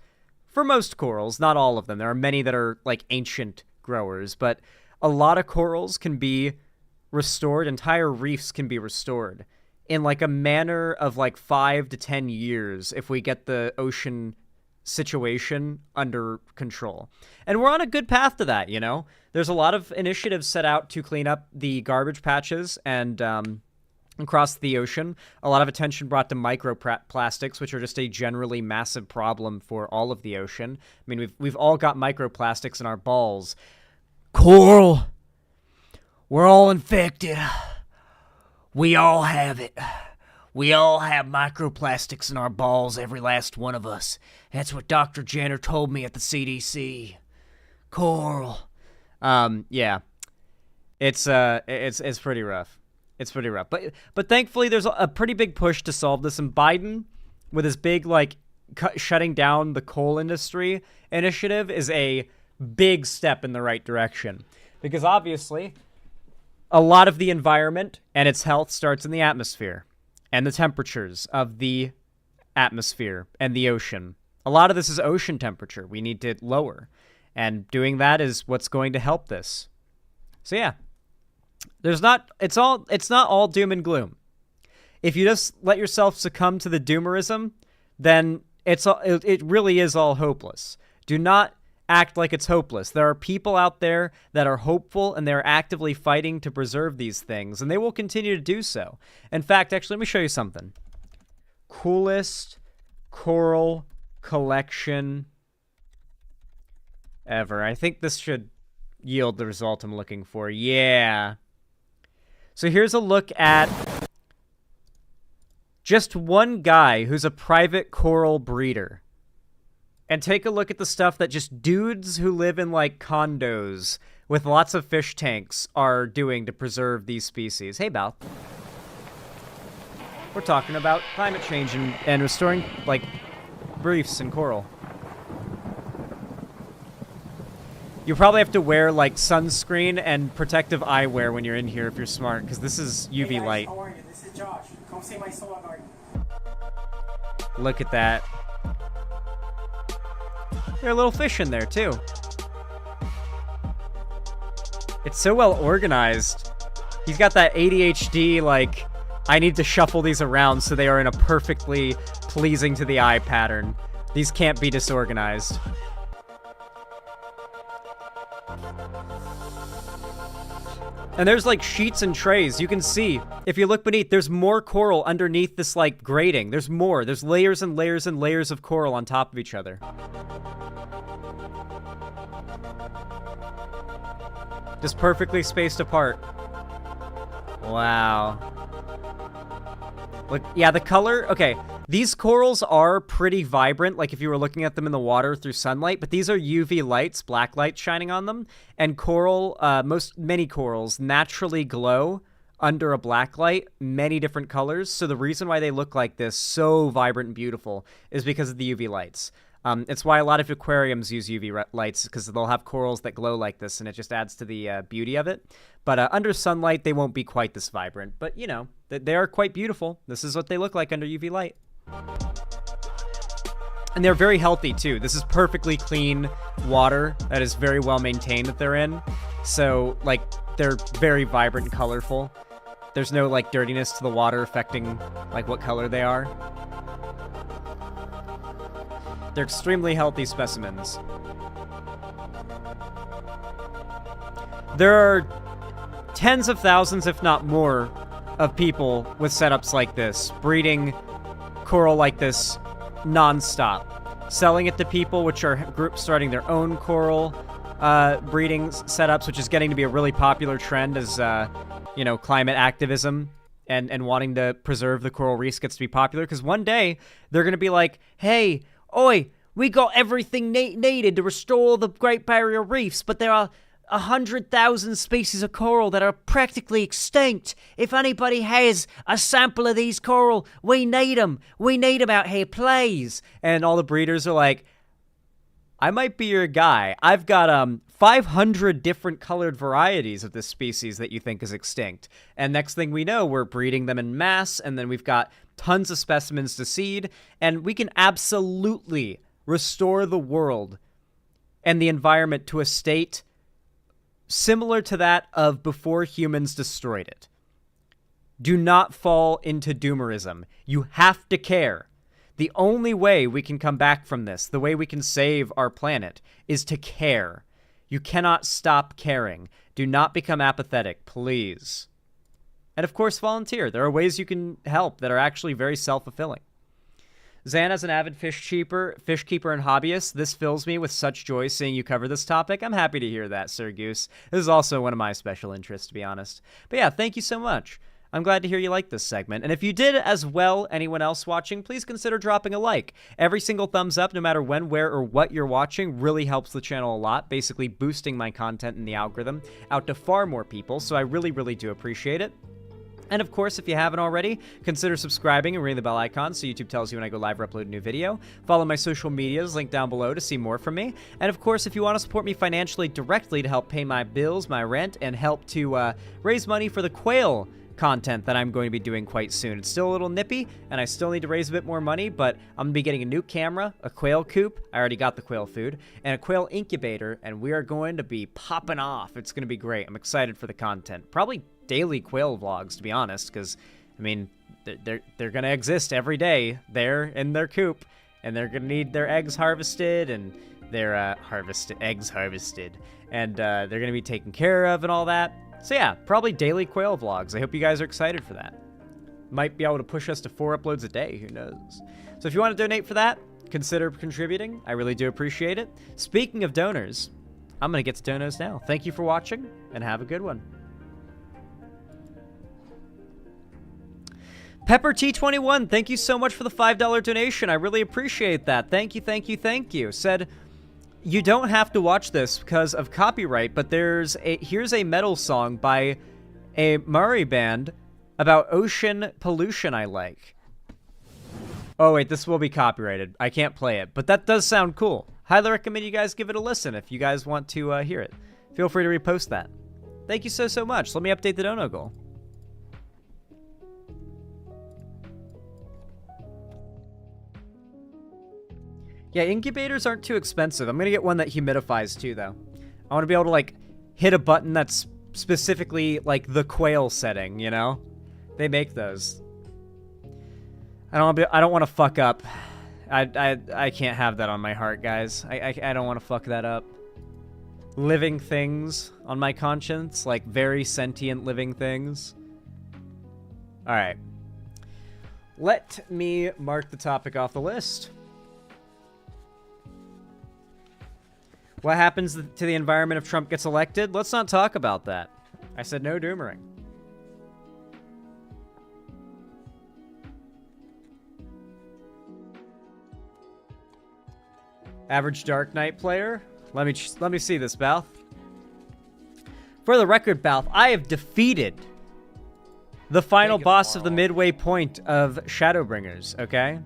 For most corals, not all of them. There are many that are like ancient growers, but a lot of corals can be restored. Entire reefs can be restored in like a manner of like 5 to 10 years if we get the ocean situation under control. And we're on a good path to that, you know? There's a lot of initiatives set out to clean up the garbage patches and across the ocean. A lot of attention brought to microplastics, which are just a generally massive problem for all of the ocean. I mean, we've all got microplastics in our balls. Coral, we're all infected. We all have it. We all have microplastics in our balls, every last one of us. That's what Dr. Jenner told me at the CDC. Coral. Yeah. It's pretty rough. It's pretty rough. But thankfully there's a pretty big push to solve this, and Biden with his big like shutting down the coal industry initiative is a big step in the right direction. Because obviously a lot of the environment and its health starts in the atmosphere and the temperatures of the atmosphere and the ocean. A lot of this is ocean temperature we need to lower, and doing that is what's going to help this. So yeah, it's not all doom and gloom. If you just let yourself succumb to the doomerism, then it really is all hopeless. Do not act like it's hopeless. There are people out there that are hopeful, and they're actively fighting to preserve these things, and they will continue to do so. In fact, actually, let me show you something. Coolest coral collection ever. I think this should yield the result I'm looking for. Yeah. So here's a look at just one guy who's a private coral breeder. And take a look at the stuff that just dudes who live in, like, condos with lots of fish tanks are doing to preserve these species. Hey, Bal. We're talking about climate change and restoring, like, reefs and coral. You probably have to wear, like, sunscreen and protective eyewear when you're in here if you're smart, because this is UV Hey guys, light. how are you? This is Josh. Come see my solar garden. Look at that. There are little fish in there, too. It's so well organized. He's got that ADHD, like, I need to shuffle these around so they are in a perfectly pleasing to the eye pattern. These can't be disorganized. And there's like sheets and trays. You can see, if you look beneath, there's more coral underneath this like grating. There's more. There's layers and layers and layers of coral on top of each other. Just perfectly spaced apart. Wow. Look, yeah, the color, okay. These corals are pretty vibrant, like if you were looking at them in the water through sunlight, but these are UV lights, black light shining on them, and coral, many corals naturally glow under a black light, many different colors, so the reason why they look like this, so vibrant and beautiful, is because of the UV lights. It's why a lot of aquariums use UV lights, because they'll have corals that glow like this, and it just adds to the beauty of it. But under sunlight, they won't be quite this vibrant, but you know, they are quite beautiful. This is what they look like under UV light. And they're very healthy too. This is perfectly clean water that is very well maintained that they're in. So like they're very vibrant and colorful. There's no like dirtiness to the water affecting like what color they are. They're extremely healthy specimens. There are tens of thousands, if not more, of people with setups like this, breeding coral like this non-stop, selling it to people, which are groups starting their own coral breeding setups, which is getting to be a really popular trend as you know, climate activism and wanting to preserve the coral reefs gets to be popular, because one day they're going to be like, hey, oi, we got everything needed to restore the Great Barrier Reefs, but there are 100,000 species of coral that are practically extinct. If anybody has a sample of these coral, we need them. We need them out here, please. And all the breeders are like, I might be your guy. I've got 500 different colored varieties of this species that you think is extinct. And next thing we know, we're breeding them in mass, and then we've got tons of specimens to seed, and we can absolutely restore the world and the environment to a state similar to that of before humans destroyed it. Do not fall into doomerism. You have to care. The only way we can come back from this, the way we can save our planet, is to care. You cannot stop caring. Do not become apathetic, please. And of course, volunteer. There are ways you can help that are actually very self-fulfilling. Zan, as an avid fish keeper and hobbyist, this fills me with such joy seeing you cover this topic. I'm happy to hear that, Sir Goose. This is also one of my special interests, to be honest. But yeah, thank you so much. I'm glad to hear you like this segment. And if you did as well, anyone else watching, please consider dropping a like. Every single thumbs up, no matter when, where, or what you're watching, really helps the channel a lot, basically boosting my content in the algorithm out to far more people. So I really, really do appreciate it. And of course, if you haven't already, consider subscribing and ringing the bell icon so YouTube tells you when I go live or upload a new video. Follow my social medias, linked down below to see more from me. And of course, if you want to support me financially directly to help pay my bills, my rent, and help to raise money for the quail content that I'm going to be doing quite soon. It's still a little nippy, and I still need to raise a bit more money, but I'm going to be getting a new camera, a quail coop, I already got the quail food, and a quail incubator, and we are going to be popping off. It's going to be great. I'm excited for the content. Probably daily quail vlogs, to be honest, because, I mean, they're going to exist every day there in their coop, and they're going to need their eggs harvested, and their eggs harvested, and they're going to be taken care of and all that. So yeah, probably daily quail vlogs. I hope you guys are excited for that. Might be able to push us to 4 uploads a day, who knows. So if you want to donate for that, consider contributing. I really do appreciate it. Speaking of donors, I'm going to get to donos now. Thank you for watching, and have a good one. Pepper T21, thank you so much for the $5 donation. I really appreciate that. Thank you, thank you, thank you. Said, you don't have to watch this because of copyright, but here's a metal song by a Maori band about ocean pollution I like. Oh, wait, this will be copyrighted. I can't play it, but that does sound cool. Highly recommend you guys give it a listen if you guys want to hear it. Feel free to repost that. Thank you so much. Let me update the dono goal. Yeah, incubators aren't too expensive. I'm going to get one that humidifies too, though. I want to be able to, like, hit a button that's specifically, like, the quail setting, you know? They make those. I don't want to fuck up. I can't have that on my heart, guys. I don't want to fuck that up. Living things on my conscience, like very sentient living things. All right. Let me mark the topic off the list. What happens to the environment if Trump gets elected? Let's not talk about that. I said no doomering. Average Dark Knight player. Let me see this, Balth. For the record, Balth, I have defeated the final boss of the midway point of Shadowbringers, okay?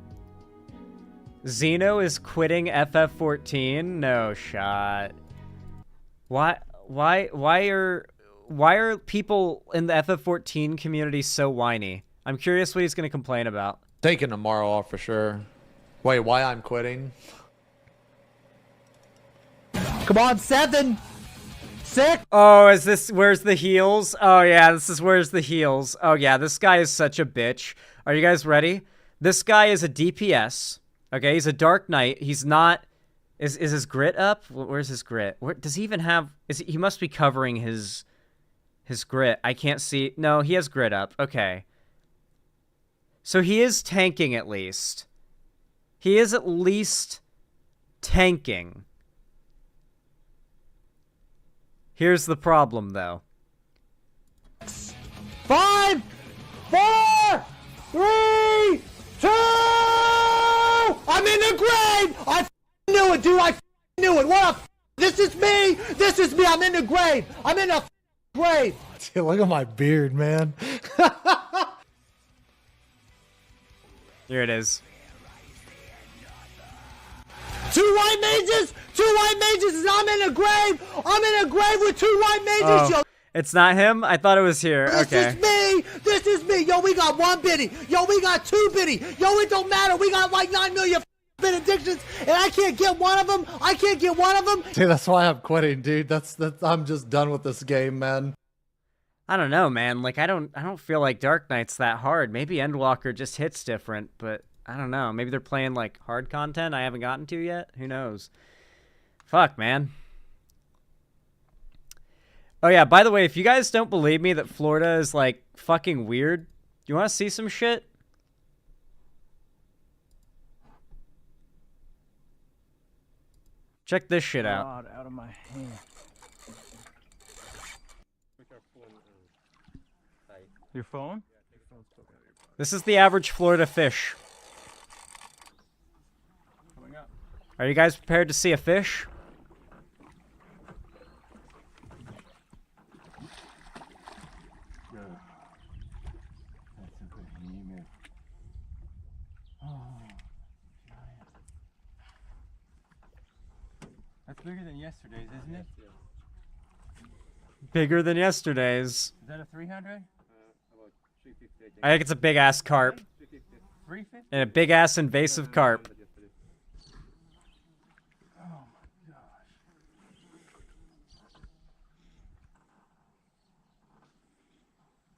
Xeno is quitting FF14? No shot. Why are people in the FF14 community so whiny? I'm curious what he's going to complain about. Taking tomorrow off for sure. Wait, why I'm quitting? Come on, 7! 6! Oh, is this where's the heals? Oh yeah, this is where's the heals. Oh yeah, this guy is such a bitch. Are you guys ready? This guy is a DPS. Okay, he's a Dark Knight. He's not... Is his grit up? Where's his grit? Where, does he even have... He must be covering his grit. I can't see... No, he has grit up. Okay. So he is tanking at least. He is at least tanking. Here's the problem, though. 5, 4, 3, 2! I'm in the grave! I knew it, dude! I knew it! What a This is me! This is me! I'm in the grave! I'm in the grave! Dude, look at my beard, man. Here it is. 2 white mages! 2 white mages and I'm in a grave! I'm in a grave with 2 white mages, yo! It's not him? I thought it was here. Okay. This is me! This is me! Yo, we got 1 biddy! Yo, we got 2 biddy! Yo, it don't matter! We got like 9 million benedictions and I can't get one of them! I can't get one of them! Dude, that's why I'm quitting, dude. That's I'm just done with this game, man. I don't know, man. Like, I don't feel like Dark Knight's that hard. Maybe Endwalker just hits different, but... I don't know. Maybe they're playing, like, hard content I haven't gotten to yet? Who knows? Fuck, man. Oh, yeah, by the way, if you guys don't believe me that Florida is, like, fucking weird, do you want to see some shit? Check this shit out. Out of my hand. Your phone? This is the average Florida fish. Are you guys prepared to see a fish? That's bigger than yesterday's, isn't it? Bigger than yesterday's. Is that a 300? I think it's a big ass carp. 350? And a big ass invasive carp.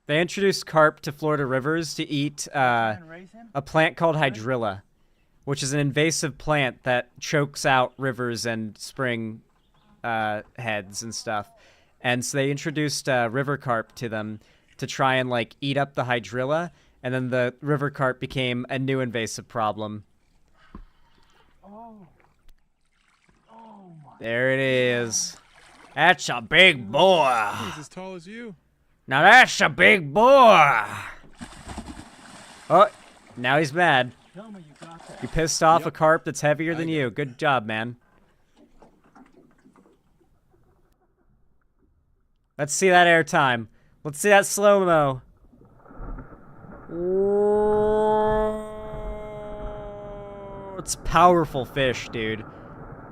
They introduced carp to Florida rivers to eat a plant called hydrilla, which is an invasive plant that chokes out rivers and spring heads and stuff. And so they introduced river carp to them to try and, like, eat up the hydrilla, and then the river carp became a new invasive problem. There it is. That's a big boy. He's as tall as you. Now that's a big boy. Oh, now he's mad. You pissed off a carp that's heavier than you. Good job, man. Let's see that airtime. Let's see that slow-mo. It's powerful fish, dude.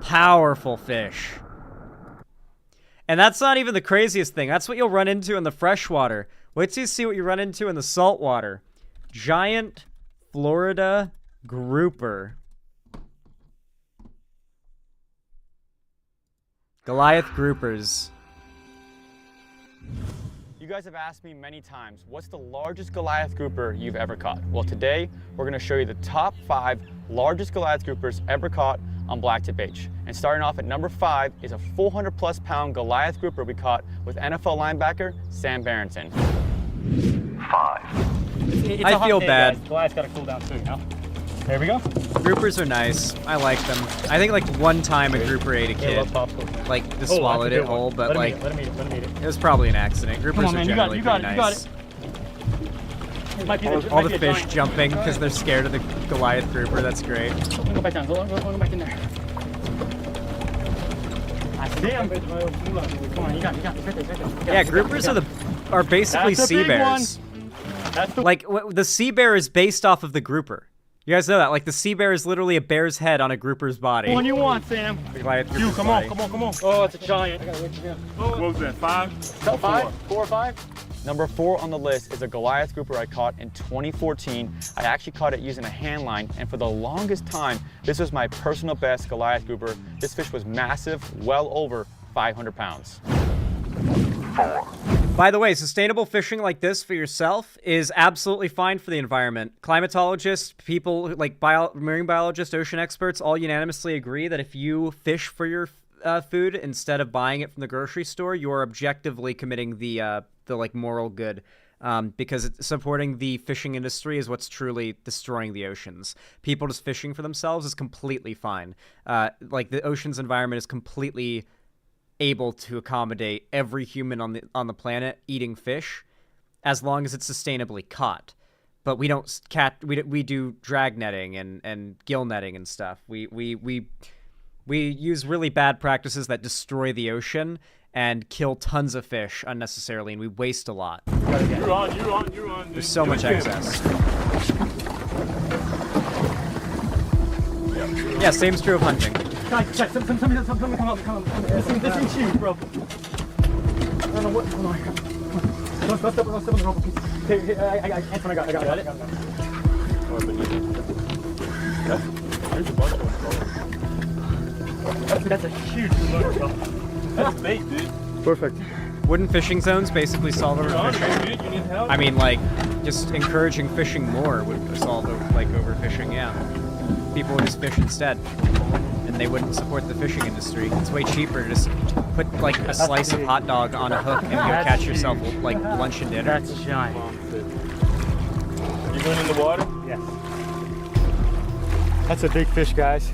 Powerful fish. And that's not even the craziest thing. That's what you'll run into in the freshwater. Wait till you see what you run into in the saltwater. Giant Florida grouper. Goliath groupers. You guys have asked me many times, what's the largest Goliath grouper you've ever caught? Well, today we're going to show you the top 5 largest Goliath groupers ever caught on Blacktip Beach. And starting off at number 5 is a 400+ pound Goliath grouper we caught with NFL linebacker Sam Barrington. 5. I feel bad. Goliath's got to cool down too, you know? There we go. Groupers are nice. I like them. I think like one time a grouper ate a kid. Like just swallowed it whole, but like let him eat it. It was probably an accident. Groupers are generally pretty nice. All the fish jumping because they're scared of the Goliath grouper. That's great. Go back down. Go back in there. I see him. Come on, you got it. Yeah, groupers are basically sea bears. Like the sea bear is based off of the grouper. You guys know that? Like the sea bear is literally a bear's head on a grouper's body. One you want, Sam. You come on. Oh, it's a giant. What was that? 5? 5? 4 or 5? Number 4 on the list is a Goliath grouper I caught in 2014. I actually caught it using a hand line, and for the longest time, this was my personal best Goliath grouper. This fish was massive, well over 500 pounds. 4. By the way, sustainable fishing like this for yourself is absolutely fine for the environment. Climatologists, people like marine biologists, ocean experts all unanimously agree that if you fish for your food instead of buying it from the grocery store, you are objectively committing the like moral good. Because supporting the fishing industry is what's truly destroying the oceans. People just fishing for themselves is completely fine. Like the ocean's environment is completely able to accommodate every human on the planet eating fish, as long as it's sustainably caught. But we don't we do drag netting and gill netting and stuff. We use really bad practices that destroy the ocean and kill tons of fish unnecessarily, and we waste a lot. You're on. There's so much excess. Yeah, same's true of hunting. Guys, somebody come up. This ain't huge, bro. I don't know what. Hold on. Don't step on the rope, please. Here, I got it. There's a bunch of them. That's a huge lure, bro. That's bait, dude. Perfect. Wooden fishing zones basically solve overfishing. Dude, you need help? I mean, like, just encouraging fishing more would solve overfishing. Yeah, people would just fish instead, and they wouldn't support the fishing industry. It's way cheaper to just put like a slice of hot dog on a hook and go catch yourself like lunch and dinner. That's giant. You going in the water? Yes. That's a big fish, guys.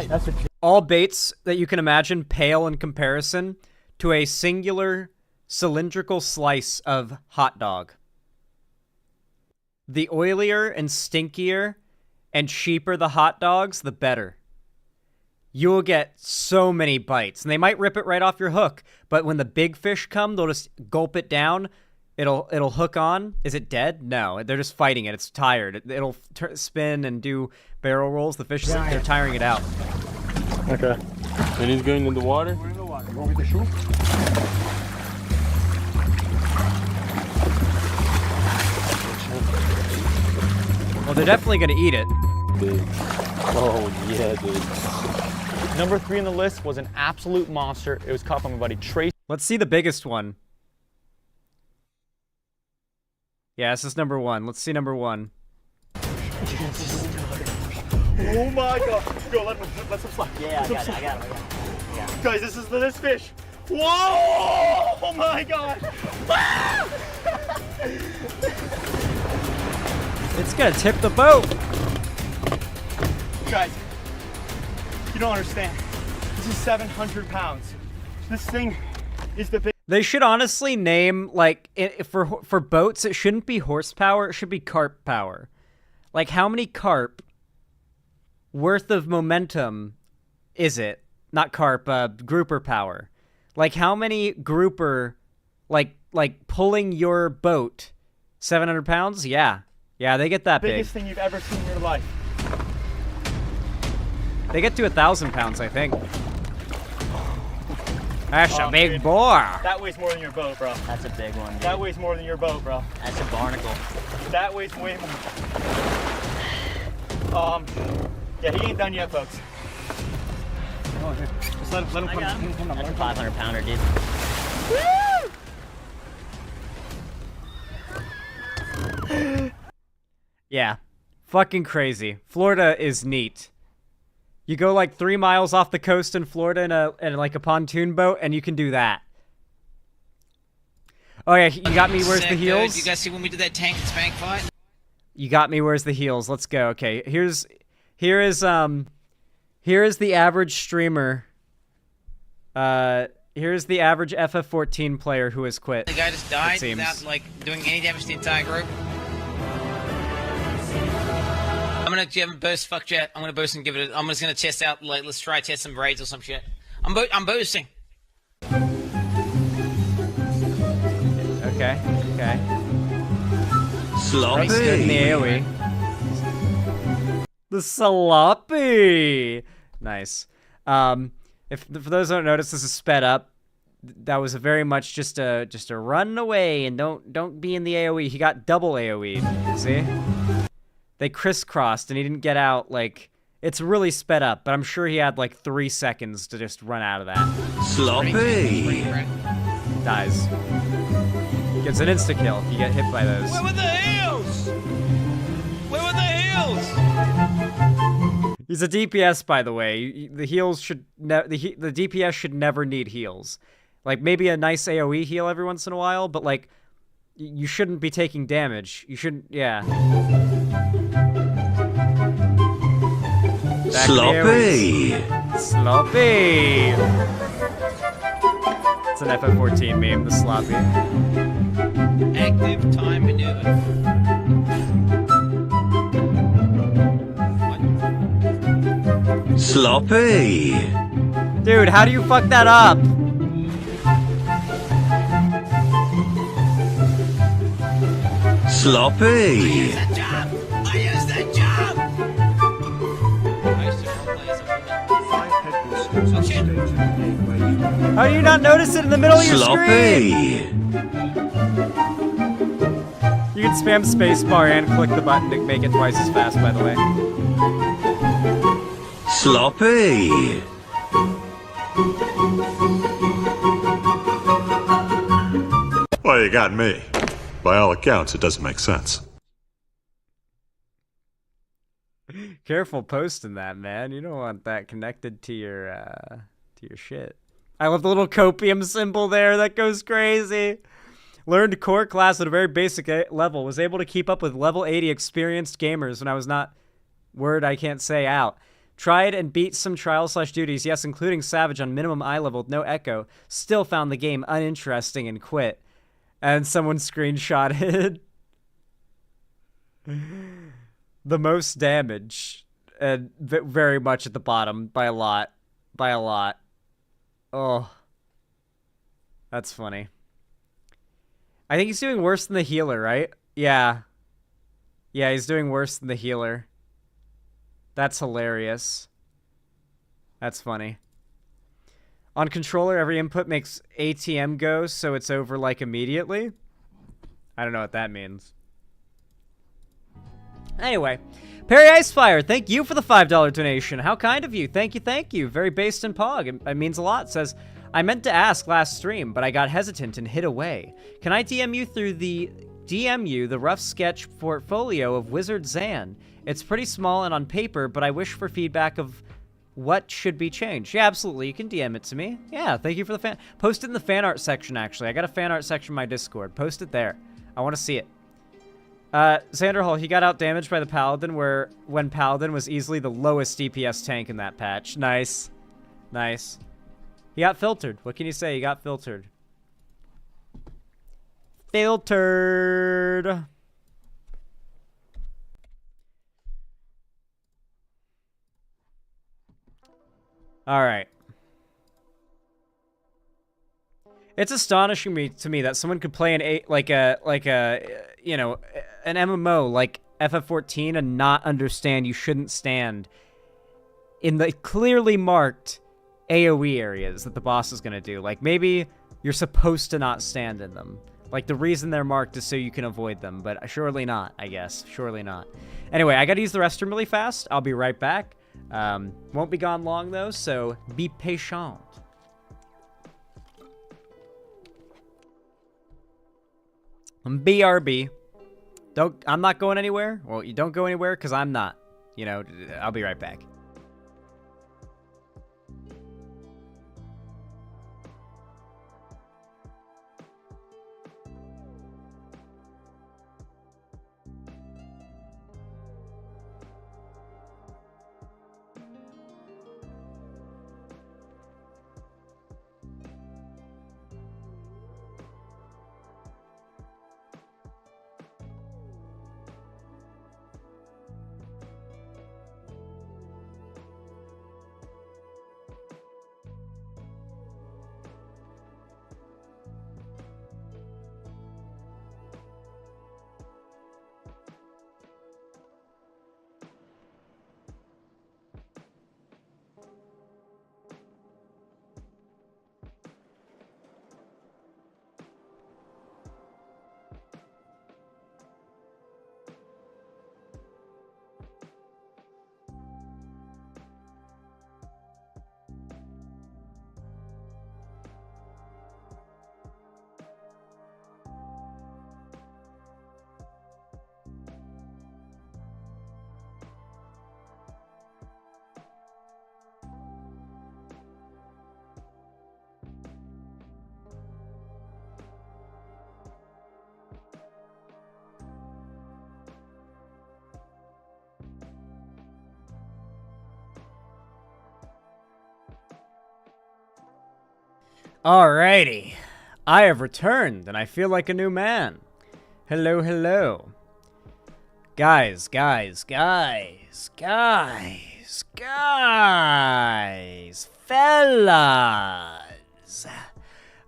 That's a all baits that you can imagine pale in comparison to a singular cylindrical slice of hot dog. The oilier and stinkier and cheaper the hot dogs, the better. You'll get so many bites, and they might rip it right off your hook, but when the big fish come, they'll just gulp it down. It'll hook on. Is it dead? No, they're just fighting it. It's tired. It'll spin and do barrel rolls. The fish, they're tiring it out. Okay. And he's going in the water? We're in the water. You want me to shoot? Well, they're definitely going to eat it. Big. Oh, yeah, dude. Number 3 on the list was an absolute monster. It was caught by my buddy Trace. Let's see the biggest one. Yeah, this is number 1. Let's see number 1. Oh my god. Go, let him slide. Yeah, I got it. Yeah. Guys, this is this fish. Whoa! Oh my god. It's gonna tip the boat. Guys, you don't understand. This is 700 pounds. This thing is the big. They should honestly name, like, for boats, it shouldn't be horsepower, it should be carp power. Like, how many carp worth of momentum is it? Not carp, grouper power. Like, how many grouper, like pulling your boat, 700 pounds? Yeah. Yeah, they get that big. Biggest thing you've ever seen in your life. They get to 1,000 pounds, I think. That's a big boar. That weighs more than your boat, bro. That's a big one, dude. That weighs more than your boat, bro. That's a barnacle. That weighs way more. Yeah, he ain't done yet, folks. Just let him come. That's a 500 pounder, dude. Yeah. Fucking crazy. Florida is neat. You go like 3 miles off the coast in Florida in like a pontoon boat, and you can do that. Oh yeah, you got me. Where's the heels? Dude. You guys see when we did that tank and spank fight? You got me. Where's the heels? Let's go. Okay, here is the average streamer. Here's the average FF14 player who has quit. The guy just died it without seems. like doing any damage to the entire group. I'm gonna give him boost. Fuck jet. I'm gonna boost and give it. I'm just gonna test out. Like, let's try test some raids or some shit. I'm boosting. Okay. Okay. Sloppy. Good in the AoE. The sloppy. Nice. For those who don't notice, this is sped up. That was very much just a run away and don't be in the AoE. He got double AoE. See? They crisscrossed and he didn't get out. Like, it's really sped up, but I'm sure he had like 3 seconds to just run out of that. Sloppy. Dies. Gets an insta kill. You get hit by those. Where were the heels? Where were the heels? He's a DPS, by the way. The heals should the DPS should never need heals. Like maybe a nice AoE heal every once in a while, but like you shouldn't be taking damage. You shouldn't. Yeah. Sloppy. Sloppy. It's an FF14 meme. The sloppy. Active time maneuver. Sloppy. Dude, how do you fuck that up? Sloppy. How do you not notice it in the middle of your screen? You can spam spacebar and click the button to make it twice as fast, by the way. Sloppy. Well, you got me. By all accounts, it doesn't make sense. Careful posting that, man. You don't want that connected to your shit. I love the little copium symbol there. That goes crazy. Learned core class at a very basic level. Was able to keep up with level 80 experienced gamers when I was not... Word I can't say out. Tried and beat some trial/duties, yes, including Savage on minimum eye level with no echo. Still found the game uninteresting and quit. And someone screenshotted the most damage. And very much at the bottom by a lot. By a lot. Oh. That's funny. I think he's doing worse than the healer, right? Yeah. Yeah, he's doing worse than the healer. That's hilarious. That's funny. On controller, every input makes ATM go, so it's over, like, immediately. I don't know what that means. Anyway. Perry Icefire, thank you for the $5 donation. How kind of you. Thank you, thank you. Very based in Pog. It means a lot. Says, I meant to ask last stream, but I got hesitant and hid away. Can I DM you the rough sketch portfolio of Wizard Zan? It's pretty small and on paper, but I wish for feedback of what should be changed. Yeah, absolutely. You can DM it to me. Yeah, thank you for the fan. Post it in the fan art section, actually. I got a fan art section in my Discord. Post it there. I want to see it. Xander Hall, he got out damaged by the Paladin when Paladin was easily the lowest DPS tank in that patch. Nice. Nice. He got filtered. What can you say? He got filtered. Filtered. All right. It's astonishing to me that someone could play an you know, an MMO like FF14 and not understand you shouldn't stand in the clearly marked AoE areas that the boss is going to do. Like, maybe you're supposed to not stand in them. Like, the reason they're marked is so you can avoid them, but surely not, I guess. Surely not. Anyway, I gotta use the restroom really fast. I'll be right back. Won't be gone long, though, so be patient. BRB. I'm not going anywhere. Well, you don't go anywhere, because I'm not. You know, I'll be right back. Alrighty. I have returned, and I feel like a new man. Hello, hello. Guys. Fellas.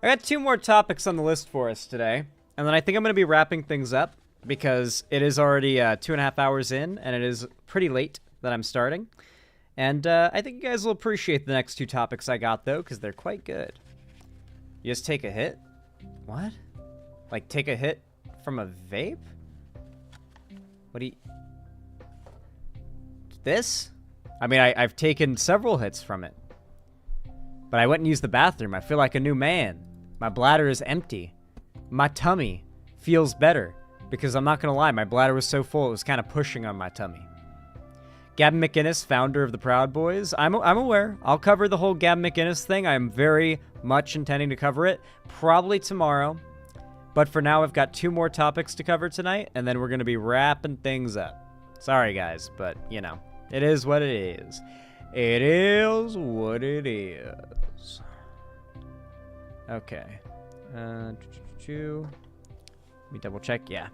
I got 2 more topics on the list for us today, and then I think I'm going to be wrapping things up, because it is already 2.5 hours in, and it is pretty late that I'm starting. And I think you guys will appreciate the next 2 topics I got, though, because they're quite good. You just take a hit? What? Like, take a hit from a vape? What do you... This? I mean, I've taken several hits from it. But I went and used the bathroom. I feel like a new man. My bladder is empty. My tummy feels better. Because I'm not going to lie, my bladder was so full, it was kind of pushing on my tummy. Gavin McInnes, founder of the Proud Boys. I'm aware. I'll cover the whole Gavin McInnes thing. I'm very much intending to cover it. Probably tomorrow. But for now, I've got 2 more topics to cover tonight, and then we're going to be wrapping things up. Sorry, guys, but, you know, it is what it is. It is what it is. Okay. Let me double check. Yeah.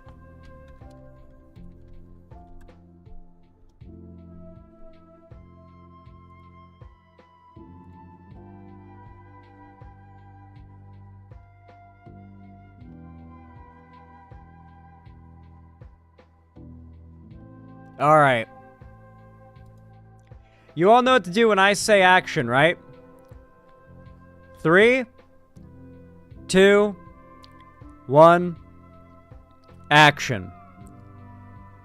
All right. You all know what to do when I say action, right? 3, 2, 1, action.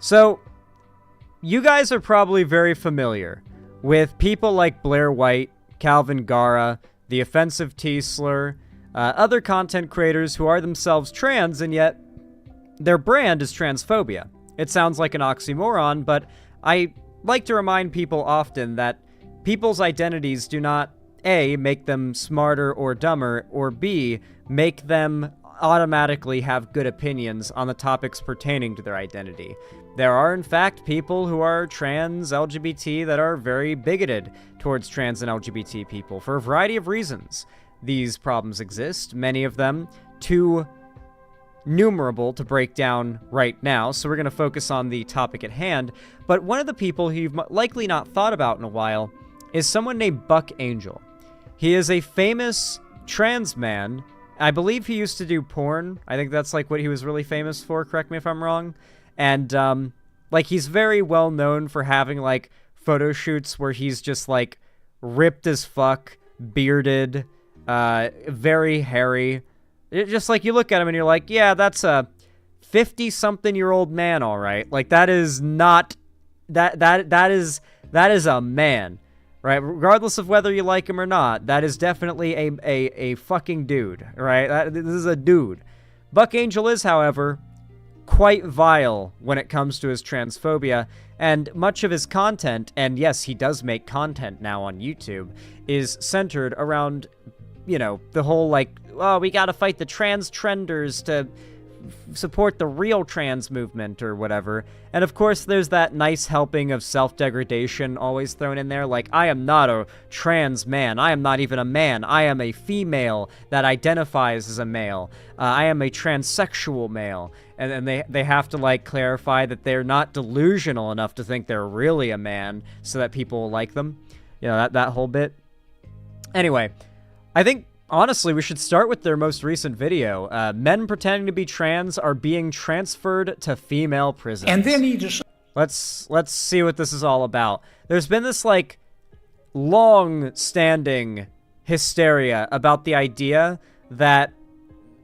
So, you guys are probably very familiar with people like Blair White, Calvin Gara, the offensive T-slur, other content creators who are themselves trans, and yet their brand is transphobia. It sounds like an oxymoron, but I like to remind people often that people's identities do not, A, make them smarter or dumber, or B, make them automatically have good opinions on the topics pertaining to their identity. There are, in fact, people who are trans, LGBT, that are very bigoted towards trans and LGBT people for a variety of reasons. These problems exist, many of them too numerable to break down right now, so we're going to focus on the topic at hand. But one of the people who you've likely not thought about in a while is someone named Buck Angel. He is a famous trans man. I believe he used to do porn. I think that's like what he was really famous for, correct me if I'm wrong. And like, he's very well known for having like photo shoots where he's just like ripped as fuck, bearded, very hairy. Just like you look at him and you're like, yeah, that's a 50-something-year-old man, all right. Like that is not that is a man, right? Regardless of whether you like him or not, that is definitely a fucking dude, right? This is a dude. Buck Angel is, however, quite vile when it comes to his transphobia, and much of his content, and yes, he does make content now on YouTube, is centered around, you know, the whole like, oh, we gotta fight the trans trenders to support the real trans movement or whatever. And of course there's that nice helping of self-degradation always thrown in there, like, I am not a trans man, I am not even a man, I am a female that identifies as a male, I am a transsexual male. And they have to like clarify that they're not delusional enough to think they're really a man so that people will like them, you know, that whole bit. Anyway, I think honestly, we should start with their most recent video. Men pretending to be trans are being transferred to female prisons. And then he just... Let's see what this is all about. There's been this, like, long-standing hysteria about the idea that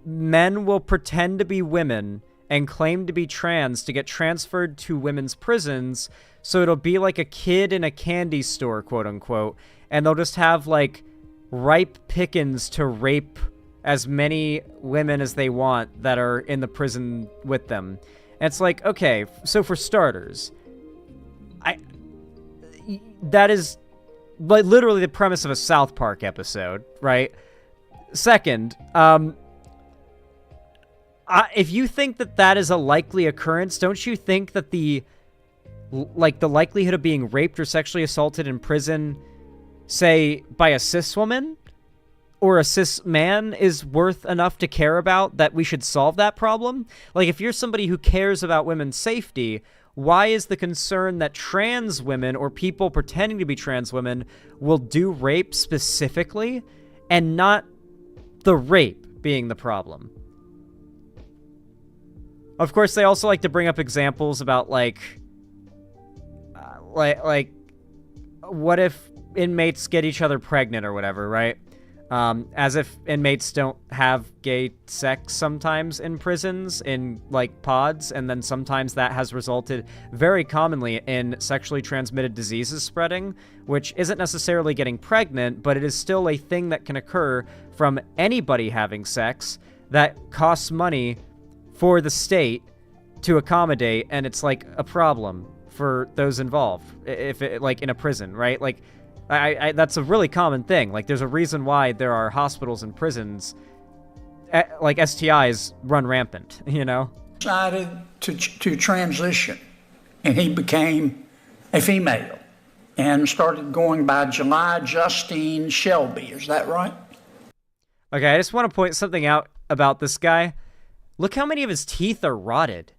men will pretend to be women and claim to be trans to get transferred to women's prisons, so it'll be like a kid in a candy store, quote-unquote, and they'll just have, like, ripe pickings to rape as many women as they want that are in the prison with them. And it's like, okay, so for starters, that is like literally the premise of a South Park episode, right? Second, if you think that that is a likely occurrence, don't you think that the likelihood of being raped or sexually assaulted in prison, say, by a cis woman or a cis man is worth enough to care about that we should solve that problem? Like, if you're somebody who cares about women's safety, why is the concern that trans women or people pretending to be trans women will do rape specifically and not the rape being the problem? Of course, they also like to bring up examples about, like what if inmates get each other pregnant or whatever, right? As if inmates don't have gay sex sometimes in prisons, in, like, pods, and then sometimes that has resulted very commonly in sexually transmitted diseases spreading, which isn't necessarily getting pregnant, but it is still a thing that can occur from anybody having sex that costs money for the state to accommodate, and it's, like, a problem for those involved, if it, like, in a prison, right? Like, that's a really common thing. Like, there's a reason why there are hospitals and prisons, like, STIs run rampant, you know? Decided to transition, and he became a female and started going by July Justine Shelby. Is that right? Okay, I just want to point something out about this guy. Look how many of his teeth are rotted.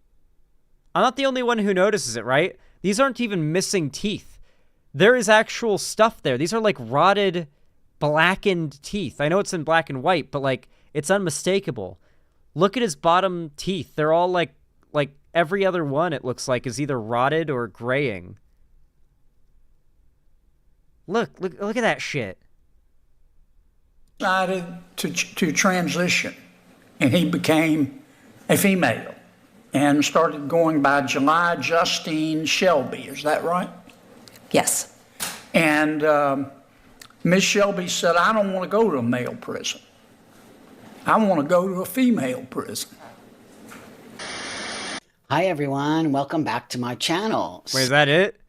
I'm not the only one who notices it, right? These aren't even missing teeth. There is actual stuff there. These are like rotted, blackened teeth. I know it's in black and white, but like it's unmistakable. Look at his bottom teeth. They're all like every other one, it looks like, is either rotted or graying. Look at that shit. Decided to transition, and he became a female and started going by July Justine Shelby. Is that right? Yes. And Miss Shelby said, I don't want to go to a male prison. I want to go to a female prison. Hi everyone, welcome back to my channel. Wait, is that it?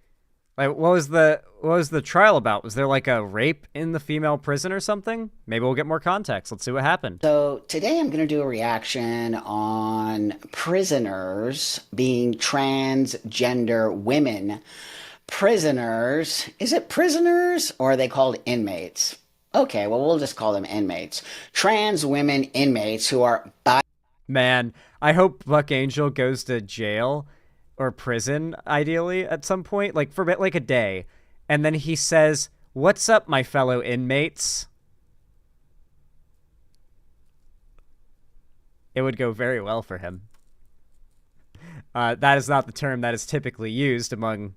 Like, what was the trial about? Was there like a rape in the female prison or something? Maybe we'll get more context. Let's see what happened. So today I'm going to do a reaction on prisoners being transgender women. Prisoners, is it prisoners or are they called inmates? Okay, well, we'll just call them inmates. Trans women inmates who are Man, I hope Buck Angel goes to jail or prison, ideally, at some point, like for like a day. And then he says, "What's up, my fellow inmates?" It would go very well for him. That is not the term that is typically used among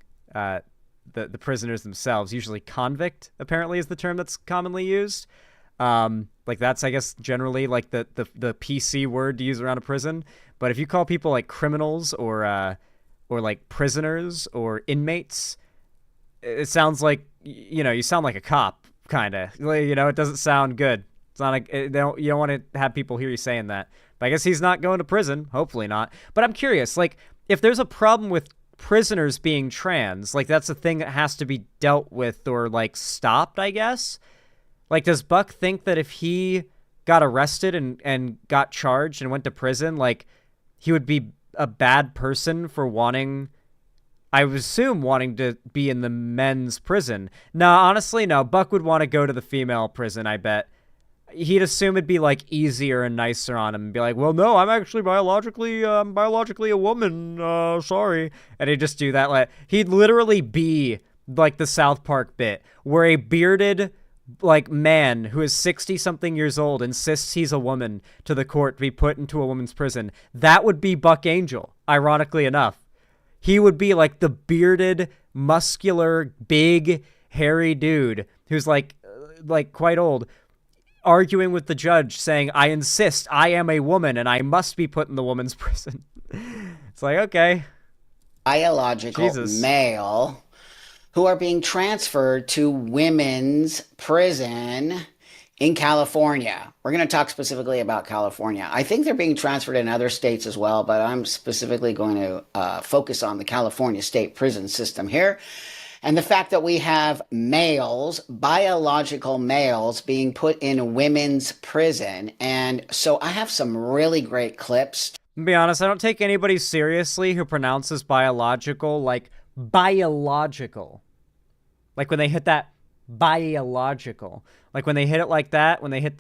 the prisoners themselves. Usually convict, apparently, is the term that's commonly used. Like that's, I guess, generally like the PC word to use around a prison. But if you call people like criminals or like prisoners or inmates, it sounds like, you know, you sound like a cop, kind of. You know, it doesn't sound good. It's not like you don't want to have people hear you saying that. But I guess he's not going to prison. Hopefully not. But I'm curious, like, if there's a problem with prisoners being trans, like that's a thing that has to be dealt with or like stopped, I guess. Like, does Buck think that if he got arrested and got charged and went to prison, like, he would be a bad person for wanting, I would assume, wanting to be in the men's prison? No, honestly, no. Buck would want to go to the female prison, I bet. He'd assume it'd be, like, easier and nicer on him and be like, well, no, I'm actually biologically a woman, sorry. And he'd just do that. Like, he'd literally be, like, the South Park bit where a bearded, like, man who is 60-something years old insists he's a woman to the court to be put into a woman's prison. That would be Buck Angel, ironically enough. He would be, like, the bearded, muscular, big, hairy dude who's, like quite old, arguing with the judge, saying, I insist, I am a woman, and I must be put in the woman's prison. It's like, okay. Biological male who are being transferred to women's prison in California. We're going to talk specifically about California. I think they're being transferred in other states as well, but I'm specifically going to focus on the California state prison system here. And the fact that we have males, biological males, being put in women's prison. And so I have some really great clips. To be honest, I don't take anybody seriously who pronounces biological like biological. Like when they hit that biological. Like when they hit it like that, when they hit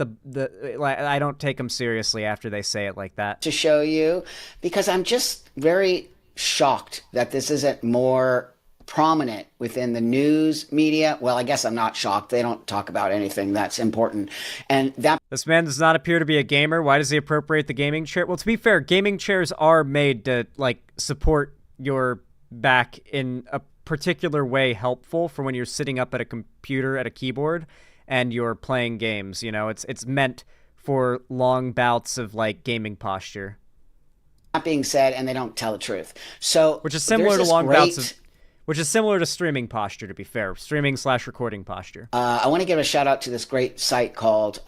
like, I don't take them seriously after they say it like that. To show you, because I'm just very shocked that this isn't more prominent within the news media. Well, I guess I'm not shocked. They don't talk about anything that's important. And that this man does not appear to be a gamer. Why does he appropriate the gaming chair? Well, to be fair, gaming chairs are made to like support your back in a particular way, helpful for when you're sitting up at a computer at a keyboard and you're playing games. You know, it's meant for long bouts of like gaming posture. That being said, and they don't tell the truth. So which is similar to long bouts of, which is similar to streaming posture, to be fair. Streaming/recording posture. I want to give a shout out to this great site called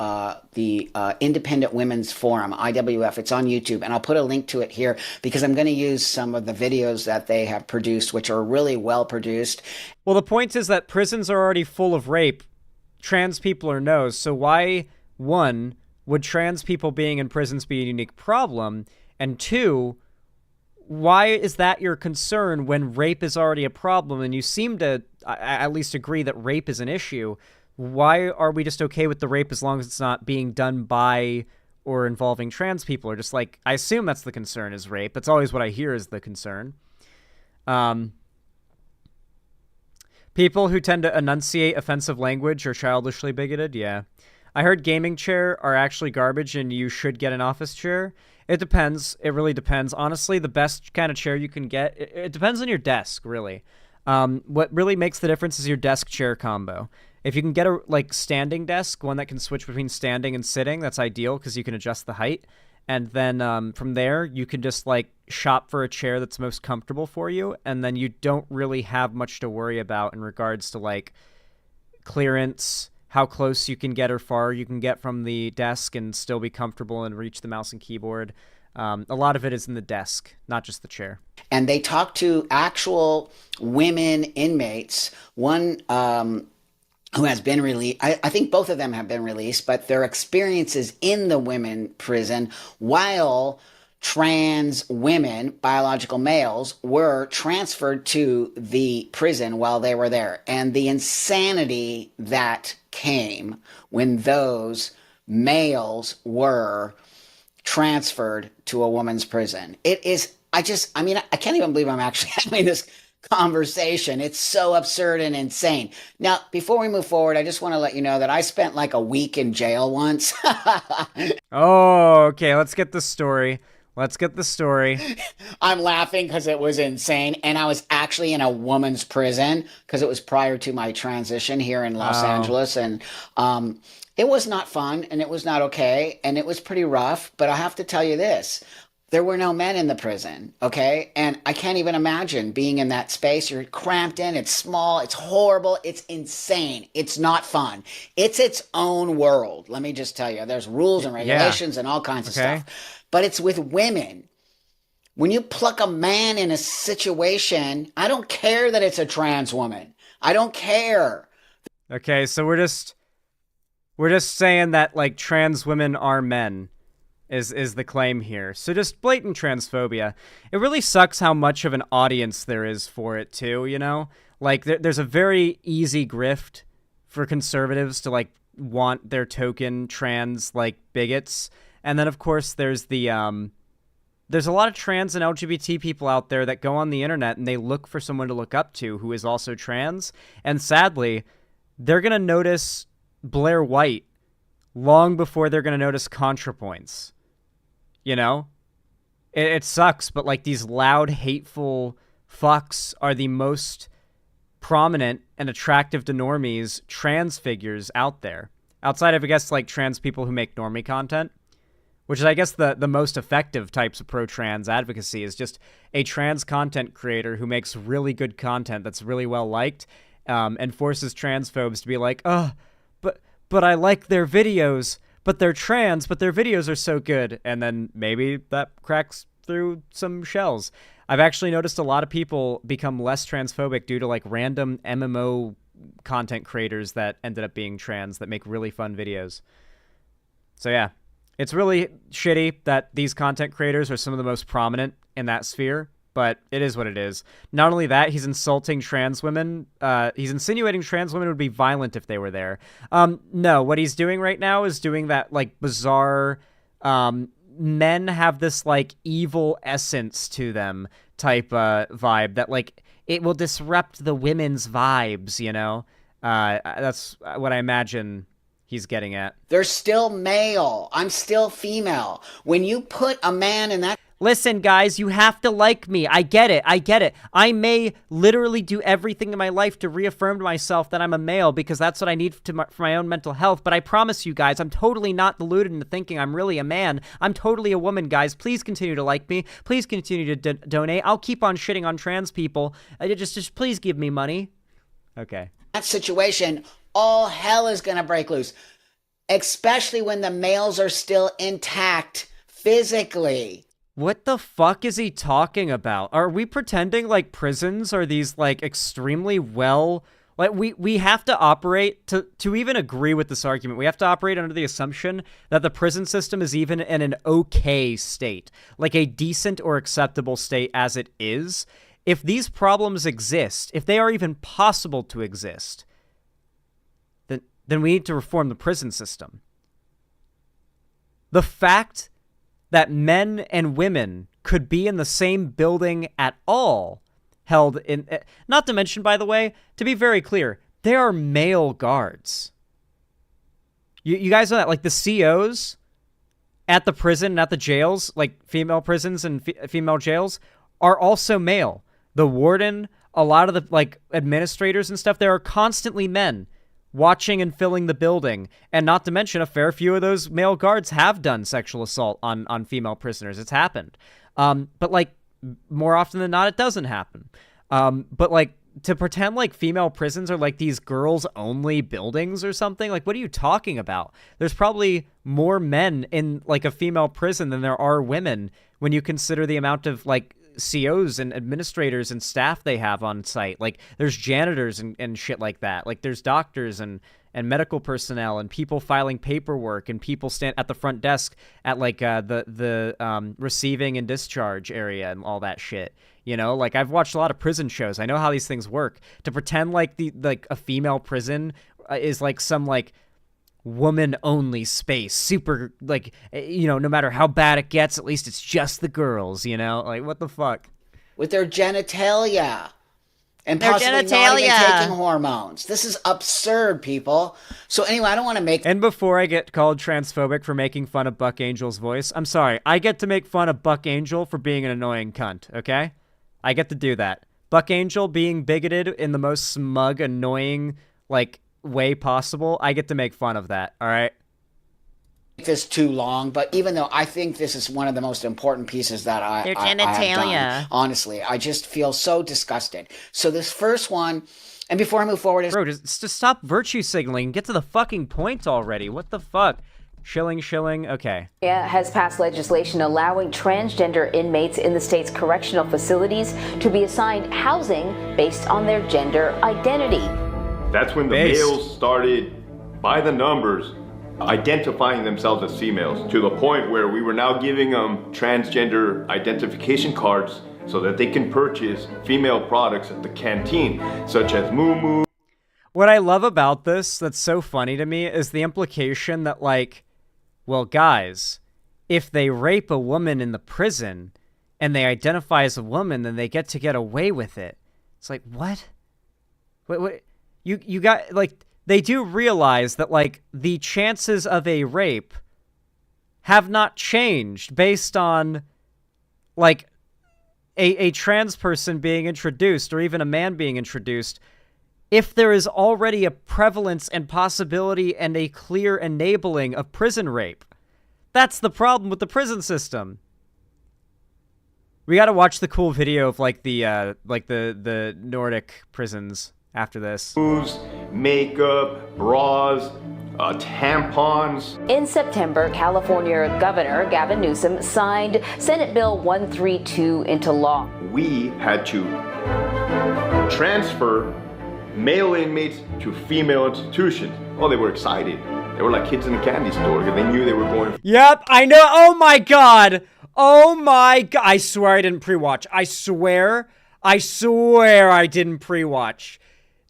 the Independent Women's Forum, IWF. It's on YouTube, and I'll put a link to it here because I'm going to use some of the videos that they have produced, which are really well produced. Well, the point is that prisons are already full of rape, trans people or no, so why, one, would trans people being in prisons be a unique problem, and two, why is that your concern when rape is already a problem? And you seem to at least agree that rape is an issue. Why are we just okay with the rape as long as it's not being done by or involving trans people? Or just like, I assume that's the concern is rape. That's always what I hear is the concern. People who tend to enunciate offensive language are childishly bigoted. Yeah. I heard gaming chair are actually garbage and you should get an office chair. It depends. It really depends. Honestly, the best kind of chair you can get, it depends on your desk, really. What really makes the difference is your desk chair combo. If you can get a like standing desk, one that can switch between standing and sitting, that's ideal because you can adjust the height. And then from there, you can just like shop for a chair that's most comfortable for you. And then you don't really have much to worry about in regards to like clearance, how close you can get or far you can get from the desk and still be comfortable and reach the mouse and keyboard. A lot of it is in the desk, not just the chair. And they talk to actual women inmates. One who has been released, I think both of them have been released, but their experiences in the women prison while trans women, biological males, were transferred to the prison while they were there. And the insanity that came when those males were transferred to a woman's prison. It is, I can't even believe I'm actually having this conversation. It's so absurd and insane. Now, before we move forward, I just want to let you know that I spent like a week in jail once. Oh, okay. Let's get the story. Let's get the story. I'm laughing because it was insane. And I was actually in a woman's prison because it was prior to my transition here in Los Angeles. And it was not fun and it was not okay. And it was pretty rough. But I have to tell you this. There were no men in the prison, okay? And I can't even imagine being in that space. You're cramped in. It's small. It's horrible. It's insane. It's not fun. It's its own world. Let me just tell you. There's rules and regulations and all kinds of stuff. But it's with women. When you pluck a man in a situation, I don't care that it's a trans woman. I don't care. Okay, so we're just saying that, like, trans women are men. Is the claim here. So just blatant transphobia. It really sucks how much of an audience there is for it too, you know? Like there's a very easy grift for conservatives to like want their token trans like bigots. And then of course there's the there's a lot of trans and LGBT people out there that go on the internet and they look for someone to look up to who is also trans. And sadly, they're going to notice Blair White long before they're going to notice ContraPoints. You know? It sucks, but like these loud, hateful fucks are the most prominent and attractive to normies trans figures out there. Outside of, I guess, like trans people who make normie content, which is, I guess, the most effective types of pro-trans advocacy is just a trans content creator who makes really good content that's really well liked and forces transphobes to be like, oh, but I like their videos, but they're trans, but their videos are so good. And then maybe that cracks through some shells. I've actually noticed a lot of people become less transphobic due to like random MMO content creators that ended up being trans that make really fun videos. So yeah, it's really shitty that these content creators are some of the most prominent in that sphere. But it is what it is. Not only that, he's insulting trans women. He's insinuating trans women would be violent if they were there. No, what he's doing right now is doing that, like, bizarre, men have this, like, evil essence to them type vibe that, like, it will disrupt the women's vibes, you know? That's what I imagine he's getting at. They're still male. I'm still female. When you put a man in that... Listen, guys, you have to like me. I get it. I may literally do everything in my life to reaffirm to myself that I'm a male because that's what I need for my own mental health. But I promise you guys, I'm totally not deluded into thinking I'm really a man. I'm totally a woman, guys. Please continue to like me. Please continue to donate. I'll keep on shitting on trans people. Just please give me money. Okay. That situation, all hell is going to break loose, especially when the males are still intact physically. What the fuck is he talking about? Are we pretending like prisons are these like extremely well, like we have to operate to even agree with this argument. We have to operate under the assumption that the prison system is even in an okay state, like a decent or acceptable state as it is. If these problems exist, if they are even possible to exist, then we need to reform the prison system. The fact that men and women could be in the same building at all, held in... Not to mention, by the way, to be very clear, they are male guards. You guys know that? Like, the COs at the prison and at the jails, like female prisons and female jails, are also male. The warden, a lot of the, like, administrators and stuff, there are constantly men watching and filling the building, and not to mention a fair few of those male guards have done sexual assault on female prisoners. It's happened. But, like, more often than not, it doesn't happen. But, like, to pretend like female prisons are, like, these girls-only buildings or something, like, what are you talking about? There's probably more men in, like, a female prison than there are women when you consider the amount of, like, COs and administrators and staff they have on site. Like, there's janitors and shit like that. Like, there's doctors and medical personnel and people filing paperwork and people stand at the front desk at, like, the receiving and discharge area and all that shit. You know, like, I've watched a lot of prison shows. I know how these things work. To pretend like a female prison is like some, like, woman-only space, super, like, you know, no matter how bad it gets, at least it's just the girls, you know? Like, what the fuck? With their genitalia. And Their possibly not even genitalia. taking hormones. This is absurd, people. So anyway, I don't want to make... And before I get called transphobic for making fun of Buck Angel's voice, I'm sorry. I get to make fun of Buck Angel for being an annoying cunt, okay? I get to do that. Buck Angel being bigoted in the most smug, annoying, like, way possible, I get to make fun of that, all right? This too long, but even though I think this is one of the most important pieces that I Their have genitalia. done, honestly, I just feel so disgusted. So this first one, and before I move forward, Bro, just stop virtue signaling and get to the fucking point already. What the fuck? Shilling, okay. Has passed legislation allowing transgender inmates in the state's correctional facilities to be assigned housing based on their gender identity. That's when the males started, by the numbers, identifying themselves as females, to the point where we were now giving them transgender identification cards so that they can purchase female products at the canteen, such as Moo Moo. What I love about this that's so funny to me is the implication that, like, well, guys, if they rape a woman in the prison and they identify as a woman, then they get away with it. It's like, what? What? You got, like... They do realize that, like, the chances of a rape have not changed based on, like, a trans person being introduced or even a man being introduced if there is already a prevalence and possibility and a clear enabling of prison rape. That's the problem with the prison system. We gotta watch the cool video of, like, the Nordic prisons after this. Makeup, bras, tampons. In September, California Governor Gavin Newsom signed Senate Bill 132 into law. We had to transfer male inmates to female institutions. Oh, they were excited. They were like kids in a candy store because they knew they were going. Yep, I know. Oh my god. Oh my god. I swear I didn't pre-watch. I swear I didn't pre-watch.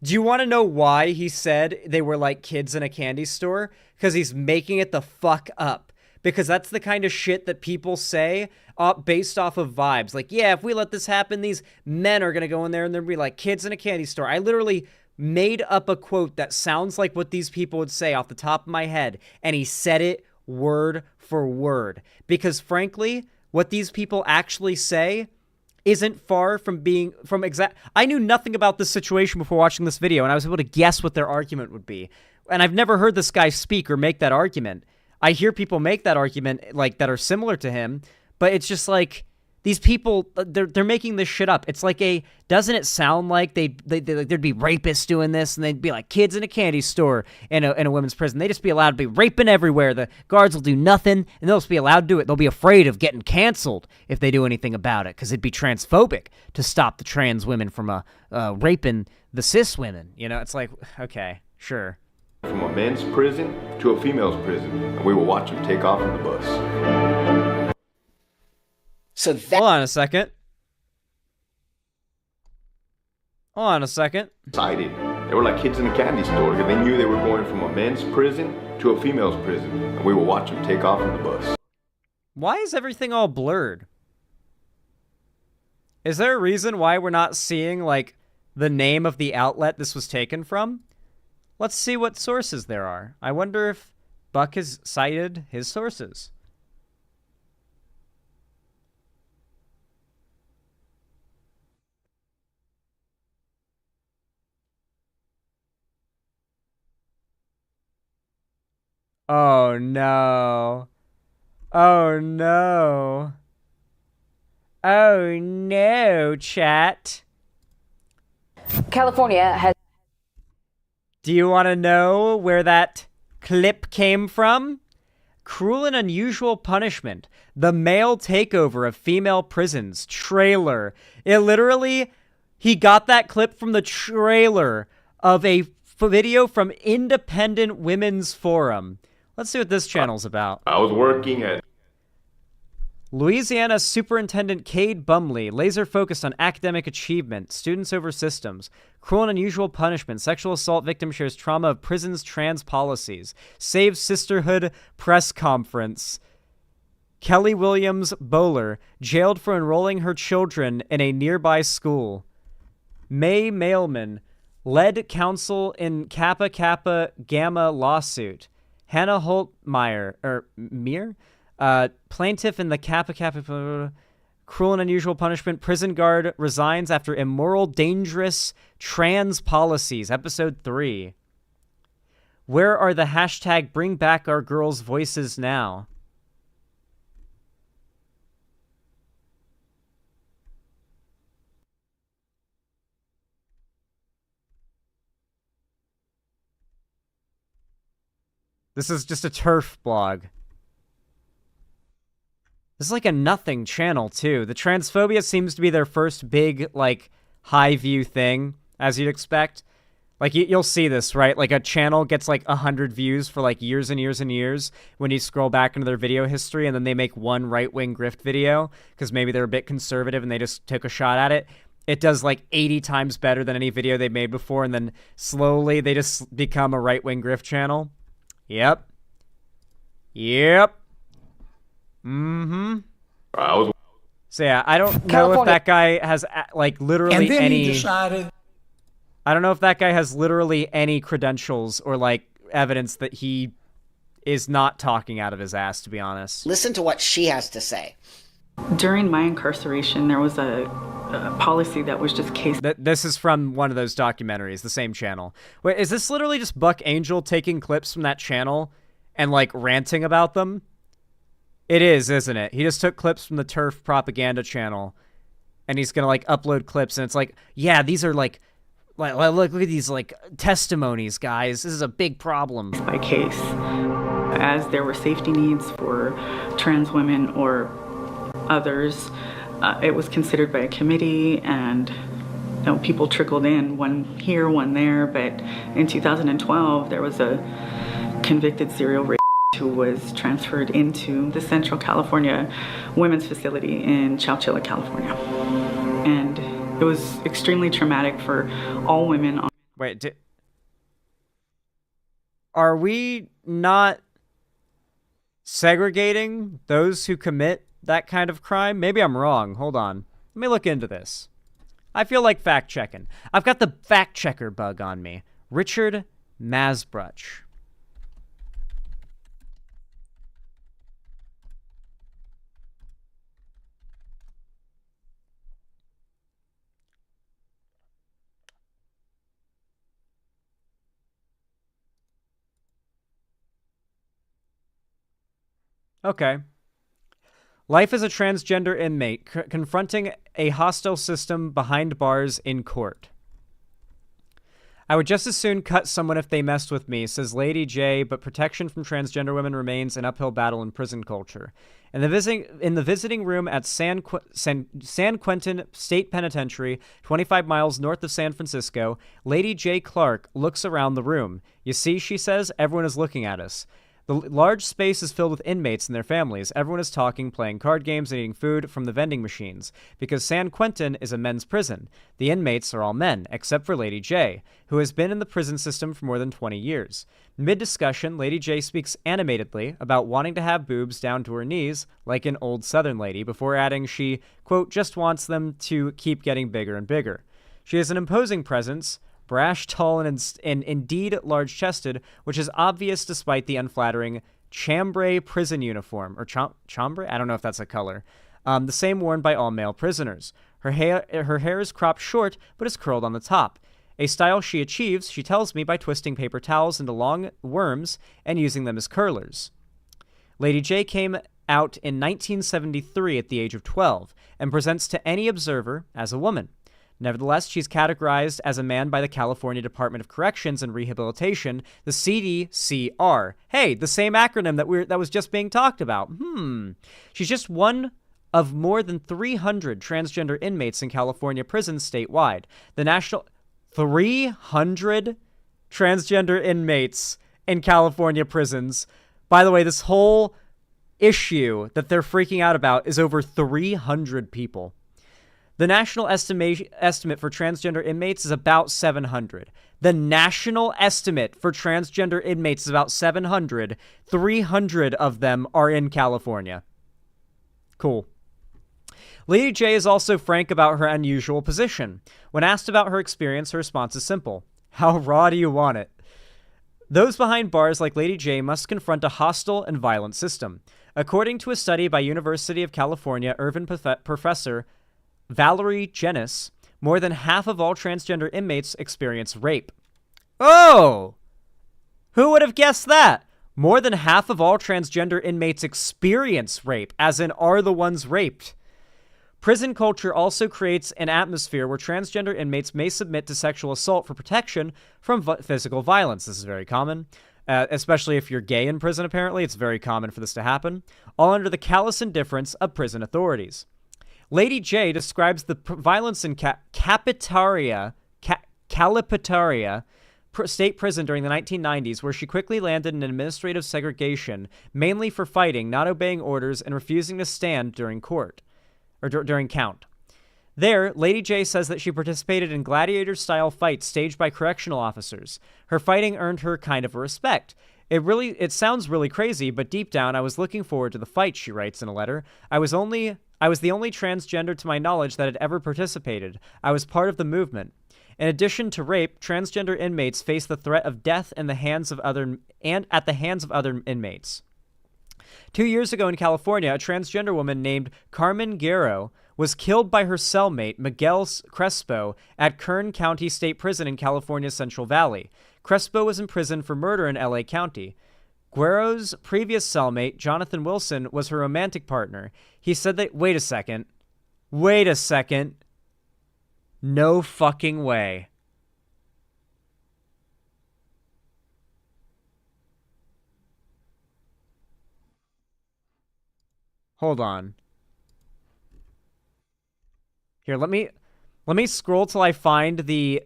Do you want to know why he said they were like kids in a candy store? Because he's making it the fuck up. Because that's the kind of shit that people say based off of vibes. Like, yeah, if we let this happen, these men are going to go in there and they'll be like kids in a candy store. I literally made up a quote that sounds like what these people would say off the top of my head. And he said it word for word. Because frankly, what these people actually say isn't far from being exact. I knew nothing about this situation before watching this video, and I was able to guess what their argument would be. And I've never heard this guy speak or make that argument. I hear people make that argument, like, that are similar to him, but it's just like, these people, they're making this shit up. It's like doesn't it sound like there'd be rapists doing this, and they'd be like kids in a candy store in a women's prison. They'd just be allowed to be raping everywhere. The guards will do nothing, and they'll just be allowed to do it. They'll be afraid of getting canceled if they do anything about it, because it'd be transphobic to stop the trans women from raping the cis women. You know, it's like, okay, sure. From a men's prison to a female's prison, and we will watch them take off on the bus. So that... Hold on a second. Excited. They were like kids in a candy store because they knew they were going from a men's prison to a female's prison, and we will watch them take off on the bus. Why is everything all blurred? Is there a reason why we're not seeing, like, the name of the outlet this was taken from? Let's see what sources there are. I wonder if Buck has cited his sources. Oh no. Oh no. Oh no, chat. California has... Do you want to know where that clip came from? Cruel and Unusual Punishment, the male takeover of female prisons trailer. It literally, he got that clip from the trailer of a video from Independent Women's Forum. Let's see what this channel's about. I was working at Louisiana Superintendent Cade Bumley, laser focused on academic achievement, students over systems, cruel and unusual punishment, sexual assault victim shares trauma of prison's trans policies, Save Sisterhood press conference. Kelly Williams Bowler, jailed for enrolling her children in a nearby school. May Mailman led counsel in Kappa Kappa Gamma lawsuit. Hannah Holtmeyer, plaintiff in the Kappa Kappa cruel and unusual punishment. Prison guard resigns after immoral, dangerous trans policies. Episode 3. Where are the hashtag bring back our girls' voices now? This is just a TERF blog. This is like a nothing channel, too. The transphobia seems to be their first big, like, high view thing, as you'd expect. Like, you'll see this, right? Like, a channel gets, like, 100 views for, like, years and years and years when you scroll back into their video history, and then they make one right-wing grift video, because maybe they're a bit conservative and they just took a shot at it. It does, like, 80 times better than any video they've made before, and then slowly they just become a right-wing grift channel. Yep. Mm-hmm. So yeah, I don't know if that guy has like literally and then any. He decided. I don't know if that guy has literally any credentials or like evidence that he is not talking out of his ass. To be honest, listen to what she has to say. During my incarceration, there was a policy that was just case. This is from one of those documentaries, the same channel. Wait, is this literally just Buck Angel taking clips from that channel and like ranting about them? It is, isn't it? He just took clips from the TERF propaganda channel and he's gonna like upload clips, and it's like, yeah, these are like look at these like testimonies, guys. This is a big problem. By case, as there were safety needs for trans women or others, it was considered by a committee, and people trickled in, one here, one there. But in 2012, there was a convicted serial rapist who was transferred into the Central California Women's Facility in Chowchilla, California. And it was extremely traumatic for all women. Wait, are we not segregating those who commit that kind of crime? Maybe I'm wrong. Hold on. Let me look into this. I feel like fact-checking. I've got the fact-checker bug on me. Richard Masbruch. Okay. Life as a transgender inmate, confronting a hostile system behind bars in court. I would just as soon cut someone if they messed with me, says Lady J, but protection from transgender women remains an uphill battle in prison culture. In the visiting room at San Quentin State Penitentiary, 25 miles north of San Francisco, Lady J. Clark looks around the room. You see, she says, everyone is looking at us. The large space is filled with inmates and their families. Everyone is talking, playing card games, and eating food from the vending machines. Because San Quentin is a men's prison. The inmates are all men, except for Lady J, who has been in the prison system for more than 20 years. Mid-discussion, Lady J speaks animatedly about wanting to have boobs down to her knees, like an old Southern lady, before adding she, quote, just wants them to keep getting bigger and bigger. She has an imposing presence, brash, tall, and indeed large-chested, which is obvious despite the unflattering chambray prison uniform, or chambray? I don't know if that's a color. The same worn by all male prisoners. Her hair is cropped short, but is curled on the top. A style she achieves, she tells me, by twisting paper towels into long worms and using them as curlers. Lady J came out in 1973 at the age of 12 and presents to any observer as a woman. Nevertheless, she's categorized as a man by the California Department of Corrections and Rehabilitation, the CDCR. Hey, the same acronym that was just being talked about. She's just one of more than 300 transgender inmates in California prisons statewide. The national 300 transgender inmates in California prisons. By the way, this whole issue that they're freaking out about is over 300 people. The national estimate for transgender inmates is about 700. The national estimate for transgender inmates is about 700. 300 of them are in California. Cool. Lady J is also frank about her unusual position. When asked about her experience, her response is simple. How raw do you want it? Those behind bars like Lady J must confront a hostile and violent system. According to a study by University of California Irvine professor Valerie Jenis, more than half of all transgender inmates experience rape. Oh! Who would have guessed that? More than half of all transgender inmates experience rape, as in are the ones raped. Prison culture also creates an atmosphere where transgender inmates may submit to sexual assault for protection from physical violence. This is very common, especially if you're gay in prison, apparently. It's very common for this to happen, all under the callous indifference of prison authorities. Lady J describes the violence in Calipataria state prison during the 1990s, where she quickly landed in administrative segregation, mainly for fighting, not obeying orders, and refusing to stand during during count. There, Lady J says that she participated in gladiator-style fights staged by correctional officers. Her fighting earned her kind of a respect. It sounds really crazy, but deep down, I was looking forward to the fight, she writes in a letter. I was the only transgender to my knowledge that had ever participated. I was part of the movement. In addition to rape, transgender inmates face the threat of death at the hands of other inmates. 2 years ago in California, a transgender woman named Carmen Guerrero was killed by her cellmate, Miguel Crespo, at Kern County State Prison in California's Central Valley. Crespo was in prison for murder in LA County. Guerrero's previous cellmate, Jonathan Wilson, was her romantic partner. He said that, wait a second. No fucking way. Hold on. Here, let me scroll till I find the...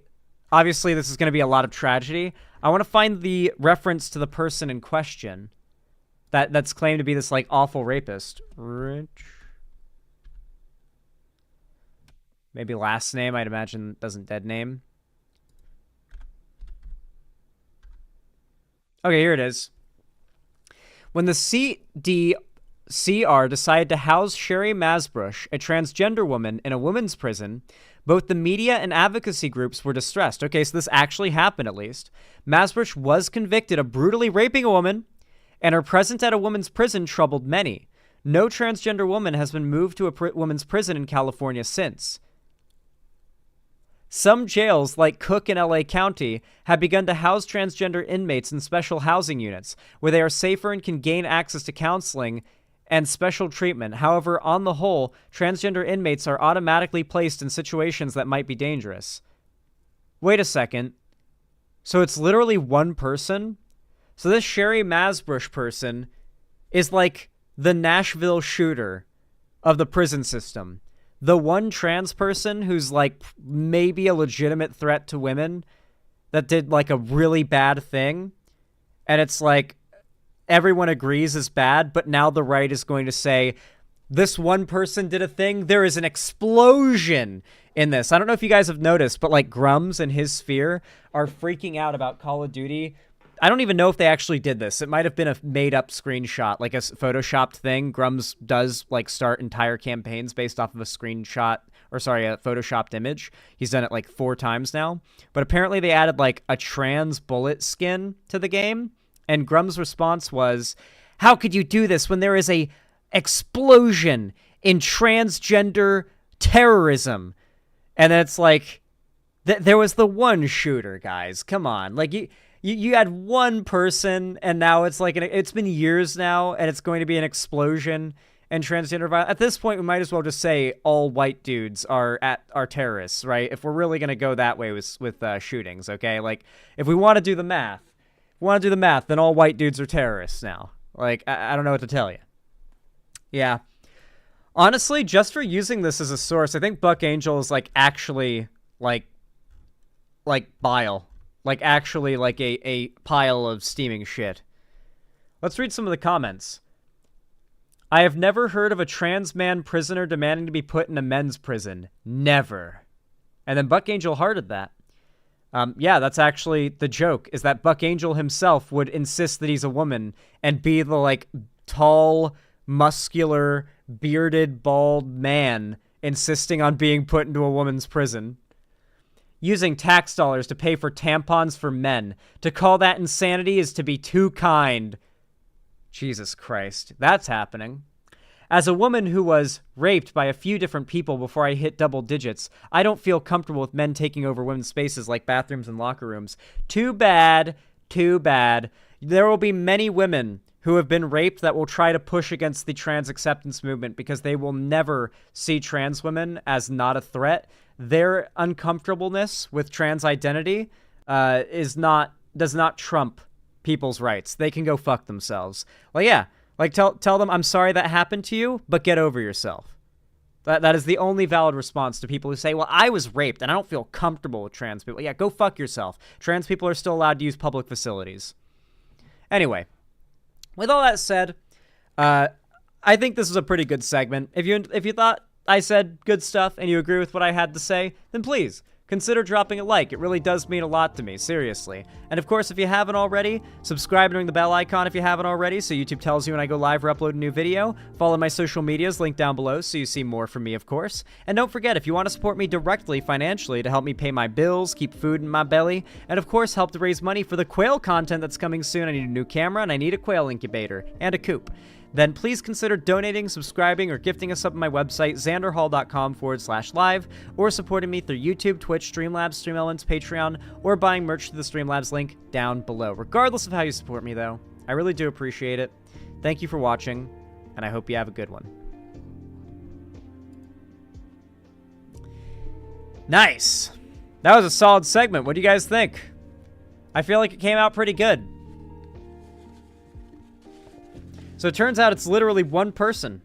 Obviously, this is going to be a lot of tragedy. I want to find the reference to the person in question that's claimed to be this, like, awful rapist. Rich... Maybe last name, I'd imagine, doesn't dead name. Okay, here it is. When the CDCR decided to house Sherry Masbrush, a transgender woman, in a women's prison, both the media and advocacy groups were distressed. Okay, so this actually happened, at least. Masbrush was convicted of brutally raping a woman, and her presence at a women's prison troubled many. No transgender woman has been moved to a women's prison in California since. Some jails, like Cook in LA County, have begun to house transgender inmates in special housing units, where they are safer and can gain access to counseling and special treatment. However, on the whole, transgender inmates are automatically placed in situations that might be dangerous. Wait a second. So it's literally one person? So this Sherry Masbrush person is like the Nashville shooter of the prison system. The one trans person who's, like, maybe a legitimate threat to women that did, like, a really bad thing. And it's like, everyone agrees is bad, but now the right is going to say, this one person did a thing. There is an explosion in this. I don't know if you guys have noticed, but, like, Grums and his sphere are freaking out about Call of Duty. I don't even know if they actually did this. It might have been a made-up screenshot, like a photoshopped thing. Grums does, like, start entire campaigns based off of a screenshot, or sorry, a photoshopped image. He's done it, like, 4 times now. But apparently they added, like, a trans bullet skin to the game, and Grum's response was, how could you do this when there is a explosion in transgender terrorism? And then it's like, there was the one shooter, guys. Come on. Like, you had one person, and now it's like it's been years now, and it's going to be an explosion and transgender violence. At this point, we might as well just say all white dudes are terrorists, right? If we're really going to go that way with shootings, okay? Like, if we want to do the math, then all white dudes are terrorists now. Like, I don't know what to tell you. Yeah. Honestly, just for using this as a source, I think Buck Angel is, like, actually, like bile. Like, actually, like, a pile of steaming shit. Let's read some of the comments. I have never heard of a trans man prisoner demanding to be put in a men's prison. Never. And then Buck Angel hearted that. Yeah, that's actually the joke, is that Buck Angel himself would insist that he's a woman and be the, like, tall, muscular, bearded, bald man insisting on being put into a woman's prison. Using tax dollars to pay for tampons for men. To call that insanity is to be too kind. Jesus Christ, that's happening. As a woman who was raped by a few different people before I hit double digits, I don't feel comfortable with men taking over women's spaces like bathrooms and locker rooms. Too bad, too bad. There will be many women who have been raped that will try to push against the trans acceptance movement because they will never see trans women as not a threat. Their uncomfortableness with trans identity does not trump people's rights. They can go fuck themselves. Like, yeah, like tell them, I'm sorry that happened to you, but get over yourself. That is the only valid response to people who say, well, I was raped and I don't feel comfortable with trans people. Yeah, go fuck yourself. Trans people are still allowed to use public facilities. Anyway, with all that said, I think this was a pretty good segment. If you thought I said good stuff and you agree with what I had to say, then please consider dropping a like. It really does mean a lot to me, seriously. And of course, if you haven't already, subscribe and ring the bell icon if you haven't already so YouTube tells you when I go live or upload a new video. Follow my social medias linked down below so you see more from me, of course. And don't forget, if you want to support me directly financially to help me pay my bills, keep food in my belly, and of course help to raise money for the quail content that's coming soon. I need a new camera and I need a quail incubator and a coop. Then please consider donating, subscribing, or gifting us up on my website, xanderhall.com/live, or supporting me through YouTube, Twitch, Streamlabs, StreamElements, Patreon, or buying merch through the Streamlabs link down below. Regardless of how you support me, though, I really do appreciate it. Thank you for watching, and I hope you have a good one. Nice! That was a solid segment. What do you guys think? I feel like it came out pretty good. So it turns out it's literally one person.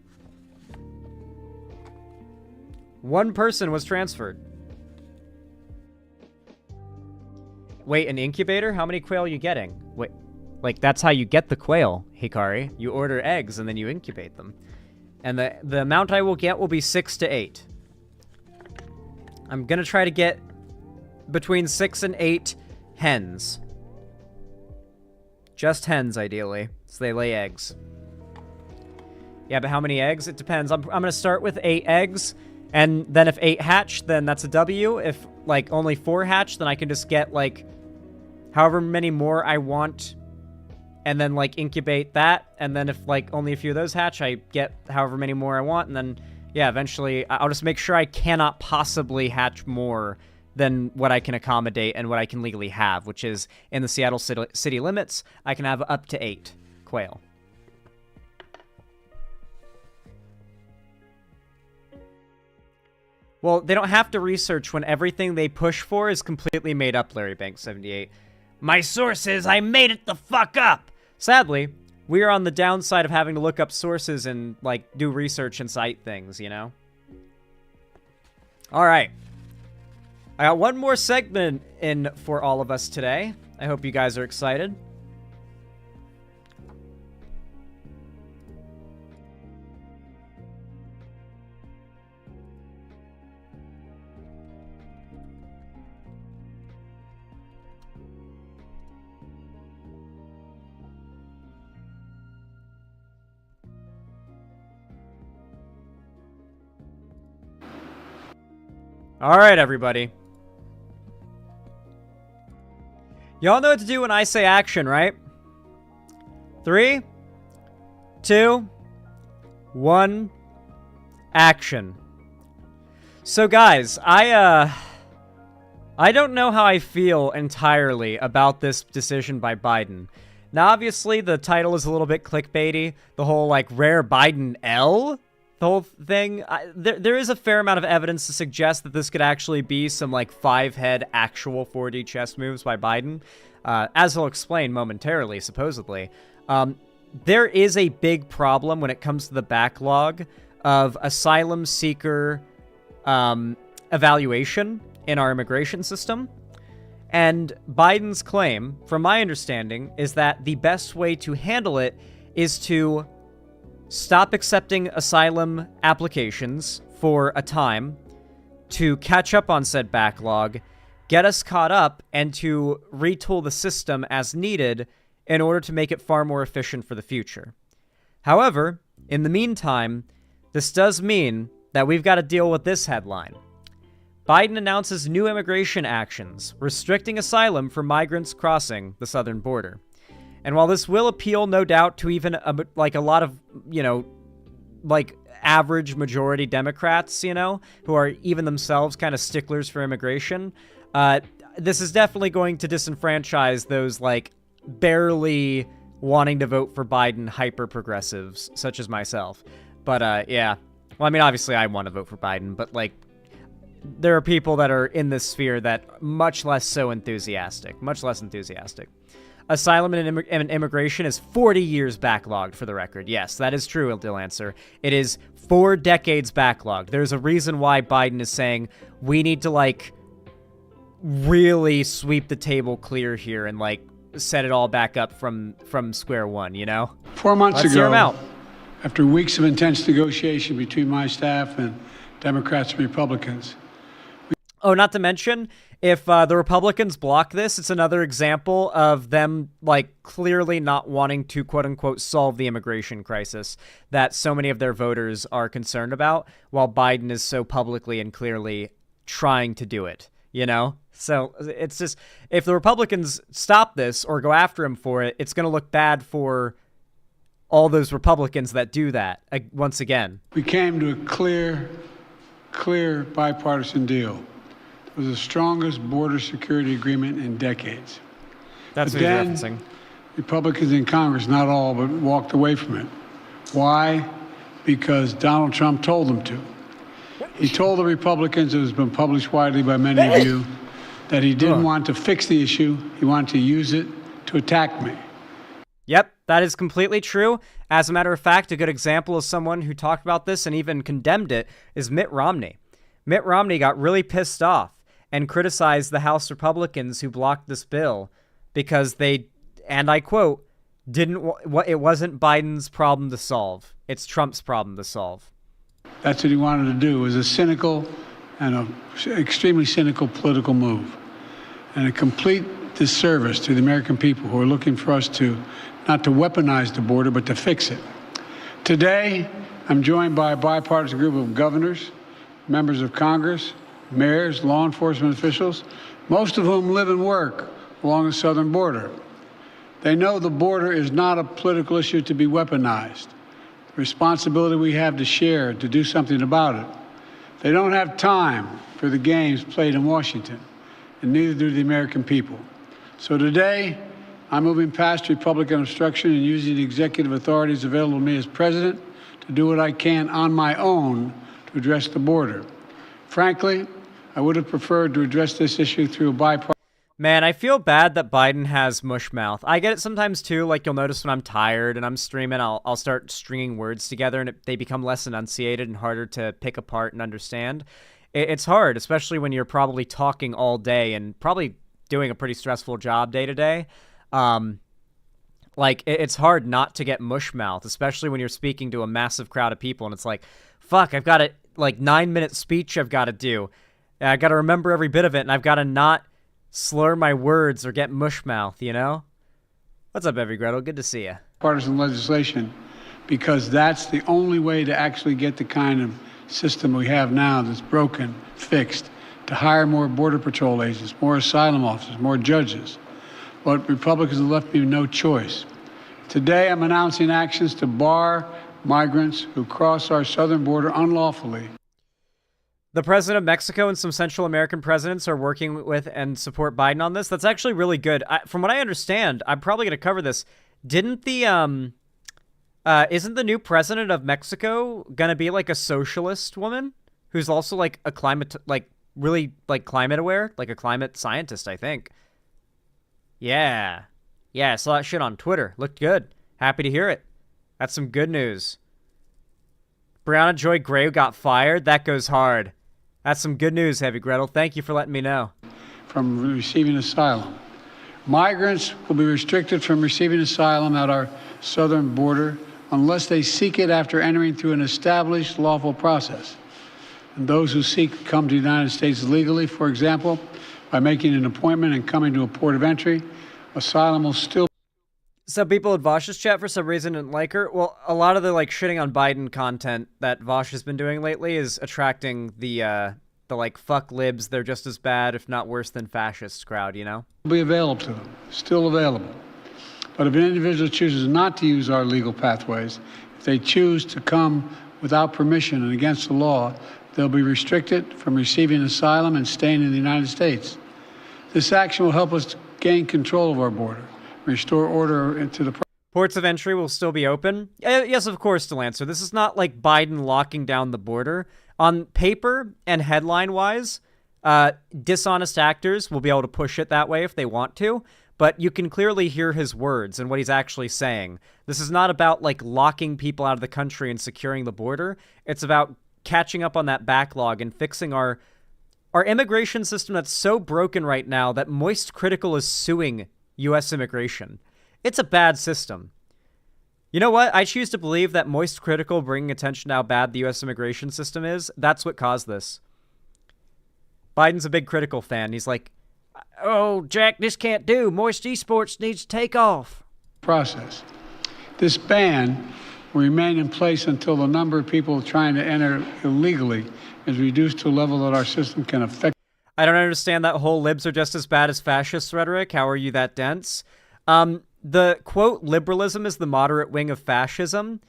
One person was transferred. Wait, an incubator? How many quail are you getting? Wait, like that's how you get the quail, Hikari. You order eggs and then you incubate them. And the amount I will get will be 6 to 8. I'm gonna try to get between 6 and 8 hens. Just hens, ideally, so they lay eggs. Yeah, but how many eggs? It depends. I'm going to start with 8 eggs, and then if 8 hatch, then that's a W. If, like, only 4 hatch, then I can just get, like, however many more I want, and then, like, incubate that. And then if, like, only a few of those hatch, I get however many more I want, and then, yeah, eventually I'll just make sure I cannot possibly hatch more than what I can accommodate and what I can legally have, which is in the Seattle city limits, I can have up to 8 quail. Well, they don't have to research when everything they push for is completely made up, Larry Banks 78. My sources, I made it the fuck up! Sadly, we are on the downside of having to look up sources and, like, do research and cite things, you know? Alright. I got one more segment in for all of us today. I hope you guys are excited. All right, everybody. Y'all know what to do when I say action, right? 3, 2, 1, action. So, guys, I don't know how I feel entirely about this decision by Biden. Now, obviously, the title is a little bit clickbaity. The whole, like, rare Biden L? The whole thing, there is a fair amount of evidence to suggest that this could actually be some, like, 5-head actual 4D chess moves by Biden, as he'll explain momentarily, supposedly. There is a big problem when it comes to the backlog of asylum seeker evaluation in our immigration system. And Biden's claim, from my understanding, is that the best way to handle it is to stop accepting asylum applications for a time, to catch up on said backlog, get us caught up, and to retool the system as needed in order to make it far more efficient for the future. However, in the meantime, This does mean that we've got to deal with this headline. Biden announces new immigration actions, restricting asylum for migrants crossing the southern border. And while this will appeal, no doubt, to even a lot of, average majority Democrats, who are even themselves kind of sticklers for immigration, this is definitely going to disenfranchise those, barely wanting to vote for Biden hyper-progressives, such as myself. But, yeah. Well, I mean, obviously I want to vote for Biden, but, there are people that are in this sphere that much less enthusiastic. Asylum and immigration is 40 years backlogged, for the record. Yes, that is true, Delancer. It is 4 decades backlogged. There's a reason why Biden is saying we need to, really sweep the table clear here and, set it all back up from square one, 4 months Let's hear him ago, out. after weeks of intense negotiation between my staff and Democrats and Republicans. Oh, not to mention, if the Republicans block this, it's another example of them, clearly not wanting to, quote-unquote, solve the immigration crisis that so many of their voters are concerned about, while Biden is so publicly and clearly trying to do it, So it's just, if the Republicans stop this or go after him for it, it's going to look bad for all those Republicans that do that, once again. We came to a clear bipartisan deal. It was the strongest border security agreement in decades. That's but what then, he's referencing. Republicans in Congress, not all, but walked away from it. Why? Because Donald Trump told them to. He told the Republicans, it has been published widely by many of you, that he didn't want to fix the issue. He wanted to use it to attack me. Yep, that is completely true. As a matter of fact, a good example of someone who talked about this and even condemned it is Mitt Romney. Mitt Romney got really pissed off and criticized the House Republicans who blocked this bill because they, and I quote, it wasn't Biden's problem to solve. It's Trump's problem to solve. That's what he wanted to do. It was a cynical and an extremely cynical political move and a complete disservice to the American people who are looking for us to not to weaponize the border, but to fix it. Today, I'm joined by a bipartisan group of governors, members of Congress, mayors, law enforcement officials, most of whom live and work along the southern border. They know the border is not a political issue to be weaponized. The responsibility we have to share to do something about it. They don't have time for the games played in Washington, and neither do the American people. So today, I'm moving past Republican obstruction and using the executive authorities available to me as president to do what I can on my own to address the border. Frankly, I would have preferred to address this issue through a bipartisan. Man, I feel bad that Biden has mush mouth. I get it sometimes too. You'll notice when I'm tired and I'm streaming, I'll start stringing words together and they become less enunciated and harder to pick apart and understand. It's hard, especially when you're probably talking all day and probably doing a pretty stressful job day to day. It's hard not to get mush mouth, especially when you're speaking to a massive crowd of people and it's fuck, I've got a 9-minute speech I've got to do. And I got to remember every bit of it, and I've got to not slur my words or get mush mouth, What's up, Evie Gretel? Good to see you. Partisan legislation, because that's the only way to actually get the kind of system we have now that's broken, fixed, to hire more Border Patrol agents, more asylum officers, more judges. But Republicans have left me no choice. Today, I'm announcing actions to bar migrants who cross our southern border unlawfully. The president of Mexico and some Central American presidents are working with and support Biden on this. That's actually really good. From what I understand, I'm probably going to cover this. Didn't the, isn't the new president of Mexico going to be a socialist woman who's also a climate, really climate aware, a climate scientist, I think. Yeah. Yeah, I saw that shit on Twitter. Looked good. Happy to hear it. That's some good news. Brianna Joy Gray got fired. That goes hard. That's some good news, Heavy Gretel. Thank you for letting me know. From receiving asylum. Migrants will be restricted from receiving asylum at our southern border unless they seek it after entering through an established lawful process. And those who seek to come to the United States legally, for example, by making an appointment and coming to a port of entry, asylum will still. Some people in Vosh's chat for some reason didn't like her. Well, a lot of the like shitting on Biden content that Vosh has been doing lately is attracting the like fuck libs. They're just as bad, if not worse, than fascists crowd. You know. Be available to them, still available. But if an individual chooses not to use our legal pathways, if they choose to come without permission and against the law, they'll be restricted from receiving asylum and staying in the United States. This action will help us gain control of our border, restore order into the... Ports of entry will still be open? Yes, of course, Delancer. This is not like Biden locking down the border. On paper and headline-wise, dishonest actors will be able to push it that way if they want to, but you can clearly hear his words and what he's actually saying. This is not about, like, locking people out of the country and securing the border. It's about catching up on that backlog and fixing our immigration system that's so broken right now that Moist Critical is suing U.S. immigration. It's a bad system. You know what? I choose to believe that Moist Critical bringing attention to how bad the U.S. immigration system is, that's what caused this. Biden's a big Critical fan. He's like, oh, Jack, this can't do. Moist Esports needs to take off. Process. This ban will remain in place until the number of people trying to enter illegally is reduced to a level that our system can affect. I don't understand that whole libs are just as bad as fascist rhetoric. How are you that dense? The quote, liberalism is the moderate wing of fascism,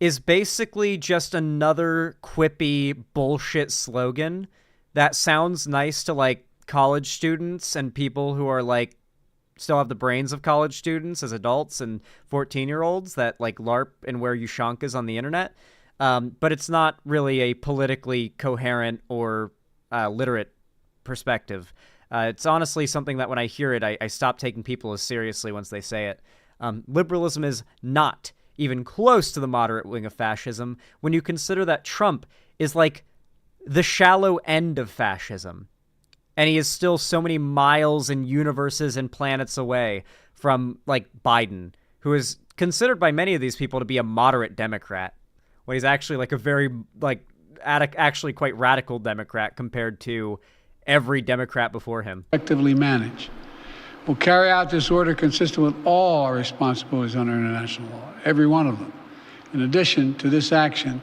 is basically just another quippy bullshit slogan that sounds nice to, like, college students and people who are, like, still have the brains of college students as adults and 14-year-olds that, like, LARP and wear Ushankas on the internet. But it's not really a politically coherent or literate perspective. It's honestly something that when I hear it, I stop taking people as seriously once they say it. Liberalism is not even close to the moderate wing of fascism when you consider that Trump is like the shallow end of fascism. And he is still so many miles and universes and planets away from, like, Biden, who is considered by many of these people to be a moderate Democrat, when he's actually, like, a very, like, actually quite radical Democrat compared to every Democrat before him. Effectively managed. We'll carry out this order consistent with all our responsibilities under international law, every one of them. In addition to this action,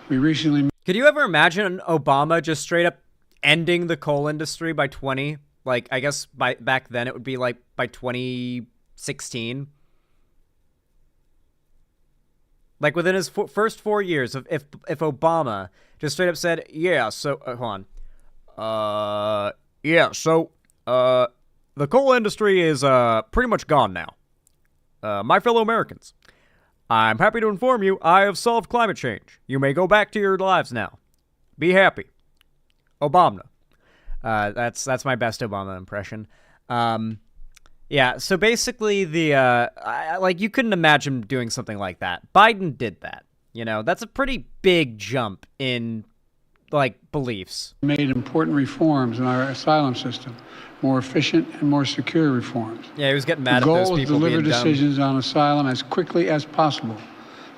we recently... Could you ever imagine Obama just straight up ending the coal industry by 20? Like, I guess back then it would be like by 2016. Like within his first 4 years, if Obama just straight up said, yeah, so, hold on. The coal industry is pretty much gone now. My fellow Americans, I'm happy to inform you I have solved climate change. You may go back to your lives now. Be happy. Obama. That's my best Obama impression. Yeah, so basically like you couldn't imagine doing something like that. Biden did that. You know, that's a pretty big jump in, like, beliefs. Made important reforms in our asylum system, more efficient and more secure reforms. Yeah, he was getting mad at The those goal is people to deliver being dumb. decisions on asylum as quickly as possible.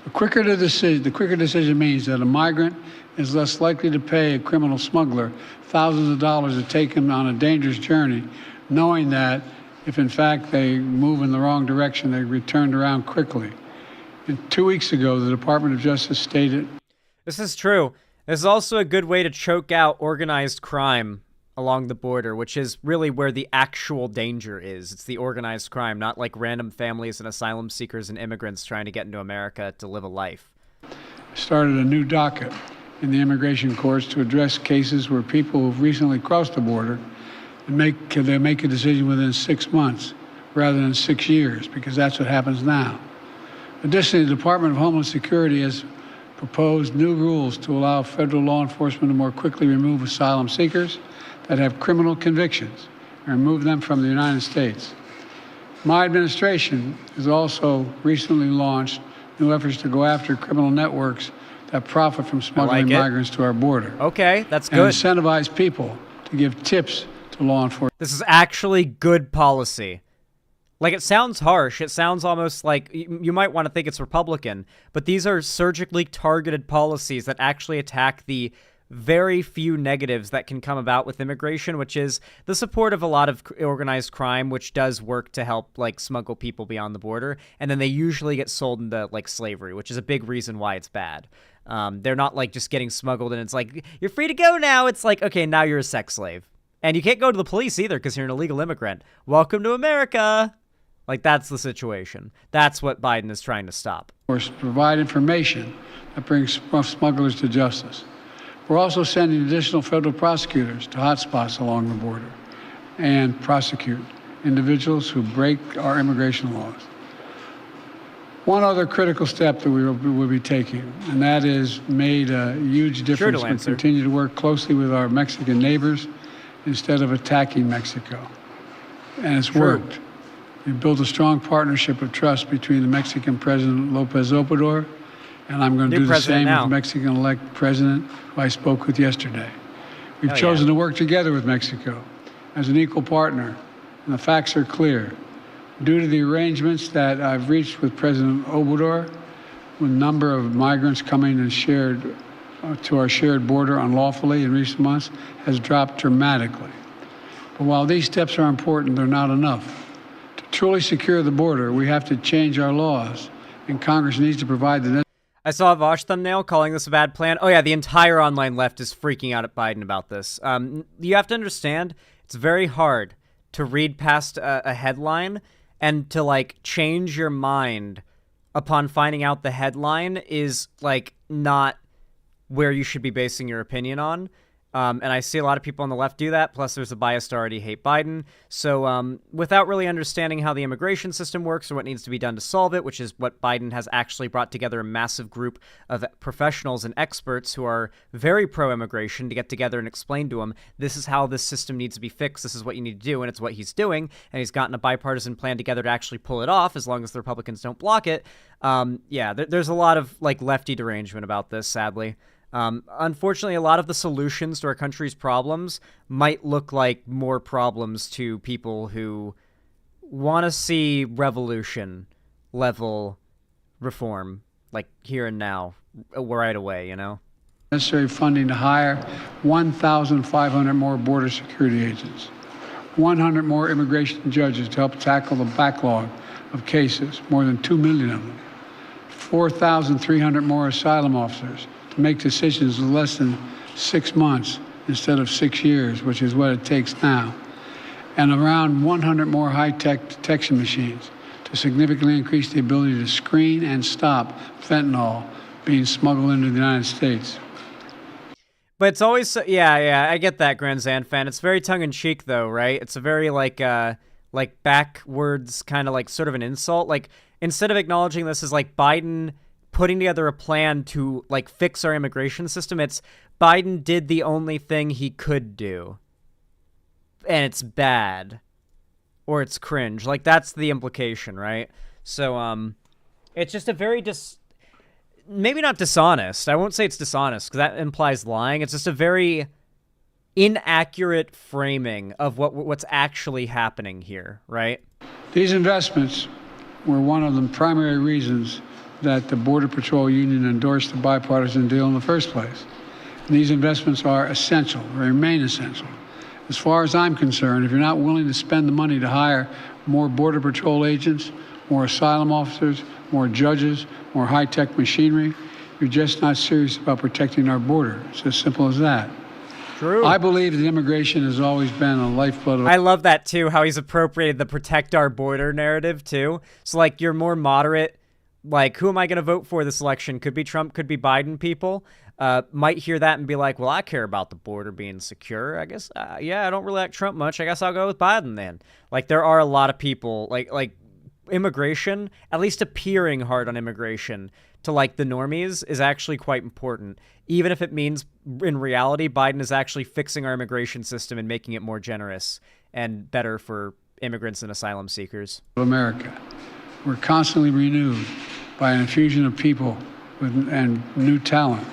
The quicker decision means that a migrant is less likely to pay a criminal smuggler thousands of dollars to take him on a dangerous journey, knowing that if in fact they move in the wrong direction, they're returned around quickly. And 2 weeks ago, the Department of Justice stated... This is true. This is also a good way to choke out organized crime along the border, which is really where the actual danger is. It's the organized crime, not like random families and asylum seekers and immigrants trying to get into America to live a life. Started a new docket in the immigration courts to address cases where people who've recently crossed the border they make a decision within 6 months rather than 6 years, because that's what happens now. Additionally, the Department of Homeland Security has proposed new rules to allow federal law enforcement to more quickly remove asylum seekers that have criminal convictions and remove them from the United States. My administration has also recently launched new efforts to go after criminal networks that profit from smuggling migrants to our border. Okay, that's and good. Incentivize people to give tips to law enforcement. This is actually good policy. Like, it sounds harsh. It sounds almost like you might want to think it's Republican, but these are surgically targeted policies that actually attack the very few negatives that can come about with immigration, which is the support of a lot of organized crime, which does work to help like smuggle people beyond the border, and then they usually get sold into like slavery, which is a big reason why it's bad. They're not like just getting smuggled and it's like, you're free to go now. It's like, okay, now you're a sex slave. And you can't go to the police either because you're an illegal immigrant. Welcome to America. Like, that's the situation. That's what Biden is trying to stop. Of course, provide information that brings smugglers to justice. We're also sending additional federal prosecutors to hotspots along the border and prosecute individuals who break our immigration laws. One other critical step that we will be taking, and that is made a huge difference. We continue to work closely with our Mexican neighbors instead of attacking Mexico. And it's worked. We've built a strong partnership of trust between the Mexican President Lopez Obrador, and I'm going to do the same with the Mexican-elect president who I spoke with yesterday. We've chosen to work together with Mexico as an equal partner, and the facts are clear. Due to the arrangements that I've reached with President Obrador, the number of migrants coming and to our shared border unlawfully in recent months has dropped dramatically. But while these steps are important, they're not enough. To truly secure the border, we have to change our laws, and Congress needs to provide the... I saw a Vosh thumbnail calling this a bad plan. Oh yeah, the entire online left is freaking out at Biden about this. You have to understand, it's very hard to read past a headline and to, like, change your mind upon finding out the headline is, like, not where you should be basing your opinion on. And I see a lot of people on the left do that, plus there's a bias to already hate Biden. So without really understanding how the immigration system works or what needs to be done to solve it, which is what Biden has actually brought together a massive group of professionals and experts who are very pro-immigration to get together and explain to them, this is how this system needs to be fixed, this is what you need to do, and it's what he's doing. And he's gotten a bipartisan plan together to actually pull it off, as long as the Republicans don't block it. There's a lot of, like, lefty derangement about this, sadly. Unfortunately, a lot of the solutions to our country's problems might look like more problems to people who want to see revolution level reform, like here and now, right away, you know? Necessary funding to hire 1,500 more border security agents, 100 more immigration judges to help tackle the backlog of cases, more than 2 million of them, 4,300 more asylum officers, to make decisions in less than 6 months instead of 6 years, which is what it takes now, and around 100 more high-tech detection machines to significantly increase the ability to screen and stop fentanyl being smuggled into the United States. But it's always, I get that, Grand Zan fan. It's very tongue-in-cheek, though, right? It's a very, like backwards kind of, like, sort of an insult. Like, instead of acknowledging this as, like, Biden putting together a plan to, like, fix our immigration system, it's Biden did the only thing he could do. And it's bad. Or it's cringe. Like, that's the implication, right? So, it's just a very maybe not dishonest. I won't say it's dishonest, because that implies lying. It's just a very inaccurate framing of what's actually happening here, right? These investments were one of the primary reasons that the Border Patrol Union endorsed the bipartisan deal in the first place. And these investments are essential, remain essential. As far as I'm concerned, if you're not willing to spend the money to hire more Border Patrol agents, more asylum officers, more judges, more high-tech machinery, you're just not serious about protecting our border. It's as simple as that. True. I believe that immigration has always been a lifeblood of... I love that, too, how he's appropriated the protect our border narrative, too. So, like, you're more moderate. Like, who am I going to vote for this election? Could be Trump, could be Biden people. Might hear that and be like, well, I care about the border being secure. I guess, I don't really like Trump much. I guess I'll go with Biden then. Like, there are a lot of people, like immigration, at least appearing hard on immigration to, like, the normies is actually quite important. Even if it means, in reality, Biden is actually fixing our immigration system and making it more generous and better for immigrants and asylum seekers. America. We're constantly renewed by an infusion of people and new talent.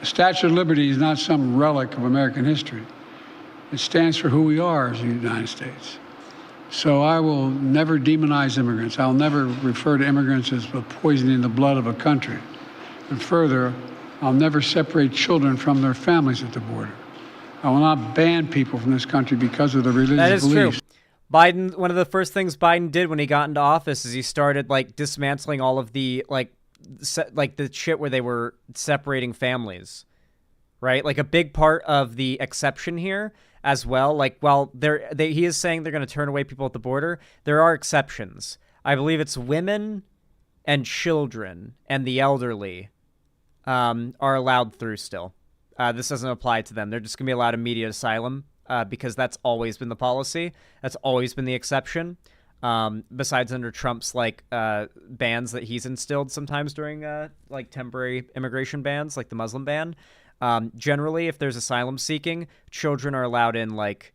The Statue of Liberty is not some relic of American history. It stands for who we are as the United States. So I will never demonize immigrants. I'll never refer to immigrants as poisoning the blood of a country. And further, I'll never separate children from their families at the border. I will not ban people from this country because of their religious beliefs. That is true. Biden, one of the first things Biden did when he got into office is he started like dismantling all of the like the shit where they were separating families, right? Like a big part of the exception here as well. Like while he is saying they're going to turn away people at the border, there are exceptions. I believe it's women and children and the elderly are allowed through still. This doesn't apply to them. They're just going to be allowed immediate asylum because that's always been the policy. That's always been the exception. Besides under Trump's like bans that he's instilled sometimes during like temporary immigration bans, like the Muslim ban. Generally, if there's asylum seeking, children are allowed in like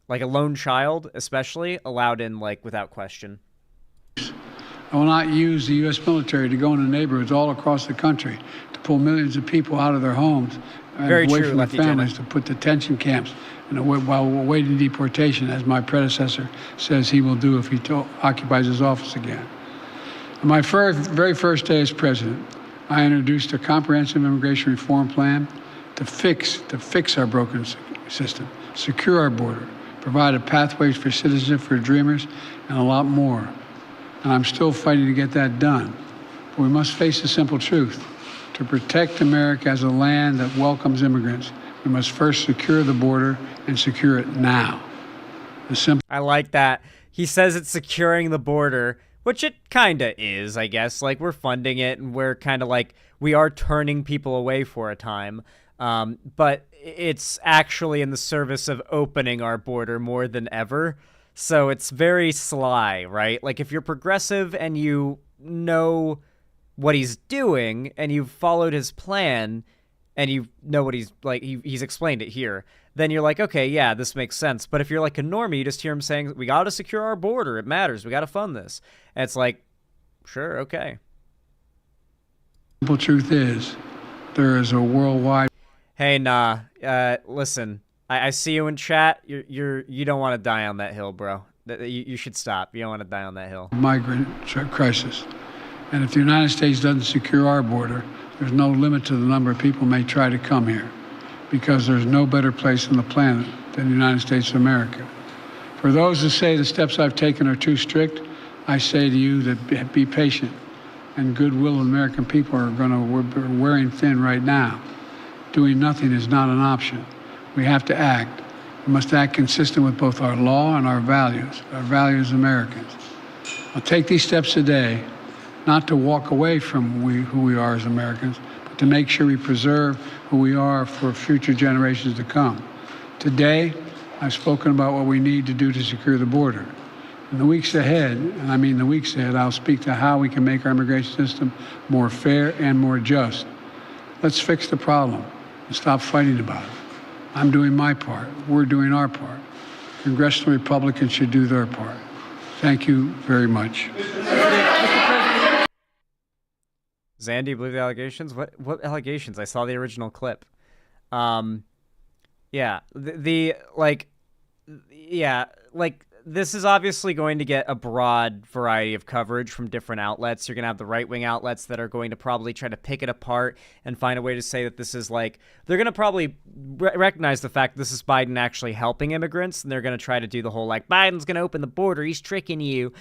a lone child, especially allowed in like without question. I will not use the U.S. military to go into neighborhoods all across the country to pull millions of people out of their homes and away from their families, to put detention camps while awaiting deportation, as my predecessor says he will do if he occupies his office again. On my very first day as president, I introduced a comprehensive immigration reform plan to fix our broken system, secure our border, provide a pathway for citizenship for dreamers, and a lot more. And I'm still fighting to get that done. But we must face the simple truth. To protect America as a land that welcomes immigrants, we must first secure the border and secure it now. I like that. He says it's securing the border, which it kind of is, I guess. Like, we're funding it, and we're kind of like, we are turning people away for a time. But it's actually in the service of opening our border more than ever. So it's very sly, right? Like, if you're progressive and you know what he's doing and you've followed his plan and you know what he's like, he's explained it here, then you're like, okay, yeah, this makes sense. But if you're like a normie, you just hear him saying, we got to secure our border. It matters. We got to fund this. And it's like, sure, okay. The simple truth is, there is a worldwide... Hey, nah, listen. I see you in chat. You don't want to die on that hill, bro. You should stop. You don't want to die on that hill. Migrant crisis. And if the United States doesn't secure our border, there's no limit to the number of people may try to come here, because there's no better place on the planet than the United States of America. For those who say the steps I've taken are too strict, I say to you that be patient, and goodwill of American people are wearing thin right now. Doing nothing is not an option. We have to act. We must act consistent with both our law and our values as Americans. I'll take these steps today, not to walk away from who we are as Americans, but to make sure we preserve who we are for future generations to come. Today, I've spoken about what we need to do to secure the border. In the weeks ahead, and I mean the weeks ahead, I'll speak to how we can make our immigration system more fair and more just. Let's fix the problem and stop fighting about it. I'm doing my part. We're doing our part. Congressional Republicans should do their part. Thank you very much. Zandy, you believe the allegations? What allegations? I saw the original clip. Yeah, this is obviously going to get a broad variety of coverage from different outlets. You're going to have the right-wing outlets that are going to probably try to pick it apart and find a way to say that this is like, they're going to probably recognize the fact that this is Biden actually helping immigrants, and they're going to try to do the whole, like, Biden's going to open the border, he's tricking you,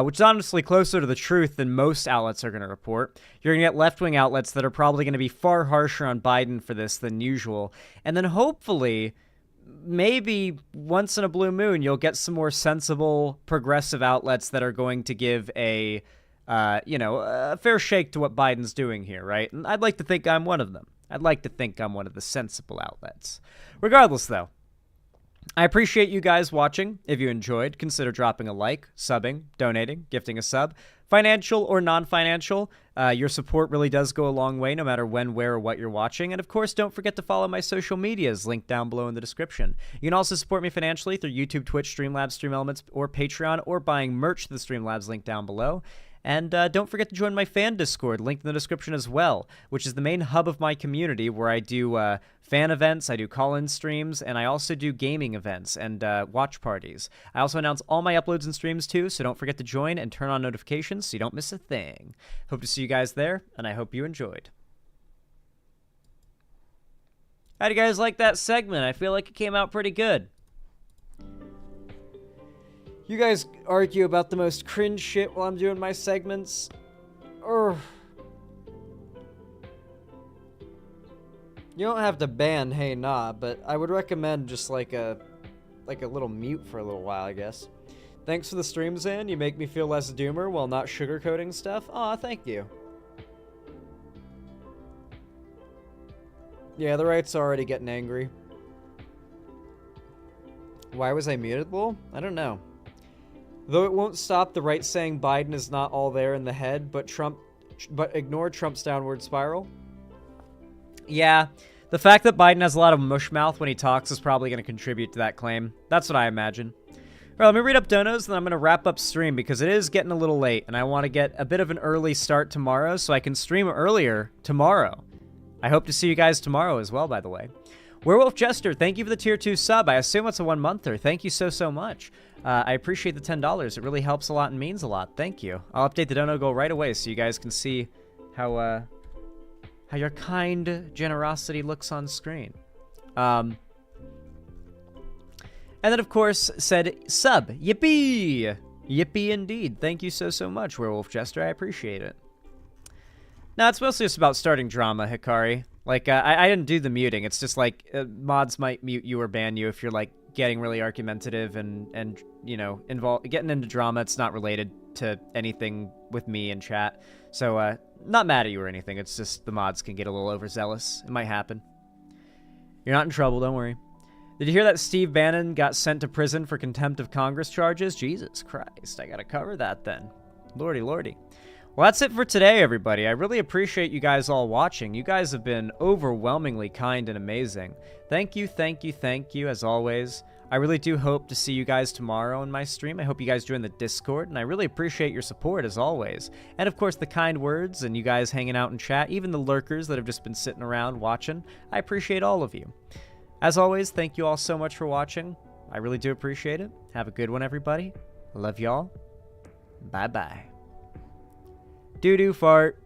which is honestly closer to the truth than most outlets are going to report. You're going to get left-wing outlets that are probably going to be far harsher on Biden for this than usual. And then hopefully, maybe once in a blue moon, you'll get some more sensible, progressive outlets that are going to give a fair shake to what Biden's doing here, right? And I'd like to think I'm one of them. I'd like to think I'm one of the sensible outlets. Regardless, though, I appreciate you guys watching. If you enjoyed, consider dropping a like, subbing, donating, gifting a sub. Financial or non-financial, your support really does go a long way, no matter when, where, or what you're watching. And of course, don't forget to follow my social medias, linked down below in the description. You can also support me financially through YouTube, Twitch, Streamlabs, StreamElements, or Patreon, or buying merch to the Streamlabs link down below. And don't forget to join my fan Discord, linked in the description as well, which is the main hub of my community, where I do fan events, I do call-in streams, and I also do gaming events and watch parties. I also announce all my uploads and streams too, so don't forget to join and turn on notifications so you don't miss a thing. Hope to see you guys there, and I hope you enjoyed. How do you guys like that segment? I feel like it came out pretty good. You guys argue about the most cringe shit while I'm doing my segments. Urgh. You don't have to ban Hey Nah, but I would recommend just like a little mute for a little while, I guess. Thanks for the stream, Zan. You make me feel less doomer while not sugarcoating stuff. Aw, thank you. Yeah, the right's already getting angry. Why was I muted, lol? I don't know. Though it won't stop the right saying Biden is not all there in the head, but ignore Trump's downward spiral. Yeah, the fact that Biden has a lot of mush mouth when he talks is probably going to contribute to that claim. That's what I imagine. All right, let me read up donos, then I'm going to wrap up stream because it is getting a little late, and I want to get a bit of an early start tomorrow so I can stream earlier tomorrow. I hope to see you guys tomorrow as well, by the way. Werewolf Jester, thank you for the tier 2 sub. I assume it's a 1-monther. Thank you so much. I appreciate the $10. It really helps a lot and means a lot. Thank you. I'll update the dono goal right away so you guys can see how your kind generosity looks on screen. And then, of course, said sub. Yippee! Yippee indeed. Thank you so much, Werewolf Jester. I appreciate it. No, it's mostly just about starting drama, Hikari. Like, I didn't do the muting. It's just like mods might mute you or ban you if you're like getting really argumentative and you know, getting into drama. It's not related to anything with me in chat. So, not mad at you or anything. It's just the mods can get a little overzealous. It might happen. You're not in trouble, don't worry. Did you hear that Steve Bannon got sent to prison for contempt of Congress charges? Jesus Christ, I gotta cover that then. Lordy, lordy. Well, that's it for today, everybody. I really appreciate you guys all watching. You guys have been overwhelmingly kind and amazing. Thank you, as always. I really do hope to see you guys tomorrow in my stream. I hope you guys join the Discord, and I really appreciate your support, as always. And, of course, the kind words and you guys hanging out in chat, even the lurkers that have just been sitting around watching. I appreciate all of you. As always, thank you all so much for watching. I really do appreciate it. Have a good one, everybody. Love y'all. Bye-bye. Doo-doo fart.